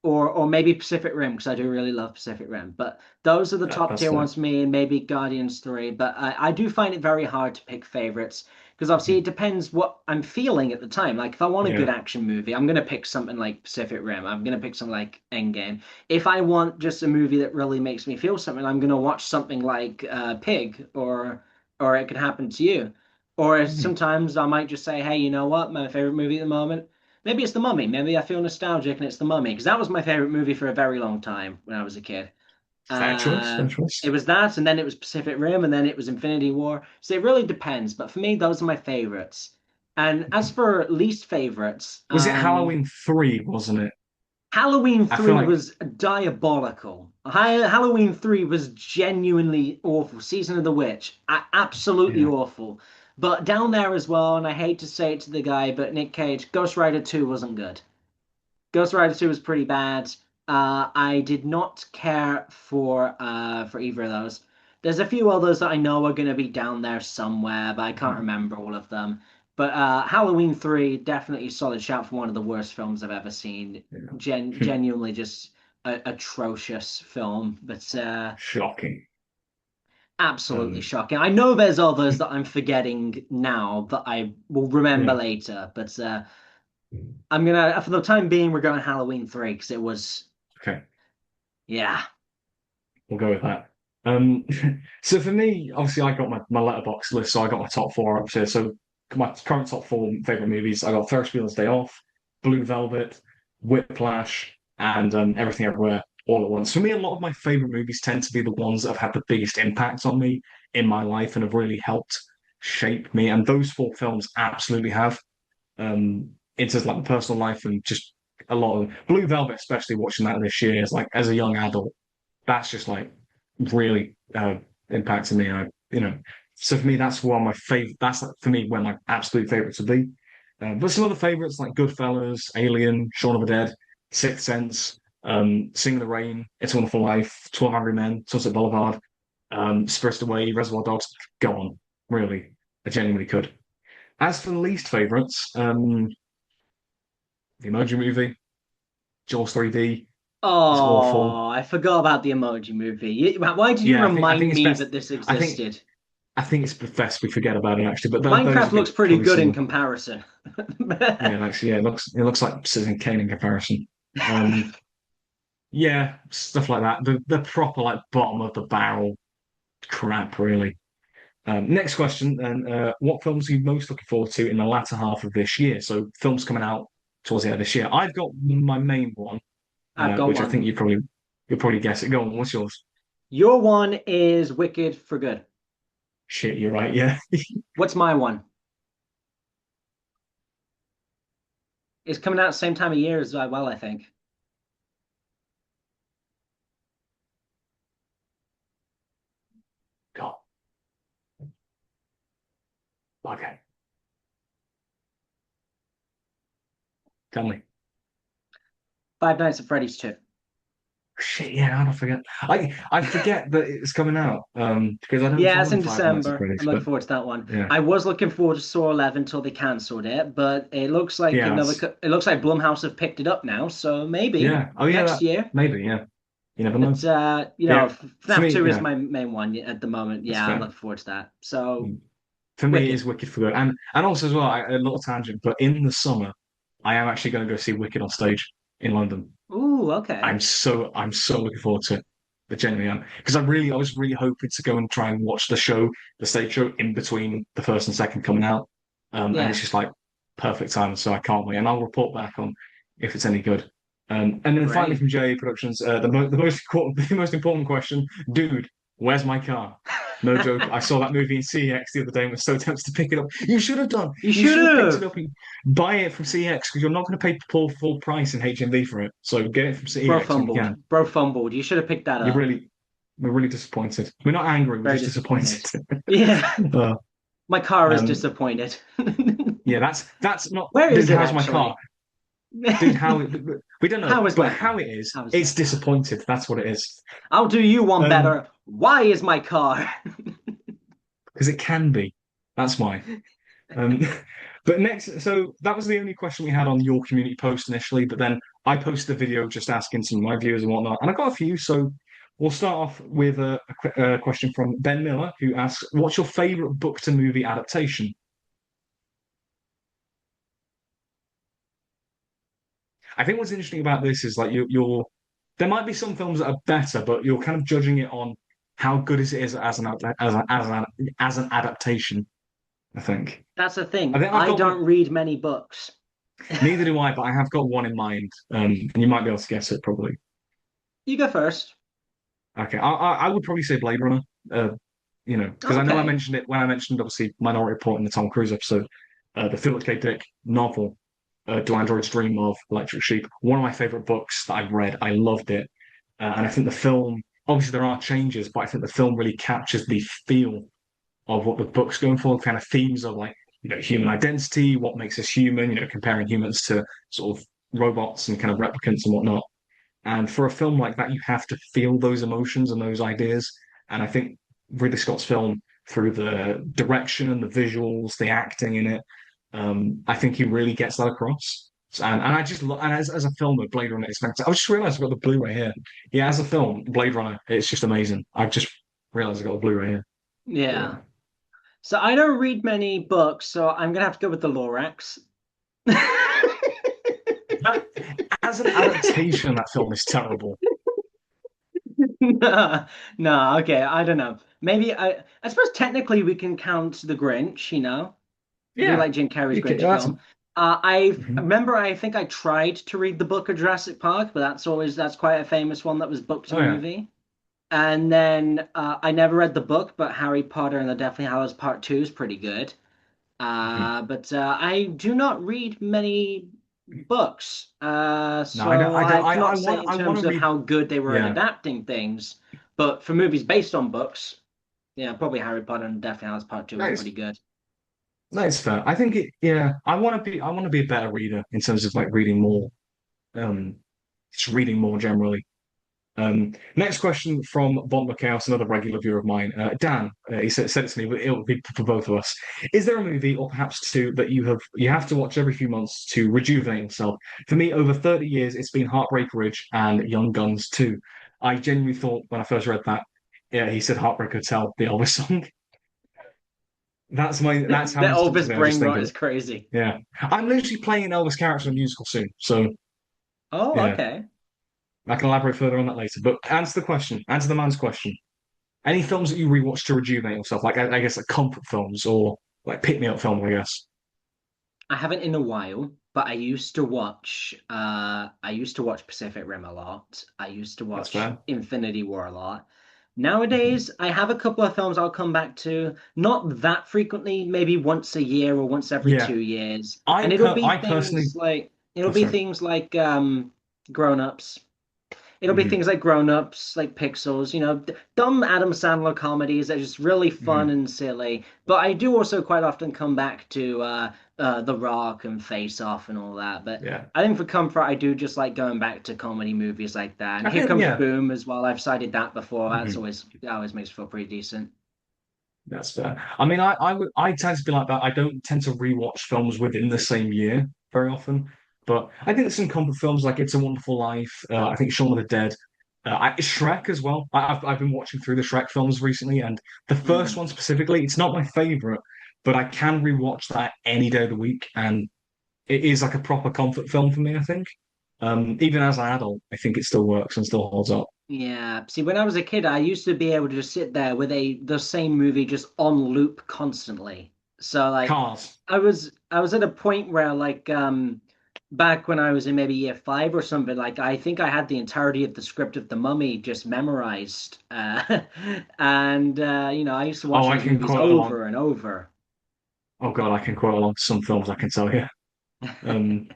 A: or maybe Pacific Rim, because I do really love Pacific Rim. But those are the
B: Yeah,
A: top
B: that's
A: tier
B: fair.
A: ones for me, and maybe Guardians 3. But I do find it very hard to pick favorites because obviously
B: Mhm.
A: it depends what I'm feeling at the time. Like if I want a good
B: Yeah.
A: action movie, I'm gonna pick something like Pacific Rim. I'm gonna pick something like Endgame. If I want just a movie that really makes me feel something, I'm gonna watch something like Pig or It Could Happen to You. Or
B: Mhm.
A: sometimes I might just say, hey, you know what? My favorite movie at the moment. Maybe it's The Mummy. Maybe I feel nostalgic and it's The Mummy because that was my favorite movie for a very long time when I was a kid.
B: Fair choice. Fair
A: It
B: choice.
A: was that, and then it was Pacific Rim, and then it was Infinity War. So it really depends. But for me, those are my favorites. And as for least favorites,
B: Was it Halloween 3, wasn't it?
A: Halloween
B: I feel
A: 3
B: like
A: was diabolical. Halloween 3 was genuinely awful. Season of the Witch, absolutely
B: yeah.
A: awful. But down there as well, and I hate to say it to the guy, but Nick Cage, Ghost Rider 2 wasn't good. Ghost Rider 2 was pretty bad. I did not care for either of those. There's a few others that I know are going to be down there somewhere, but I can't
B: Mhm.
A: remember all of them. But Halloween 3, definitely a solid shout for one of the worst films I've ever seen. Genuinely just atrocious film, but
B: Shocking.
A: absolutely
B: Um,
A: shocking. I know there's others that I'm forgetting now that I will remember
B: yeah.
A: later, but I'm gonna, for the time being, we're going Halloween 3 because it was,
B: Okay.
A: yeah.
B: We'll go with that. Um, so for me, obviously, I got my letterbox list, so I got my top four up here. So my current top four favorite movies, I got Ferris Bueller's Day Off, Blue Velvet, Whiplash, and Everything Everywhere All at Once. For me, a lot of my favorite movies tend to be the ones that have had the biggest impact on me in my life and have really helped shape me. And those four films absolutely have. Into like my personal life and just a lot of Blue Velvet, especially watching that this year, is like as a young adult that's just like really impacted me. So for me, that's one of my favorite. That's like, for me where my absolute favorites would be. But some other favorites like Goodfellas, Alien, Shaun of the Dead, Sixth Sense, Sing in the Rain, It's a Wonderful Life, 12 Angry Men, Sunset Boulevard, Spirited Away, Reservoir Dogs. Go on, really, I genuinely could. As for the least favorites, the Emoji Movie, Jaws 3D, is awful.
A: Oh, I forgot about the Emoji Movie. Why did you
B: Yeah, I think
A: remind
B: it's
A: me
B: best.
A: that this
B: I think
A: existed?
B: I think it's best we forget about it actually. But those
A: Minecraft
B: would be
A: looks pretty
B: probably
A: good in
B: some.
A: comparison.
B: Yeah, actually, yeah, it looks like Citizen Kane in comparison. Um, yeah, stuff like that. The proper like bottom of the barrel crap, really. Next question, and what films are you most looking forward to in the latter half of this year? So films coming out towards the end of this year. I've got my main one,
A: I've got
B: which I think
A: one.
B: you'll probably guess it. Go on, what's yours?
A: Your one is Wicked for Good.
B: Shit, you're right. Yeah.
A: What's my one? It's coming out the same time of year as well, I think.
B: God. Okay. Tell me.
A: Five Nights at Freddy's 2.
B: Shit, yeah, I don't forget. I forget that it's coming out. Because I don't
A: Yeah, it's
B: follow
A: in
B: Five Nights at
A: December.
B: Freddy's,
A: I'm looking
B: but
A: forward to that one.
B: yeah,
A: I was looking forward to Saw 11 until they cancelled it, but it looks like
B: yeah,
A: another. It looks like Blumhouse have picked it up now, so maybe
B: yeah. Oh yeah,
A: next year.
B: maybe, yeah. You never
A: But
B: know. Yeah, for
A: FNAF
B: me,
A: 2 is
B: yeah,
A: my main one at the moment.
B: that's
A: Yeah, I'm
B: fair.
A: looking forward to that. So
B: For me, it
A: Wicked.
B: is Wicked for good, and also as well, a little tangent. But in the summer, I am actually going to go see Wicked on stage in London.
A: Ooh, okay.
B: I'm so looking forward to it. I genuinely am because I was really hoping to go and try and watch the stage show in between the first and second coming out, and it's
A: Yeah,
B: just like perfect time. So I can't wait, and I'll report back on if it's any good. And then finally
A: great.
B: from JA Productions, the most important question, dude, where's my car? No joke. I saw that movie in CEX the other day and was so tempted to pick it up. You should have done.
A: You
B: You
A: should
B: should have picked it
A: have.
B: up and buy it from CEX because you're not going to pay full price in HMV for it. So get it from
A: Bro
B: CEX when you
A: fumbled.
B: can.
A: Bro fumbled. You should have picked that
B: You're
A: up.
B: really, we're really disappointed. We're not angry. We're
A: Very
B: just disappointed.
A: disappointed. Yeah,
B: uh,
A: my car is
B: um,
A: disappointed.
B: yeah, that's not,
A: Where is
B: dude.
A: it
B: How's my car,
A: actually?
B: dude? We don't know,
A: How is
B: but
A: my
B: how
A: car?
B: it is,
A: How is my
B: it's
A: car?
B: disappointed. That's what it is.
A: I'll do you one
B: Um,
A: better. Why is my car?
B: because it can be. That's why. Um, but next, so that was the only question we had on your community post initially. But then I posted a video just asking some of my viewers and whatnot, and I got a few. So we'll start off with a question from Ben Miller, who asks, "What's your favorite book to movie adaptation?" I think what's interesting about this is like you're there might be some films that are better, but you're kind of judging it on how good it is as an adaptation. I think.
A: That's the
B: I
A: thing.
B: think I've
A: I
B: got one.
A: don't read many books.
B: Neither do I, but I have got one in mind, and you might be able to guess it probably.
A: You go first.
B: Okay, I would probably say Blade Runner. Uh, because I know I
A: Okay.
B: mentioned it when I mentioned obviously Minority Report in the Tom Cruise episode. The Philip K. Dick novel, Do Androids Dream of Electric Sheep? One of my favorite books that I've read. I loved it, and I think the film. Obviously, there are changes, but I think the film really captures the feel of what the book's going for, kind of themes of like, human identity, what makes us human, comparing humans to sort of robots and kind of replicants and whatnot. And for a film like that, you have to feel those emotions and those ideas. And I think Ridley Scott's film, through the direction and the visuals, the acting in it, I think he really gets that across. And I just and as a filmer, Blade Runner is fantastic. I just realized I've got the Blu-ray here. Yeah, as a film, Blade Runner, it's just amazing. I've just realized I've got the Blu-ray here. Yeah.
A: Yeah. So I don't read many books, so I'm gonna have to go with the Lorax.
B: That- as an adaptation, that film is terrible.
A: No, no, okay, I don't know. Maybe I suppose technically we can count The Grinch, you know. I do
B: Yeah,
A: like Jim Carrey's
B: you can,
A: Grinch
B: that's
A: film. I
B: mhm.
A: remember I think I tried to read the book of Jurassic Park, but that's quite a famous one that was booked to
B: Oh yeah.
A: movie. And then I never read the book, but Harry Potter and the Deathly Hallows Part 2 is pretty good.
B: Mhm.
A: But I do not read many books,
B: No, I don't.
A: so
B: I don't.
A: I cannot say in
B: I want
A: terms
B: to
A: of
B: read.
A: how good they were at
B: Yeah,
A: adapting things. But for movies based on books, yeah, probably Harry Potter and Deathly Hallows Part 2
B: no,
A: is pretty good.
B: it's fair. I think it. Yeah, I want to be a better reader in terms of like reading more. Um, just reading more generally. Next question from Bond McCaus, another regular viewer of mine. Dan, he said it to me, but it'll be for both of us. Is there a movie or perhaps two that you have to watch every few months to rejuvenate yourself? For me, over 30 years, it's been Heartbreak Ridge and Young Guns 2. I genuinely thought when I first read that, yeah, he said Heartbreak Hotel, the Elvis song. That's
A: The
B: how
A: Elvis
B: instantly I just
A: brain
B: think
A: rot
B: of
A: is
B: it.
A: crazy.
B: Yeah. I'm literally playing an Elvis character in a musical soon. So
A: Oh,
B: yeah,
A: okay.
B: I can elaborate further on that later. But answer the question, answer the man's question. Any films that you rewatch to rejuvenate yourself, like I guess like comfort films or like pick me up films, I guess.
A: I haven't in a while, but I used to watch Pacific Rim a lot. I used to
B: That's
A: watch
B: fair.
A: Infinity War a lot.
B: Mhm.
A: Nowadays, I have a couple of films I'll come back to, not that frequently, maybe once a year or once every
B: Yeah,
A: 2 years. And it'll be
B: I personally, oh, sorry.
A: things like Grown Ups. It'll be
B: Hmm.
A: things like Grown Ups, like Pixels, dumb Adam Sandler comedies that are just really fun
B: Hmm.
A: and silly. But I do also quite often come back to The Rock and Face Off and all that. But
B: Yeah,
A: I think for comfort, I do just like going back to comedy movies like that. And
B: I
A: Here
B: think
A: Comes
B: yeah,
A: Boom as well. I've cited that before.
B: hmm,
A: That always makes me feel pretty decent.
B: that's fair. I mean, I tend to be like that. I don't tend to rewatch films within the same year very often, but I think there's some comfort films like It's a Wonderful Life. I think Shaun of the Dead. Shrek as well. I've been watching through the Shrek films recently, and the first
A: Mm.
B: one specifically, it's not my favorite, but I can rewatch that any day of the week, and it is like a proper comfort film for me, I think. Even as an adult, I think it still works and still holds up.
A: Yeah. See, when I was a kid, I used to be able to just sit there with the same movie just on loop constantly. So like
B: Cars.
A: I was at a point where like back when I was in maybe year 5 or something, like I think I had the entirety of the script of The Mummy just memorized. And I used to watch
B: Oh, I
A: those
B: can
A: movies
B: quote along.
A: over and over.
B: Oh God, I can quote along to some films, I can tell you. Um,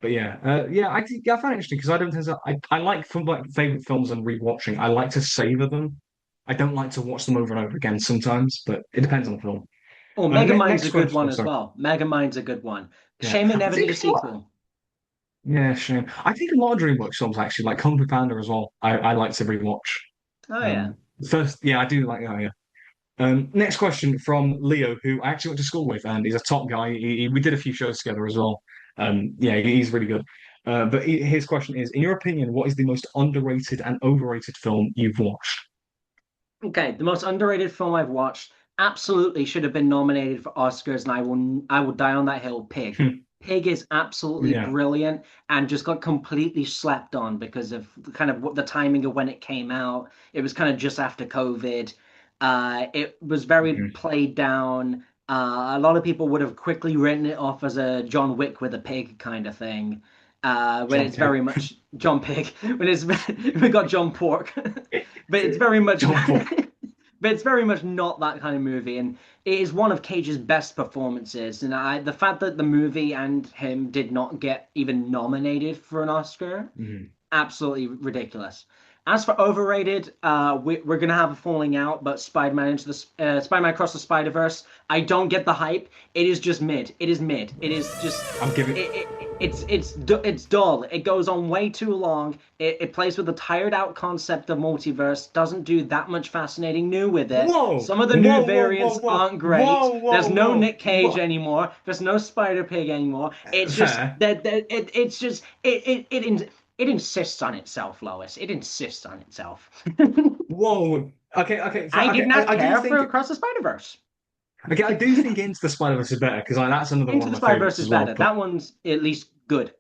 B: but yeah, I find it interesting because I don't tend to. I like from like favorite films and rewatching. I like to savor them. I don't like to watch them over and over again sometimes, but it depends on the film.
A: Oh, Megamind's
B: Next
A: a good
B: question.
A: one
B: Oh,
A: as
B: sorry.
A: well. Megamind's a good one.
B: Yeah,
A: Shame it
B: I
A: never did
B: think
A: a sequel.
B: yeah, shame. I think a lot of DreamWorks films actually, like Kung Fu Panda as well. I like to rewatch.
A: Oh yeah.
B: First, yeah, I do like. Oh yeah. Next question from Leo, who I actually went to school with, and he's a top guy. We did a few shows together as well. Yeah, he's really good. His question is, in your opinion, what is the most underrated and overrated film you've watched?
A: Okay, the most underrated film I've watched absolutely should have been nominated for Oscars, and I will die on that hill. Pig. Pig is absolutely
B: Yeah.
A: brilliant and just got completely slept on because of kind of what the timing of when it came out. It was kind of just after COVID. It was very
B: Mhm.
A: played down. A lot of people would have quickly written it off as a John Wick with a pig kind of thing. When
B: John
A: it's very
B: Pig.
A: much John Pig, when it's we got John Pork. But it's very much
B: John Paul.
A: but it's very much not that kind of movie, and it is one of Cage's best performances. And the fact that the movie and him did not get even nominated for an Oscar,
B: Mhm.
A: absolutely ridiculous. As for overrated, we're gonna have a falling out, but Spider-Man Across the Spider-Verse, I don't get the hype. It is just mid. It is mid. It is just
B: I'm giving.
A: it's dull. It goes on way too long. It plays with the tired out concept of multiverse. Doesn't do that much fascinating new with it.
B: Whoa,
A: Some of the new
B: whoa, whoa, whoa,
A: variants
B: whoa,
A: aren't great.
B: whoa,
A: There's
B: whoa,
A: no
B: whoa,
A: Nick Cage
B: whoa.
A: anymore. There's no Spider Pig anymore. It's just
B: Fair.
A: it's just it insists on itself, Lois. It insists on itself.
B: Whoa. Okay, okay,
A: I did
B: okay.
A: not
B: I do
A: care for
B: think.
A: Across the Spider-Verse.
B: Okay, I do think Into the Spider-Verse is better because that's another
A: Into
B: one
A: the
B: of my
A: Spider-Verse
B: favorites
A: is
B: as well.
A: better.
B: But
A: That one's at least good.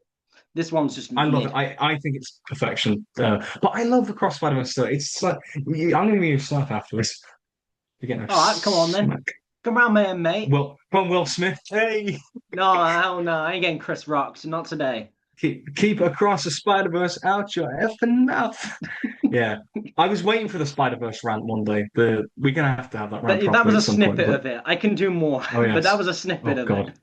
A: This one's just
B: I love it.
A: mid.
B: I think it's perfection. But I love Across Spider-Verse still. It's like I'm gonna give you a slap afterwards. You're getting a
A: All right, come on then.
B: smack.
A: Come around, man, mate.
B: Well, from Will Smith. Hey,
A: No, hell no. I ain't getting Chris Rocks. Not today.
B: keep Across the Spider-Verse out your effing mouth. Yeah, I was waiting for the Spider-Verse rant one day. We're gonna have to have that rant
A: That was
B: properly
A: a
B: at some point.
A: snippet
B: But
A: of it. I can do more,
B: oh
A: but that
B: yes,
A: was a snippet
B: oh
A: of it.
B: God,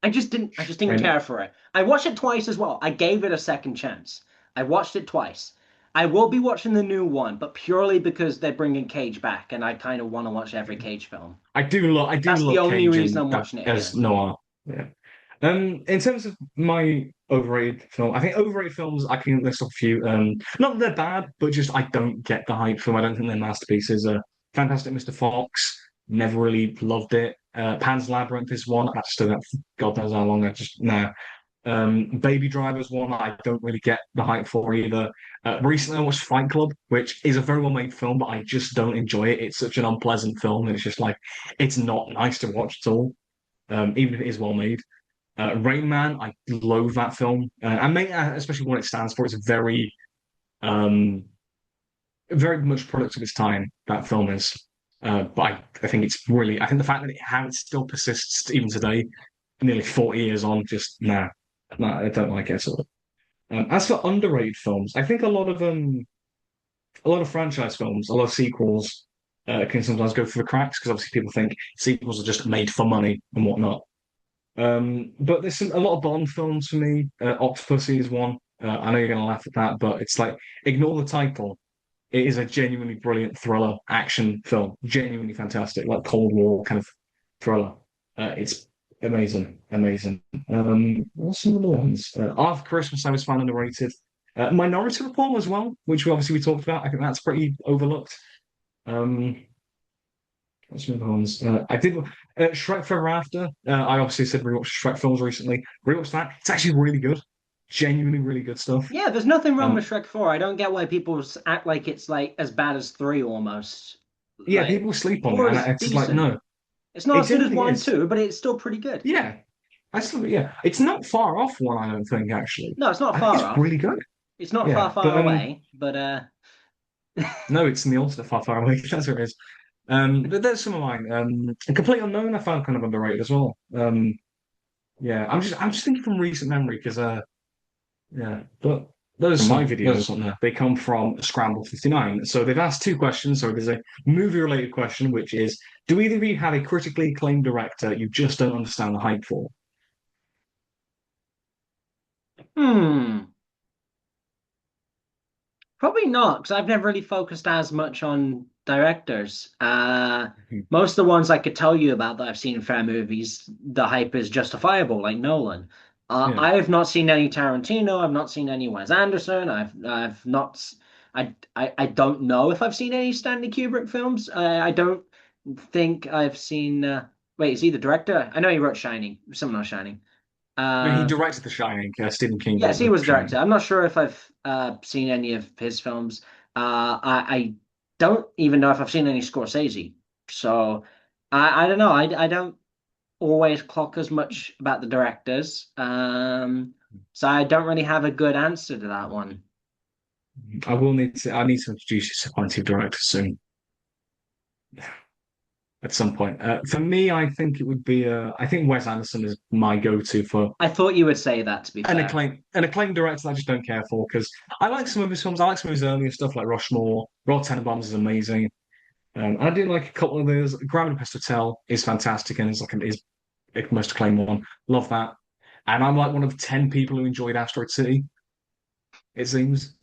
A: I just didn't
B: and
A: care for it. I watched it twice as well. I gave it a second chance. I watched it twice. I will be watching the new one, but purely because they're bringing Cage back, and I kind of want to watch every Cage film.
B: I do
A: That's the
B: love
A: only
B: Cage
A: reason
B: and
A: I'm
B: that
A: watching it
B: as
A: again.
B: Noir. Yeah. In terms of my overrated film, I think overrated films I can list off a few. Not that they're bad, but just I don't get the hype for them. I don't think they're masterpieces. Fantastic Mr. Fox, never really loved it. Pan's Labyrinth is one. I just don't. God knows how long. I just no. Baby Driver's one I don't really get the hype for either. Recently, I watched Fight Club, which is a very well-made film, but I just don't enjoy it. It's such an unpleasant film, and it's just like it's not nice to watch at all, even if it is well made. Rain Man, I loathe that film, and especially what it stands for. It's um, very much product of its time. That film is, but I think it's really. I think the fact that how it still persists even today, nearly 40 years on, just nah, nah, I don't like it at all. As for underrated films, I think a lot of franchise films, a lot of sequels, can sometimes go through the cracks because obviously people think sequels are just made for money and whatnot. But a lot of Bond films for me. Octopussy is one. I know you're going to laugh at that, but it's like ignore the title. It is a genuinely brilliant thriller action film, genuinely fantastic, like Cold War kind of thriller. It's amazing, amazing. What's some other ones? After Christmas, I was found underrated. Minority Report as well, which we talked about. I think that's pretty overlooked. Um, what's some other ones? I did Shrek Forever After. I obviously said rewatched Shrek films recently. Rewatched that. It's actually really good. Genuinely really good stuff.
A: Yeah, there's nothing wrong with
B: Um,
A: Shrek 4. I don't get why people act like it's like as bad as 3 almost.
B: yeah,
A: Like
B: people sleep on it,
A: 4
B: and
A: is
B: it's just like
A: decent.
B: no,
A: It's not
B: it
A: as good as
B: genuinely
A: 1,
B: is.
A: 2, but it's still pretty good.
B: Yeah, it's not far off one. I don't think actually.
A: No, it's not
B: I think
A: far
B: it's
A: off.
B: really good.
A: It's not far,
B: Yeah, but
A: far away, but
B: no, it's in the ultimate far away. That's what it is. But there's some of mine. A Complete Unknown I found kind of underrated as well. Yeah, I'm just thinking from recent memory because yeah, but those are my videos on there. They come from Scramble 59. So they've asked two questions. So there's a movie related question, which is, do either of you have a critically acclaimed director you just don't understand the hype for?
A: hmm. Probably not, because I've never really focused as much on directors. Most of the ones I could tell you about that I've seen in fair movies, the hype is justifiable, like Nolan.
B: Yeah.
A: I have not seen any Tarantino. I've not seen any Wes Anderson. I've not. I don't know if I've seen any Stanley Kubrick films. I don't think I've seen. Wait, is he the director? I know he wrote Shining. Someone else Shining.
B: No, he
A: Uh,
B: directed The Shining. Stephen King
A: Yes,
B: wrote
A: he
B: The
A: was director.
B: Shining.
A: I'm not sure if I've seen any of his films. I don't even know if I've seen any Scorsese. So I don't know. I don't always clock as much about the directors. So I don't really have a good answer to that one.
B: I need to introduce you to plenty of directors soon at some point. For me, I think it would be I think Wes Anderson is my go-to for
A: I thought you would say that, to be fair.
B: an acclaimed director that I just don't care for because I like some of his films. I like some of his earlier stuff like Rushmore. Royal Tenenbaums is amazing. I do like a couple of those. Grand Budapest Hotel is fantastic and is most acclaimed one. Love that. And I'm like one of 10 people who enjoyed Asteroid City, it seems.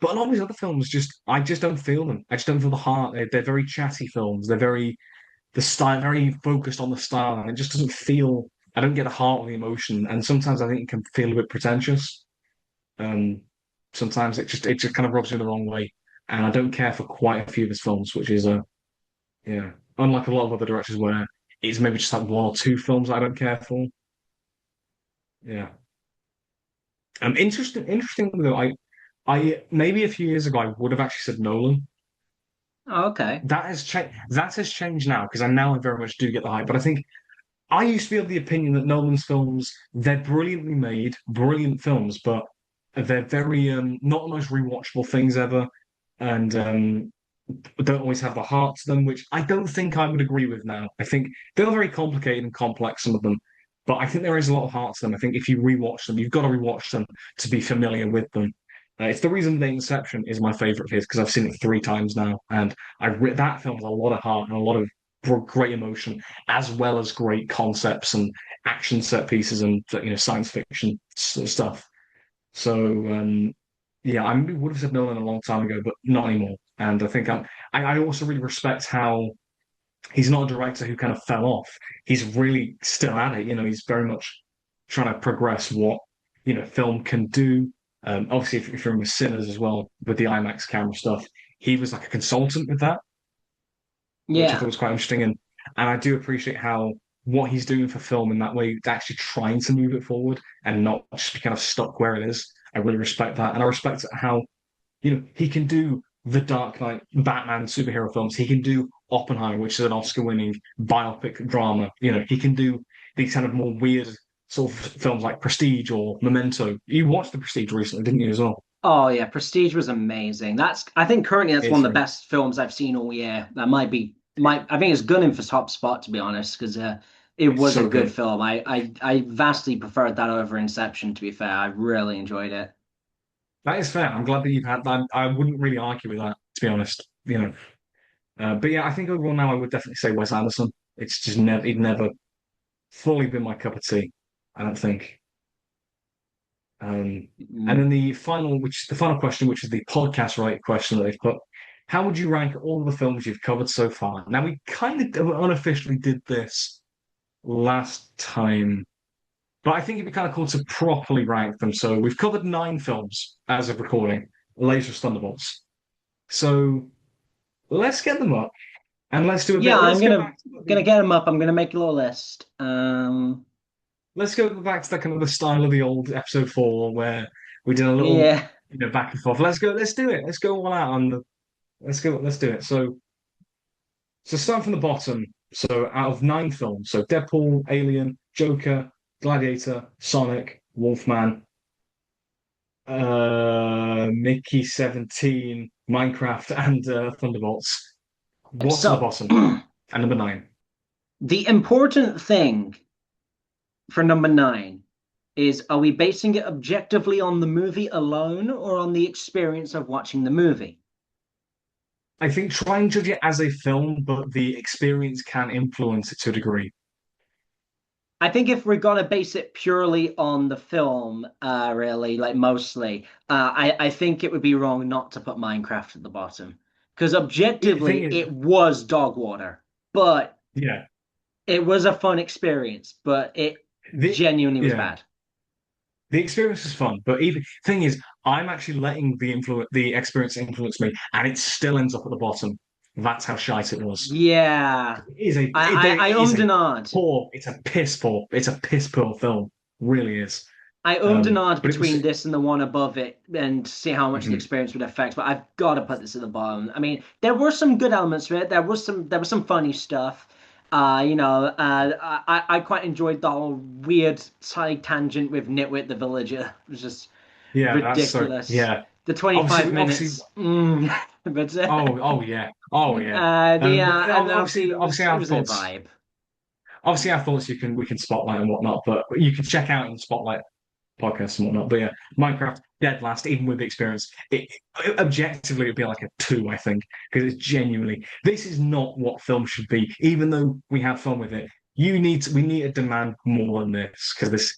B: But a lot of these other films, I just don't feel them. I just don't feel the heart. They're very chatty films. They're the style, very focused on the style, and it just doesn't feel. I don't get the heart or the emotion, and sometimes I think it can feel a bit pretentious. Um, Sometimes it just kind of rubs me the wrong way, and I don't care for quite a few of his films, which is yeah, unlike a lot of other directors where it's maybe just like one or two films I don't care for. Yeah. Interesting though. I maybe a few years ago I would have actually said Nolan.
A: Oh, okay.
B: That has changed. That has changed now because I very much do get the hype. But I think I used to be of the opinion that Nolan's films, they're brilliantly made, brilliant films, but they're very not the most rewatchable things ever, and don't always have the heart to them, which I don't think I would agree with now. I think they're very complicated and complex, some of them, but I think there is a lot of heart to them. I think if you rewatch them, you've got to rewatch them to be familiar with them. It's the reason that Inception is my favorite of his because I've seen it three times now, and that film has a lot of heart and a lot of great emotion, as well as great concepts and action set pieces and science fiction stuff. So yeah, I would have said Nolan a long time ago, but not anymore. And I think I also really respect how he's not a director who kind of fell off. He's really still at it. He's very much trying to progress what film can do. Obviously, if you remember Sinners as well with the IMAX camera stuff, he was like a consultant with that, which I thought
A: Yeah.
B: was quite interesting. And I do appreciate how what he's doing for film in that way, actually trying to move it forward and not just be kind of stuck where it is. I really respect that, and I respect how he can do the Dark Knight, Batman superhero films. He can do Oppenheimer, which is an Oscar-winning biopic drama. He can do these kind of more weird sort of films like Prestige or Memento. You watched The Prestige recently, didn't you, as well?
A: Oh yeah, Prestige was amazing. I think currently that's one
B: It's
A: of the
B: very
A: best films I've seen all year. That might I think it's gunning for top spot to be honest, because it
B: it's
A: was a
B: so
A: good
B: good.
A: film. I vastly preferred that over Inception, to be fair. I really enjoyed it.
B: That is fair. I'm glad that you've had that. I wouldn't really argue with that, to be honest. But yeah, I think overall now I would definitely say Wes Anderson. It's just never fully been my cup of tea. I don't think. Um, and
A: Mm.
B: then the final question, which is the podcast related question that they've put. How would you rank all the films you've covered so far? Now, we kind of unofficially did this last time, but I think it'd be kind of cool to properly rank them. So we've covered nine films as of recording, Laser Thunderbolts. So let's get them up and let's do a
A: Yeah,
B: bit.
A: I'm
B: Let's go back to
A: gonna get them up. I'm gonna make a little list.
B: let's go back to the kind of the style of the old episode 4 where we did a little,
A: Yeah.
B: back and forth. Let's go. Let's do it. Let's go all out on the. Let's go. Let's do it. So start from the bottom. So out of nine films, so Deadpool, Alien, Joker, Gladiator, Sonic, Wolfman, Mickey 17, Minecraft, and Thunderbolts. What's at the
A: So
B: bottom? And number nine.
A: the important thing for number nine is, are we basing it objectively on the movie alone or on the experience of watching the movie?
B: I think try and judge it as a film, but the experience can influence it to a degree.
A: I think if we're gonna base it purely on the film, really, like mostly, I think it would be wrong not to put Minecraft at the bottom. Because
B: The thing
A: objectively,
B: is,
A: it was dog water, but
B: yeah,
A: it was a fun experience, but it
B: the
A: genuinely was
B: yeah,
A: bad.
B: the experience is fun, but even thing is, I'm actually letting the experience influence me, and it still ends up at the bottom. That's how shite it was.
A: Yeah. I
B: It is
A: ummed
B: a
A: and ahed.
B: poor. It's a piss poor film. Really is.
A: I ummed and ahed
B: But it was.
A: between this and the one above it and see how much the
B: Mhm.
A: experience would affect, but I've got to put this at the bottom. I mean, there were some good elements to it. There was some funny stuff. I quite enjoyed the whole weird side tangent with Nitwit the villager. It was just
B: Yeah, that's so.
A: ridiculous.
B: Yeah,
A: The 25
B: obviously.
A: minutes. But
B: Oh yeah, oh yeah. But
A: and
B: obviously,
A: obviously
B: our
A: it was a
B: thoughts.
A: vibe.
B: Obviously, our thoughts. We can spotlight and whatnot, but you can check out in spotlight podcasts and whatnot. But yeah, Minecraft dead last, even with the experience. Objectively, it'd be like a two, I think, because it's genuinely. This is not what film should be. Even though we have fun with it, we need to demand more than this because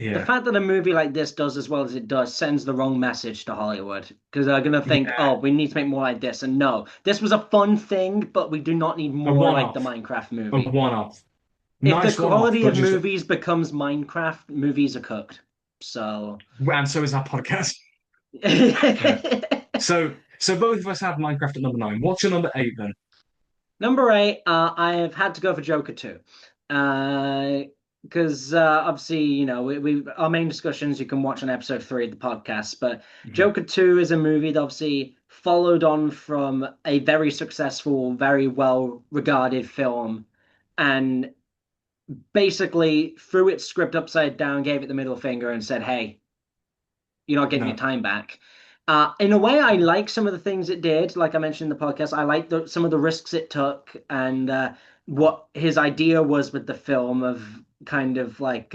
A: The
B: Yeah.
A: fact that a movie like this does as well as it does sends the wrong message to Hollywood because they're gonna think,
B: Yeah.
A: oh, we need to make more like this. And no, this was a fun thing, but we do not need
B: A
A: more like the
B: one-off.
A: Minecraft
B: A
A: movie.
B: one-off.
A: If the
B: Nice one-off,
A: quality
B: but
A: of
B: just
A: movies becomes Minecraft, movies are cooked. So,
B: and so is our podcast. Yeah. So both of us have Minecraft at number nine. What's your number eight then?
A: number eight, I have had to go for Joker 2. Because obviously, we our main discussions you can watch on episode 3 of the podcast. But
B: Mhm.
A: Joker 2 is a movie that obviously followed on from a very successful, very well regarded film, and basically threw its script upside down, gave it the middle finger, and said, "Hey, you're not getting your
B: No.
A: time back." In a way, I like some of the things it did. Like I mentioned in the podcast, I like some of the risks it took and what his idea was with the film of kind of like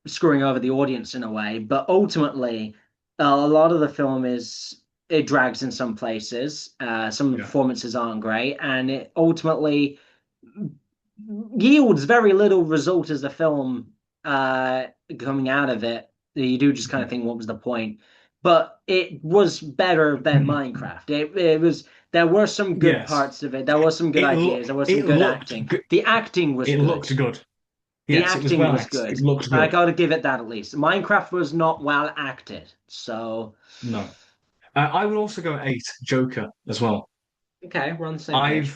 A: screwing over the audience in a way. But ultimately, a lot of the film is it drags in some places. Some of the
B: Yeah.
A: performances aren't great, and it ultimately yields very little result as a film uh, coming out of it. You do just kind of
B: Mhm.
A: think, what was the point? But it was better than Minecraft. It was. There were some good
B: Yes.
A: parts of it. There were some good ideas. There was some
B: It
A: good
B: looked
A: acting.
B: good.
A: The acting was
B: It
A: good.
B: looked good.
A: The
B: Yes, it was
A: acting
B: well
A: was
B: acted. It
A: good.
B: looked
A: I
B: good.
A: gotta give it that at least. Minecraft was not well acted. So,
B: No. I would also go eight, Joker as well.
A: okay, we're on the same page.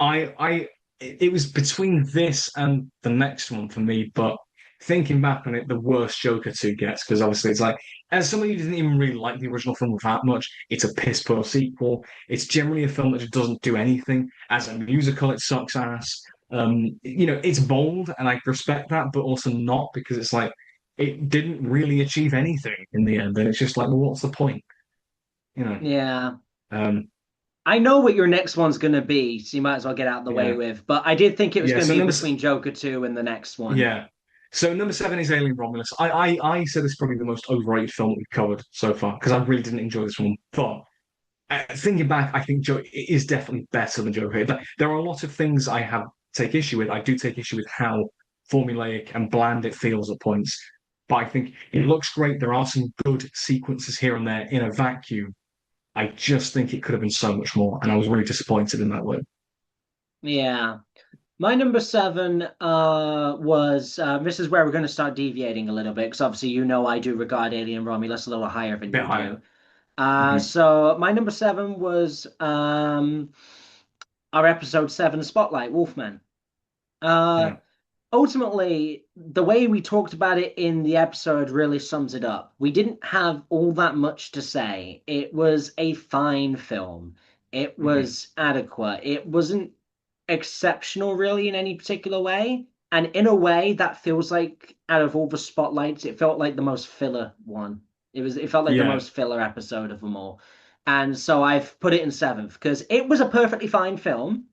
B: I've it was between this and the next one for me, but thinking back on it, the worst Joker 2 gets, because obviously it's like, as somebody who didn't even really like the original film that much, it's a piss poor sequel. It's generally a film that just doesn't do anything. As a musical, it sucks ass. It's bold and I respect that, but also not because it's like it didn't really achieve anything in the end. And it's just like, well, what's the point? You know?
A: Yeah.
B: Um,
A: I know what your next one's going to be, so you might as well get out of the way
B: yeah.
A: with. But I did think it was
B: Yeah.
A: going to
B: So
A: be
B: number
A: between Joker 2 and the next one.
B: Yeah. So number seven is Alien Romulus. I said this is probably the most overrated film that we've covered so far because I really didn't enjoy this one. But thinking back, I think Joe it is definitely better than Joker. There are a lot of things I have take issue with. I do take issue with how formulaic and bland it feels at points. But I think it looks great. There are some good sequences here and there in a vacuum. I just think it could have been so much more, and I was really disappointed in that way.
A: Yeah. My number seven was this is where we're going to start deviating a little bit because obviously I do regard Alien Romulus a little higher than
B: Bit
A: you
B: higher.
A: do.
B: Hmm.
A: So my number seven was our episode seven Spotlight Wolfman. Uh,
B: Yeah.
A: Ultimately, the way we talked about it in the episode really sums it up. We didn't have all that much to say. It was a fine film. It
B: Hmm.
A: was adequate. It wasn't exceptional really in any particular way. And in a way, that feels like out of all the spotlights, it felt like the most filler one. It felt like the
B: Yeah.
A: most filler episode of them all. And so I've put it in seventh because it was a perfectly fine film.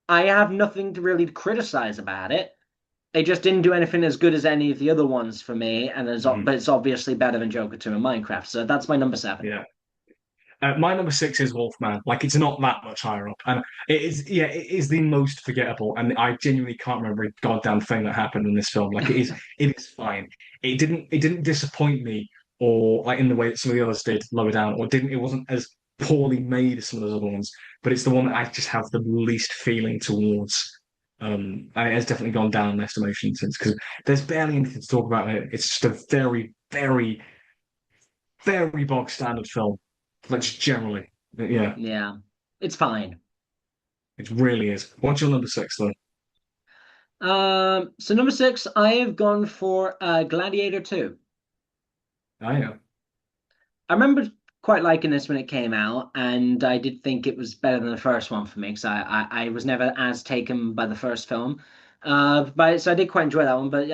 A: I have nothing to really criticize about it. They just didn't do anything as good as any of the other ones for me, but
B: Hmm.
A: it's obviously better than Joker 2 and Minecraft. So that's my number seven.
B: Yeah. My number six is Wolfman. Like it's not that much higher up, and it is. Yeah, it is the most forgettable, and I genuinely can't remember a goddamn thing that happened in this film. Like it is. It is fine. It didn't disappoint me, or like in the way that some of the others did lower down, or didn't. It wasn't as poorly made as some of those other ones, but it's the one that I just have the least feeling towards. And it has definitely gone down in estimation since because there's barely anything to talk about it. It's just a very, very, very bog standard film. Like just generally. Yeah,
A: Yeah, it's fine.
B: it really is. What's your number six, though?
A: So number six, I have gone for Gladiator 2.
B: I know.
A: I remember quite liking this when it came out, and I did think it was better than the first one for me because I was never as taken by the first film. But so I did quite enjoy that one, but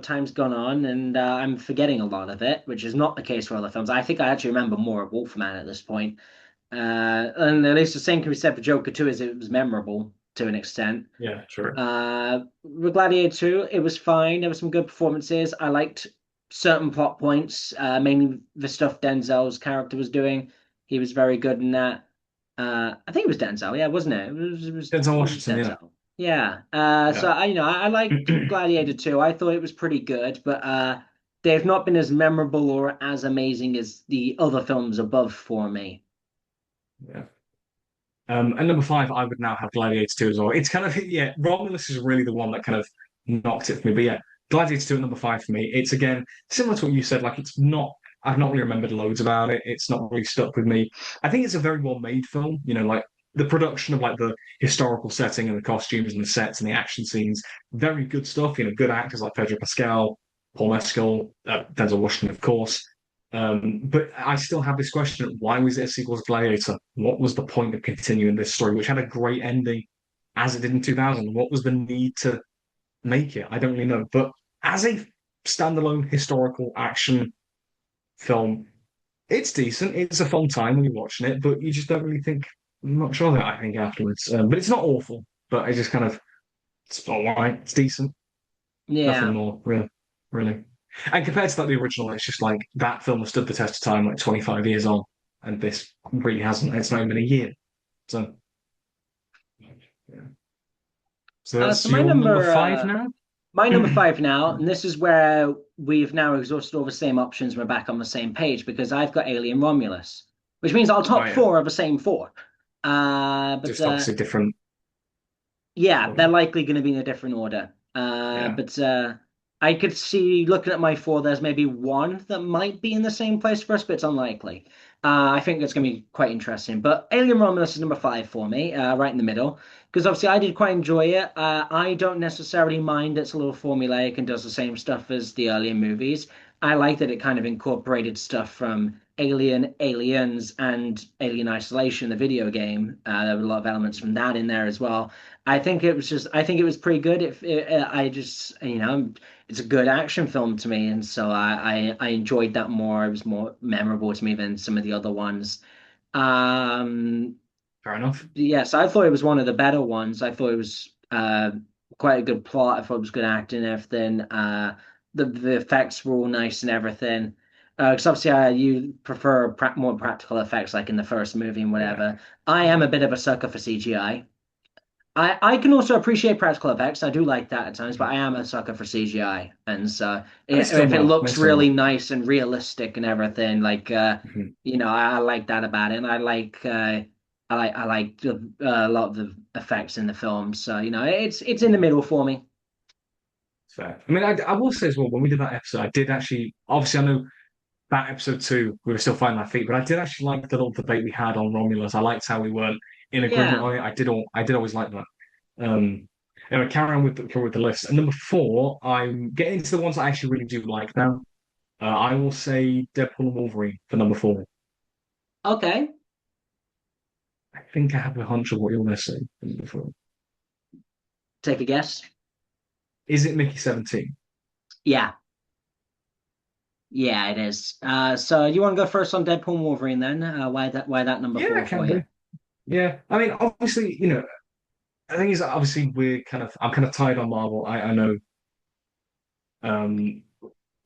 A: time's gone on, and I'm forgetting a lot of it, which is not the case for other films. I think I actually remember more of Wolfman at this point. And at least the same can be said for Joker 2, as it was memorable to an extent.
B: Yeah, sure.
A: With Gladiator 2, it was fine. There were some good performances. I liked certain plot points, mainly the stuff Denzel's character was doing. He was very good in that. I think it was Denzel, yeah, wasn't it?
B: Denzel
A: It was
B: Washington, yeah.
A: Denzel. Yeah. So
B: Yeah.
A: I liked Gladiator 2. I thought it was pretty good, but they've not been as memorable or as amazing as the other films above for me.
B: Yeah. And number five, I would now have Gladiator 2 as well. It's kind of, yeah, Romulus is really the one that kind of knocked it for me. But yeah, Gladiator 2 at number five for me. It's again, similar to what you said, like it's not, I've not really remembered loads about it. It's not really stuck with me. I think it's a very well made film, like the production of like the historical setting and the costumes and the sets and the action scenes, very good stuff, good actors like Pedro Pascal, Paul Mescal, Denzel Washington, of course. But I still have this question: why was it a sequel to Gladiator? What was the point of continuing this story, which had a great ending, as it did in 2000? What was the need to make it? I don't really know. But as a standalone historical action film, it's decent. It's a fun time when you're watching it, but you just don't really think much of it, I think, afterwards. But it's not awful. But I just kind of, it's all right. It's decent. Nothing
A: Yeah.
B: more, really. Really. And compared to the original, it's just like that film has stood the test of time, like 25 years on, and this really hasn't. It's not even been a year. So, yeah. So
A: So
B: that's your number five now?
A: my number five now, and this is where we've now exhausted all the same options. We're back on the same page because I've got Alien Romulus, which means our
B: Oh,
A: top
B: yeah.
A: four are the same four. But
B: Just obviously different.
A: Yeah, they're likely going to be in a different order.
B: Yeah.
A: But I could see looking at my four, there's maybe one that might be in the same place for us, but it's unlikely. I think that's going to be quite interesting. But Alien Romulus is number five for me, right in the middle, because obviously I did quite enjoy it. I don't necessarily mind it's a little formulaic and does the same stuff as the earlier movies. I like that it kind of incorporated stuff from Alien, Aliens, and Alien Isolation, the video game. There were a lot of elements from that in there as well. I think it was pretty good. I just, it's a good action film to me, and so I enjoyed that more. It was more memorable to me than some of the other ones. Um,
B: Fair enough.
A: yes, I thought it was one of the better ones. I thought it was quite a good plot. I thought it was good acting and everything. The effects were all nice and everything. Because obviously, you prefer more practical effects, like in the first movie and
B: Yeah.
A: whatever. I am a bit of a sucker for CGI. I can also appreciate practical effects. I do like that at times, but I am a sucker for CGI. And so
B: They still
A: if it
B: not. They
A: looks
B: still
A: really
B: not.
A: nice and realistic and everything, like
B: Mhm.
A: I like that about it. And I like a lot of the effects in the film. So, it's in the middle for me.
B: Fair. I mean, I will say as well, when we did that episode, I did actually, obviously, I know that episode two, we were still finding our feet, but I did actually like the little debate we had on Romulus. I liked how we weren't in agreement
A: Yeah.
B: on it. I did always like that. Um, anyway, carry on with the list. And number four, I'm getting into the ones I actually really do like now. I will say Deadpool and Wolverine for number four.
A: Okay.
B: I think I have a hunch of what you're going to say for number four.
A: Take a guess.
B: Is it Mickey 17?
A: Yeah. Yeah, it is. So you want to go first on Deadpool and Wolverine then? Why that number
B: Yeah, I
A: four for
B: can
A: you?
B: do. Yeah, I mean, obviously, the thing is, obviously, I'm kind of tied on Marvel. I know, um,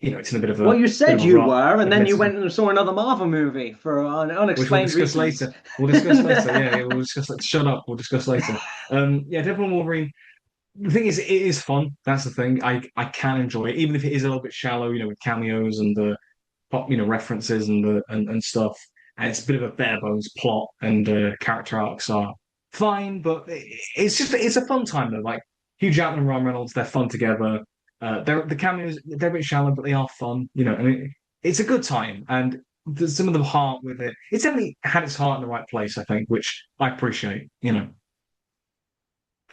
B: it's in a
A: Well, you
B: bit
A: said
B: of a
A: you
B: rut,
A: were, and then you
B: admittedly,
A: went and saw another Marvel movie for
B: which we'll
A: unexplained
B: discuss
A: reasons.
B: later. We'll discuss later. Yeah, we'll discuss. Shut up. We'll discuss later. Yeah, Deadpool and Wolverine. The thing is, it is fun. That's the thing. I can enjoy it, even if it is a little bit shallow. With cameos and the pop, references and stuff. And it's a bit of a bare bones plot, and character arcs are fine, but it's a fun time though. Like Hugh Jackman and Ryan Reynolds, they're fun together. The cameos they're a bit shallow, but they are fun. And it's a good time, and there's some of the heart with it. It's definitely had its heart in the right place, I think, which I appreciate.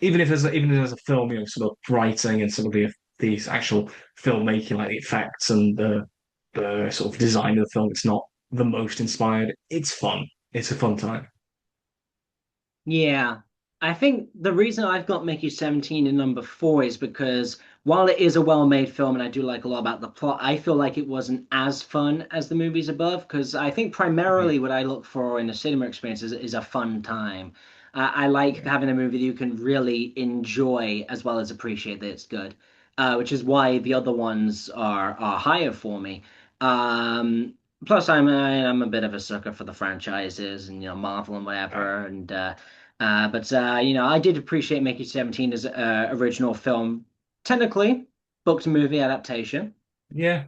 B: Even if there's a film, sort of writing and some of these actual filmmaking, like the effects and the sort of design of the film, it's not the most inspired. It's fun. It's a fun time.
A: Yeah. I think the reason I've got Mickey 17 in number four is because while it is a well-made film and I do like a lot about the plot, I feel like it wasn't as fun as the movies above because I think
B: Mhm.
A: primarily what I look for in a cinema experience is a fun time. I like
B: Yeah.
A: having a movie that you can really enjoy as well as appreciate that it's good, which is why the other ones are higher for me. Um, Plus, I'm a bit of a sucker for the franchises and Marvel and
B: Uh,
A: whatever, and but I did appreciate Mickey 17 as a original film, technically book to movie adaptation.
B: yeah.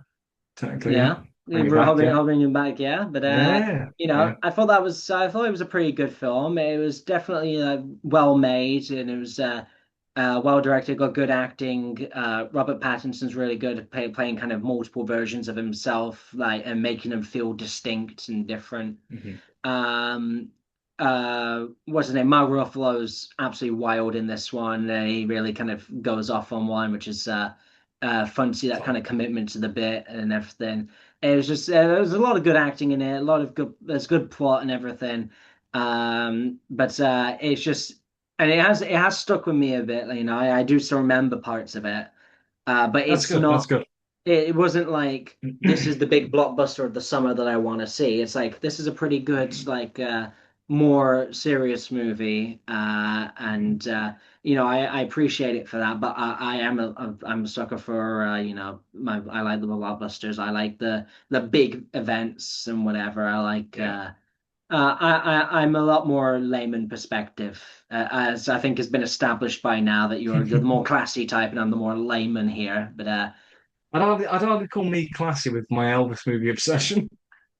B: technically, yeah.
A: Yeah,
B: Bring it
A: we're
B: back, yeah.
A: holding him back, yeah. But
B: Yeah, yeah.
A: I thought it was a pretty good film. It was definitely well made, and it was well directed. Got good acting. Robert Pattinson's really good at playing kind of multiple versions of himself, like and making them feel distinct and different.
B: Hmm.
A: Um, what's his name? Mark Ruffalo's absolutely wild in this one. He really kind of goes off on one, which is fun to see that kind of commitment to the bit and everything. It was just there was a lot of good acting in it, a lot of good, there's good plot and everything. But it's just, and it has stuck with me a bit. You know, I do still remember parts of it. But
B: That's
A: it's
B: good. That's
A: not.
B: good.
A: It wasn't like this is the big blockbuster of the summer that I want to see. It's like this is a pretty good, like more serious movie, and you know I appreciate it for that. But I am I'm a sucker for you know I like the blockbusters. I like the big events and whatever. I like.
B: Yeah.
A: I'm a lot more layman perspective, as I think has been established by now that you're the more classy type and I'm the more layman here. But
B: I'd hardly call me classy with my Elvis movie obsession.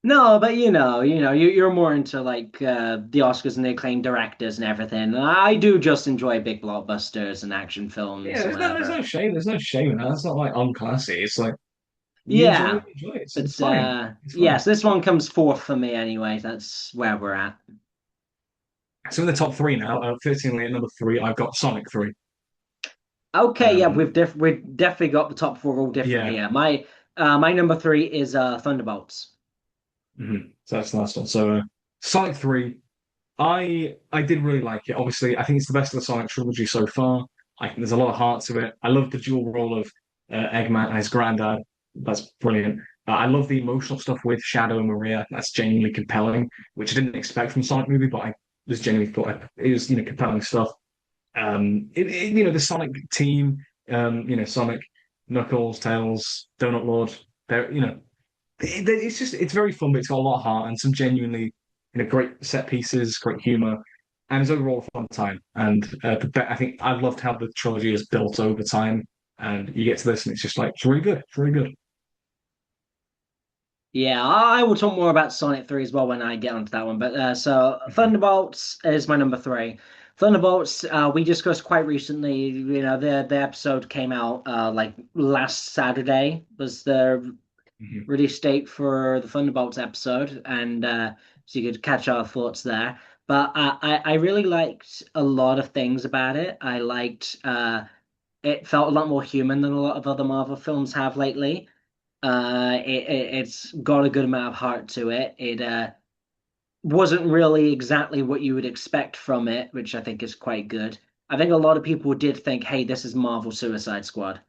A: no, but you're more into like the Oscars and the acclaimed directors and everything. And I do just enjoy big blockbusters and action
B: Yeah,
A: films and
B: there's no
A: whatever.
B: shame. There's no shame in that. It's not like unclassy. It's like
A: Yeah,
B: you enjoy it. It's
A: but
B: fine. It's fine.
A: yes, this one comes fourth for me anyway. That's where we're at.
B: So in the top three now, 13 at number three, I've got Sonic 3.
A: Okay, yeah,
B: Um,
A: we've definitely got the top four all different
B: yeah.
A: here. My number three is Thunderbolts.
B: So that's the last one. So Sonic 3, I did really like it. Obviously, I think it's the best of the Sonic trilogy so far. I think there's a lot of heart to it. I love the dual role of Eggman and his granddad. That's brilliant. I love the emotional stuff with Shadow and Maria. That's genuinely compelling, which I didn't expect from a Sonic movie, but I was genuinely thought it was, compelling stuff. The Sonic team, Sonic, Knuckles, Tails, Donut Lord. They're, it's very fun, but it's got a lot of heart and some genuinely, great set pieces, great humor, and it's overall a fun time. And I think I've loved how the trilogy is built over time. And you get to this, and it's just like it's really good. It's really good.
A: Yeah, I will talk more about Sonic 3 as well when I get onto that one. But so
B: Mhm.
A: Thunderbolts is my number three. Thunderbolts, we discussed quite recently. You know, the episode came out like last Saturday was the
B: Mhm.
A: release date for the Thunderbolts episode, and so you could catch our thoughts there. But I really liked a lot of things about it. I liked it felt a lot more human than a lot of other Marvel films have lately. It's got a good amount of heart to it. It wasn't really exactly what you would expect from it, which I think is quite good. I think a lot of people did think, "Hey, this is Marvel Suicide Squad,"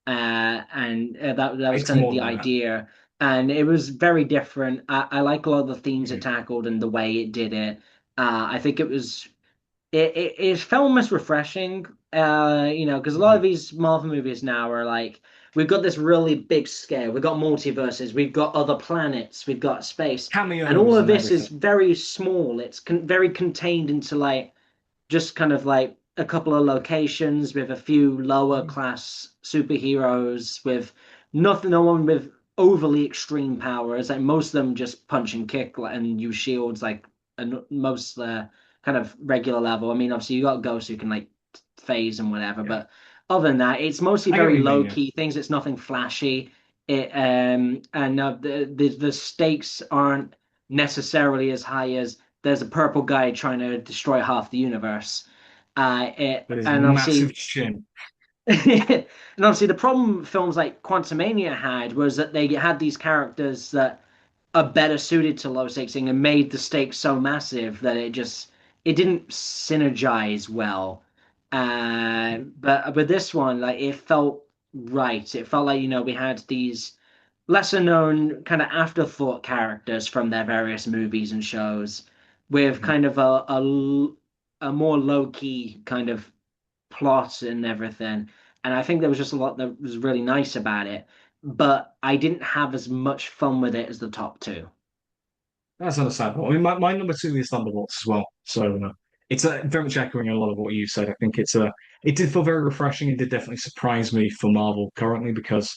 A: and that was
B: It's
A: kind of
B: more
A: the
B: than that.
A: idea, and it was very different. I like a lot of the themes it
B: Mhm.
A: tackled and the way it did it. I think it felt almost refreshing, because a lot of
B: Mhm.
A: these Marvel movies now are like, we've got this really big scale, we've got multiverses, we've got other planets, we've got space, and all
B: Cameos
A: of
B: and
A: this
B: everything.
A: is very small. It's very contained into like just kind of like a couple of locations with a few lower class superheroes with no one with overly extreme powers. Like most of them just punch and kick and use shields like and most kind of regular level. I mean, obviously you got ghosts who can like phase and whatever,
B: Yeah,
A: but other than that, it's mostly
B: I get what
A: very
B: you mean.
A: low
B: Yeah,
A: key things. It's nothing flashy. It and the stakes aren't necessarily as high as there's a purple guy trying to destroy half the universe.
B: but his
A: And
B: massive
A: obviously,
B: chin.
A: and obviously, the problem films like Quantumania had was that they had these characters that are better suited to low stakes and made the stakes so massive that it didn't synergize well. But with this one, like it felt right. It felt like we had these lesser known kind of afterthought characters from their various movies and shows with
B: Mhm.
A: kind of a more low key kind of plot and everything. And I think there was just a lot that was really nice about it, but I didn't have as much fun with it as the top two.
B: That's understandable. I mean, my number two is Thunderbolts as well. So it's very much echoing a lot of what you said. I think it did feel very refreshing. It did definitely surprise me for Marvel currently because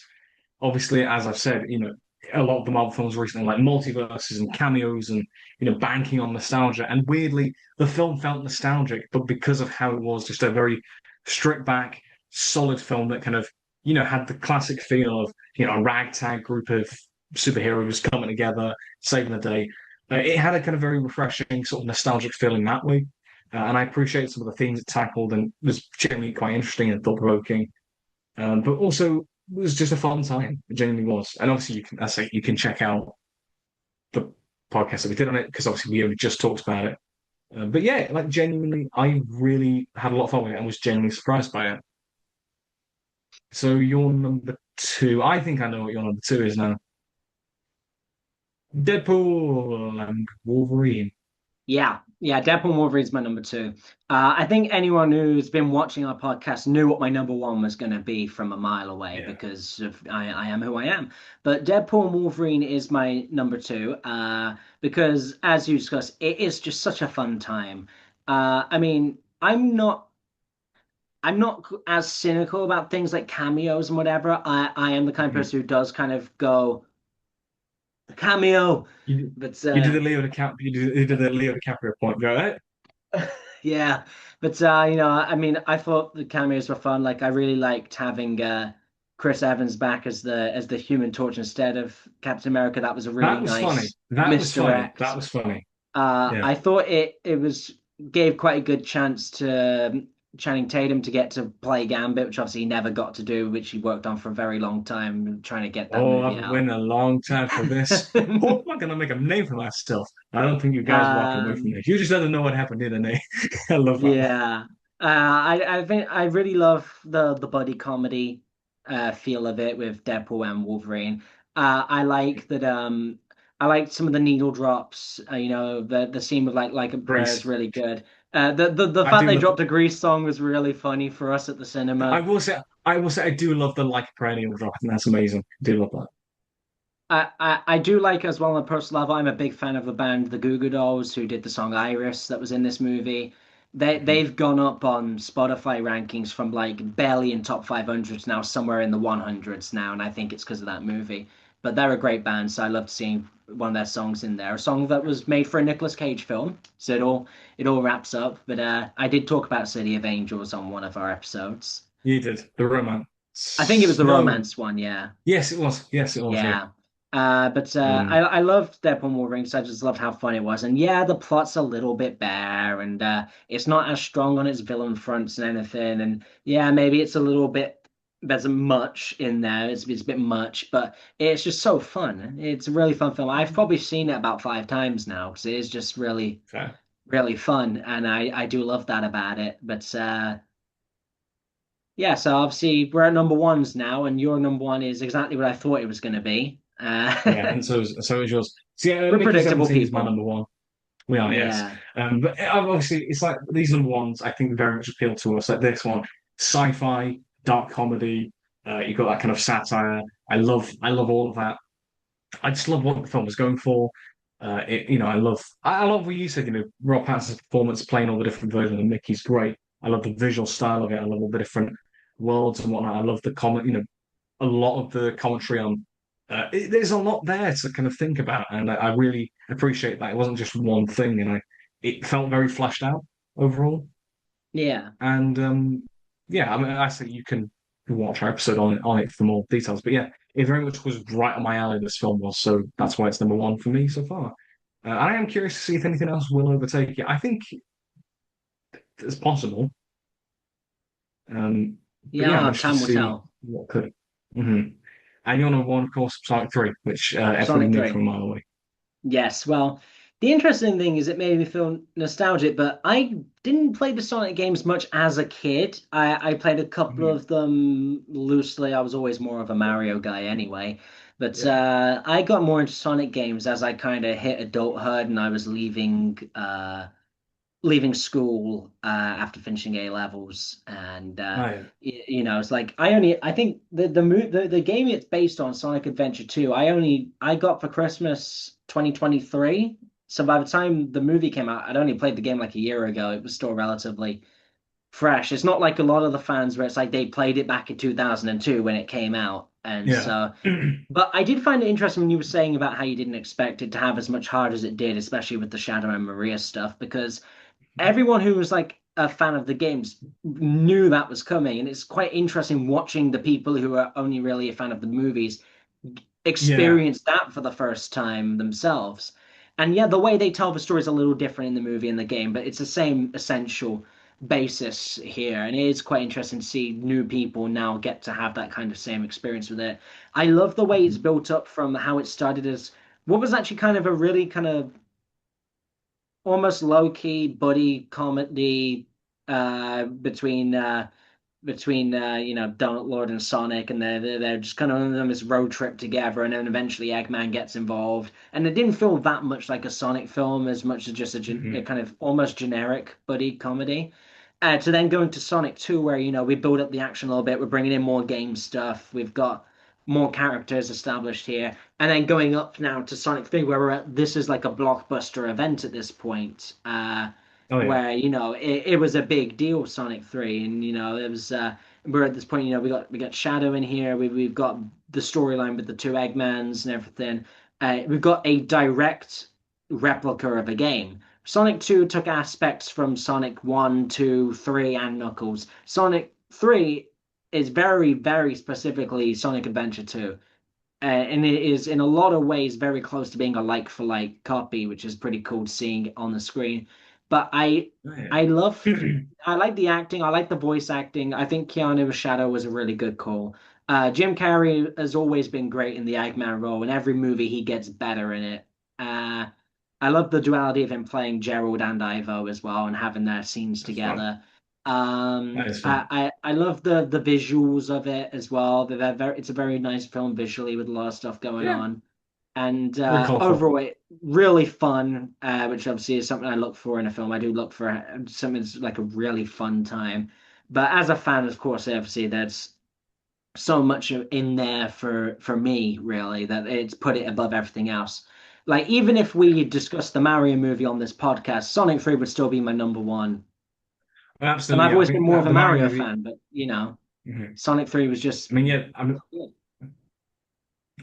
B: obviously, as I've said, a lot of the Marvel films recently, like multiverses and cameos and banking on nostalgia. And weirdly, the film felt nostalgic, but because of how it was just a very stripped back, solid film that kind of had the classic feel of a ragtag group of superheroes coming together, saving the day. It had a kind of very refreshing sort of nostalgic feeling that way. And I appreciate some of the themes it tackled and was genuinely quite interesting and thought provoking. But also it was just a fun time. It genuinely was. And obviously, I say you can check out the podcast that we did on it because obviously we only just talked about it. But yeah, like genuinely, I really had a lot of fun with it and was genuinely surprised by it. So your number two, I think I know what your number two is now. Deadpool and Wolverine.
A: Yeah, Deadpool and Wolverine's my number two. I think anyone who's been watching our podcast knew what my number one was going to be from a mile away
B: Yeah.
A: because I am who I am. But Deadpool and Wolverine is my number two because, as you discussed, it is just such a fun time. I mean, I'm not as cynical about things like cameos and whatever. I am the kind of
B: Mhm.
A: person who does kind of go cameo,
B: You,
A: but
B: you did the Leo DiCaprio. You did the Leo DiCaprio point. Go ahead.
A: yeah, but I mean, I thought the cameos were fun. Like, I really liked having Chris Evans back as the Human Torch instead of Captain America. That was a really
B: That was funny.
A: nice
B: That was funny. That
A: misdirect.
B: was funny. Yeah.
A: I thought it was gave quite a good chance to Channing Tatum to get to play Gambit, which obviously he never got to do, which he worked on for a very long time trying to get that
B: Oh,
A: movie
B: I've been
A: out.
B: waiting a long time for this. Oh, I'm gonna make a name for myself. I don't think you guys walk away from
A: Um,
B: this. You just don't know what happened, didn't they? I love that.
A: Yeah. I think I really love the buddy comedy feel of it with Deadpool and Wolverine. I like that I like some of the needle drops. The scene with like a prayer is
B: Grease.
A: really good. The
B: I
A: fact
B: do
A: they
B: love.
A: dropped a Grease song was really funny for us at the
B: I
A: cinema.
B: will say. I will say. I do love the like perennial drop, and that's amazing. I do love that.
A: I do like as well on a personal level. I'm a big fan of the band The Goo Goo Dolls, who did the song Iris that was in this movie.
B: Mhm.
A: They've gone up on Spotify rankings from like barely in top 500 now, somewhere in the 100s now, and I think it's because of that movie. But they're a great band, so I loved seeing one of their songs in there. A song that was made for a Nicolas Cage film, so it all wraps up. But I did talk about City of Angels on one of our episodes.
B: You did the
A: I think it was
B: romance.
A: the
B: No.
A: romance one, yeah.
B: Yes, it was. Yes, it was. Yeah.
A: Yeah. But I,
B: Um.
A: I loved Deadpool and Wolverine because I just loved how fun it was. And yeah, the plot's a little bit bare and it's not as strong on its villain fronts and anything. And yeah, maybe it's a little bit, there's much in there. It's a bit much, but it's just so fun. It's a really fun film. I've probably seen it about 5 times now because it is just really,
B: Fair.
A: really fun. And I do love that about it. But yeah, so obviously we're at number ones now, and your number one is exactly what I thought it was going to be.
B: Yeah, and so is yours. So yeah,
A: We're
B: Mickey
A: predictable
B: 17 is my
A: people.
B: number one. We are, yes.
A: Yeah.
B: But obviously, it's like these number ones. I think very much appeal to us. Like this one, sci-fi, dark comedy. You got that kind of satire. I love all of that. I just love what the film was going for. I love what you said. Rob Pattinson's performance playing all the different versions of Mickey's great. I love the visual style of it. I love all the different worlds and whatnot. I love the comment. A lot of the commentary on. There's a lot there to kind of think about, and I really appreciate that. It wasn't just one thing, and it felt very fleshed out overall.
A: Yeah.
B: And yeah, I mean, I think you can watch our episode on it for more details. But yeah, it very much was right on my alley. This film was, so that's why it's number one for me so far. I am curious to see if anything else will overtake it. I think it's possible. Um, but yeah, I'm
A: Yeah,
B: interested to
A: time will
B: see
A: tell.
B: what could. hmm And you're number one, of course, Sonic 3, which everyone
A: Sonic
B: knew
A: 3.
B: from a mile away.
A: Yes, well, the interesting thing is it made me feel nostalgic, but I didn't play the Sonic games much as a kid. I played a couple
B: Mhm.
A: of them loosely. I was always more of a Mario guy anyway. But
B: Yeah.
A: I got more into Sonic games as I kind of hit adulthood and I was leaving school after finishing A levels, and
B: Oh, yeah.
A: it's like I think the game it's based on, Sonic Adventure 2, I got for Christmas 2023. So by the time the movie came out, I'd only played the game like a year ago. It was still relatively fresh. It's not like a lot of the fans where it's like they played it back in 2002 when it came out. And
B: Yeah.
A: so, but I did find it interesting when you were saying about how you didn't expect it to have as much heart as it did, especially with the Shadow and Maria stuff, because everyone who was like a fan of the games knew that was coming. And it's quite interesting watching the people who are only really a fan of the movies
B: Yeah.
A: experience that for the first time themselves. And yeah, the way they tell the story is a little different in the movie and the game, but it's the same essential basis here. And it is quite interesting to see new people now get to have that kind of same experience with it. I love the way it's built up from how it started as what was actually kind of a really kind of almost low-key buddy comedy between Donald Lord and Sonic, and they're just kind of on this road trip together, and then eventually Eggman gets involved, and it didn't feel that much like a Sonic film as much as just a
B: Mhm.
A: kind of almost generic buddy comedy. To then go into Sonic 2, where we build up the action a little bit, we're bringing in more game stuff, we've got more characters established here, and then going up now to Sonic 3, where this is like a blockbuster event at this point.
B: Oh yeah.
A: Where it was a big deal, Sonic 3, and it was we're at this point, we got Shadow in here, we've got the storyline with the two Eggmans and everything. We've got a direct replica of a game. Sonic 2 took aspects from Sonic 1, 2, 3, and Knuckles. Sonic 3 is very, very specifically Sonic Adventure 2. And it is in a lot of ways very close to being a like for like copy, which is pretty cool seeing it on the screen. But
B: Oh yeah.
A: I love I like the acting, I like the voice acting. I think Keanu Shadow was a really good call. Jim Carrey has always been great in the Eggman role. In every movie, he gets better in it. Uh, I love the duality of him playing Gerald and Ivo as well, and having their scenes
B: That's fun.
A: together.
B: That is fun.
A: I love the visuals of it as well. It's a very nice film visually with a lot of stuff going
B: Yeah.
A: on. And
B: Very colourful.
A: overall, really fun, which obviously is something I look for in a film. I do look for something that's like a really fun time. But as a fan, of course, obviously, there's so much in there for me, really, that it's put it above everything else. Like, even if we discuss the Mario movie on this podcast, Sonic 3 would still be my number one. And
B: Absolutely.
A: I've
B: Yeah. I
A: always been
B: think
A: more of a
B: the Mario
A: Mario
B: movie.
A: fan, but
B: Mhm.
A: Sonic 3 was
B: I
A: just
B: mean, yeah. I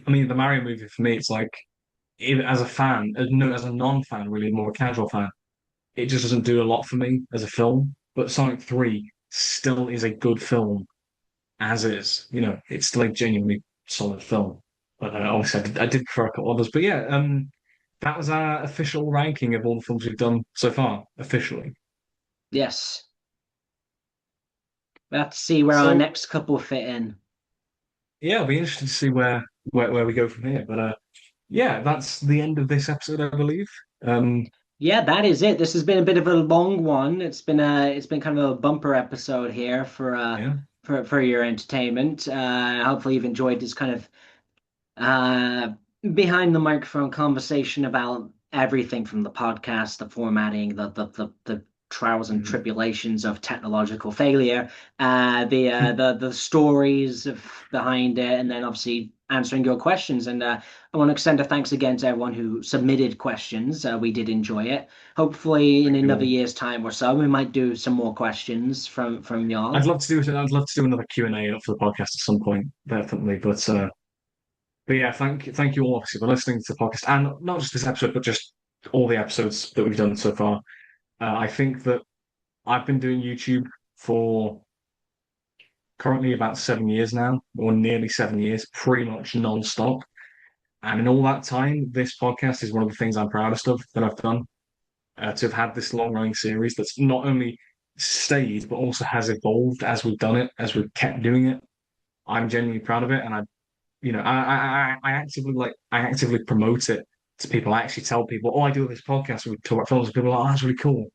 B: mean, the Mario movie for me, it's like even as a fan, as no, as a non-fan, really more a casual fan, it just doesn't do a lot for me as a film. But Sonic 3 still is a good film as is. It's still a genuinely solid film. But obviously, I did prefer a couple others. But yeah, that was our official ranking of all the films we've done so far, officially.
A: yes. We have to see where our
B: So
A: next couple fit in.
B: yeah, it'll be interesting to see where we go from here. But yeah, that's the end of this episode, I believe. Um,
A: Yeah, that is it. This has been a bit of a long one. It's been kind of a bumper episode here
B: yeah,
A: for your entertainment. Hopefully you've enjoyed this kind of uh behind the microphone conversation about everything from the podcast, the formatting, the trials and
B: Mhm.
A: tribulations of technological failure, the stories behind it, and then obviously answering your questions. And I want to extend a thanks again to everyone who submitted questions. We did enjoy it. Hopefully, in
B: Thank you
A: another
B: all.
A: year's time or so, we might do some more questions from
B: I'd
A: y'all.
B: love to do it. I'd love to do another Q&A for the podcast at some point, definitely. But yeah, thank you all obviously for listening to the podcast, and not just this episode, but just all the episodes that we've done so far. I think that I've been doing YouTube for currently about 7 years now, or nearly 7 years, pretty much non-stop. And in all that time, this podcast is one of the things I'm proudest of that I've done. To have had this long-running series that's not only stayed but also has evolved as we've done it, as we've kept doing it. I'm genuinely proud of it, and I actively promote it to people. I actually tell people, "Oh, I do this podcast. We talk about films." And people are like, "Oh, that's really cool."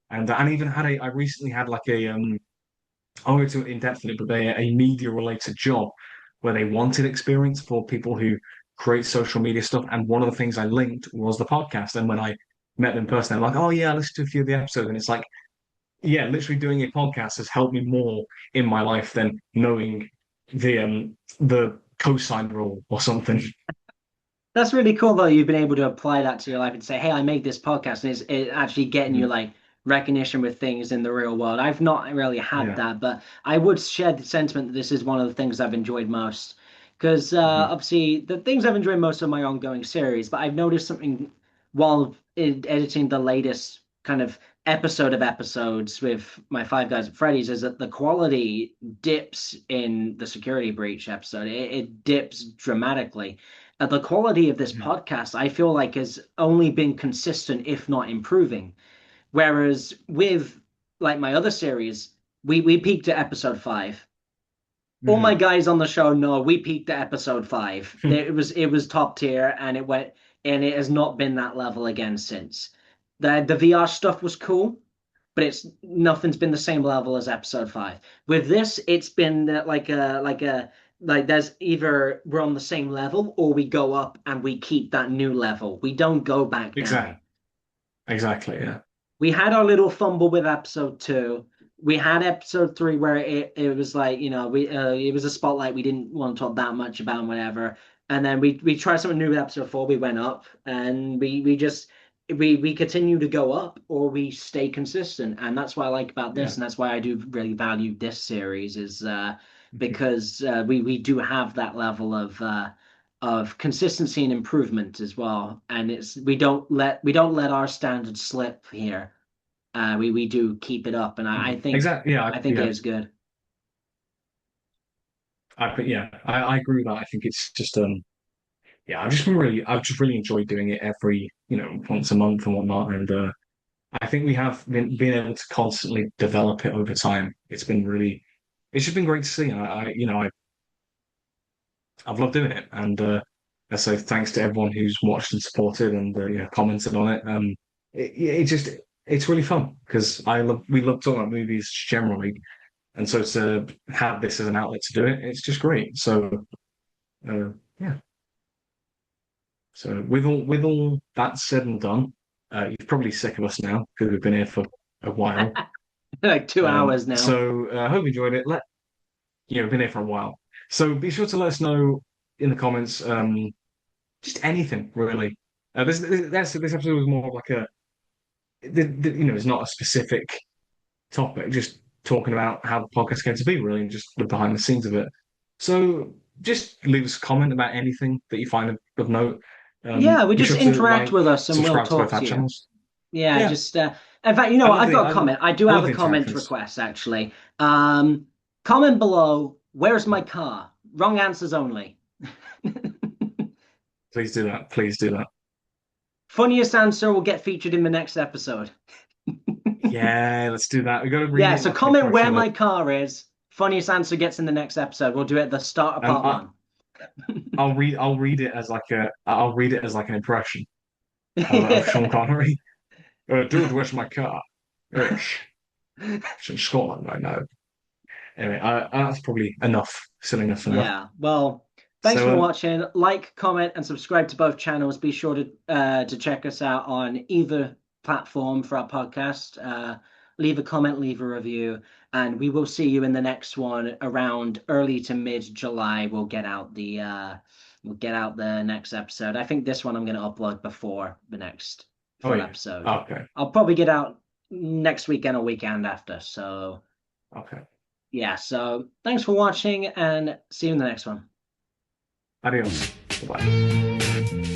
B: And even I recently had like I won't go into it in depth in it, but a media related job where they wanted experience for people who create social media stuff. And one of the things I linked was the podcast. And when I met them in person, they're like, "Oh yeah, I listened to a few of the episodes," and it's like, yeah, literally doing a podcast has helped me more in my life than knowing the cosine rule or something.
A: That's really cool though. You've been able to apply that to your life and say, "Hey, I made this podcast, and it's actually getting you like recognition with things in the real world. I've not really had
B: Yeah.
A: that, but I would share the sentiment that this is one of the things I've enjoyed most. Because
B: Mhm.
A: obviously, the things I've enjoyed most of my ongoing series, but I've noticed something while editing the latest kind of episode of episodes with my Five Guys at Freddy's is that the quality dips in the security breach episode. It dips dramatically. The quality of this
B: Mhm.
A: podcast, I feel like, has only been consistent, if not improving. Whereas with like my other series, we peaked at episode 5. All my
B: Mhm.
A: guys on the show know we peaked at episode 5. It was top tier, and it has not been that level again since. The VR stuff was cool, but it's nothing's been the same level as episode 5. With this, it's been like there's either we're on the same level or we go up and we keep that new level. We don't go back down.
B: Exactly. Exactly. Yeah.
A: We had our little fumble with episode 2. We had episode 3 where it was like, we it was a spotlight we didn't want to talk that much about and whatever. And then we tried something new with episode 4. We went up, and we continue to go up, or we stay consistent. And that's what I like about this,
B: Yeah.
A: and that's why I do really value this series is
B: Mhm.
A: because we do have that level of consistency and improvement as well. And it's we don't let our standards slip here. We do keep it up, and I think
B: Exactly. Yeah.
A: I think it
B: Yeah.
A: is good.
B: I agree with that. I think it's just yeah, I've just really enjoyed doing it every, once a month and whatnot. And I think we have been able to constantly develop it over time. It's just been great to see. And I've loved doing it. And so thanks to everyone who's watched and supported and commented on it. It's really fun because we love talking about movies generally. And so to have this as an outlet to do it, it's just great. So uh, yeah. So with all that said and done, you're probably sick of us now because we've been here for a while.
A: Like 2 hours now.
B: So I hope you enjoyed it. We've been here for a while. So be sure to let us know in the comments, just anything really. This episode was more of like it's not a specific topic, just talking about how the podcast came to be really, and just the behind the scenes of it. So just leave us a comment about anything that you find of note.
A: Yeah, we
B: Be
A: just
B: sure to
A: interact
B: like,
A: with us and we'll
B: subscribe to both
A: talk
B: our
A: to you.
B: channels.
A: Yeah,
B: Yeah,
A: just in fact, you know what? I've got a comment. I do
B: I
A: have
B: love
A: a
B: the
A: comment
B: interactions.
A: request actually. Comment below. Where's my car? Wrong answers only.
B: Please do that. Please do that.
A: Funniest answer will get featured in the next episode.
B: Yeah, let's do that. We got to
A: Yeah,
B: rename
A: so
B: our thing
A: comment where
B: correction of
A: my
B: it.
A: car is. Funniest answer gets in the next episode. We'll do it at the start of
B: And
A: part one.
B: I'll read it as I'll read it as like an impression of Sean Connery. Dude, where's my car? It's in Scotland right now. Anyway, that's probably enough. Silly enough for now.
A: Yeah. Well, thanks
B: So
A: for watching. Like, comment, and subscribe to both channels. Be sure to check us out on either platform for our podcast. Leave a comment, leave a review, and we will see you in the next one around early to mid July. We'll get out the next episode. I think this one I'm going to upload before the next
B: oh
A: full
B: yeah,
A: episode.
B: okay,
A: I'll probably get out next weekend or weekend after. So
B: okay.
A: yeah. So thanks for watching, and see you in the next one.
B: Adios. Bye.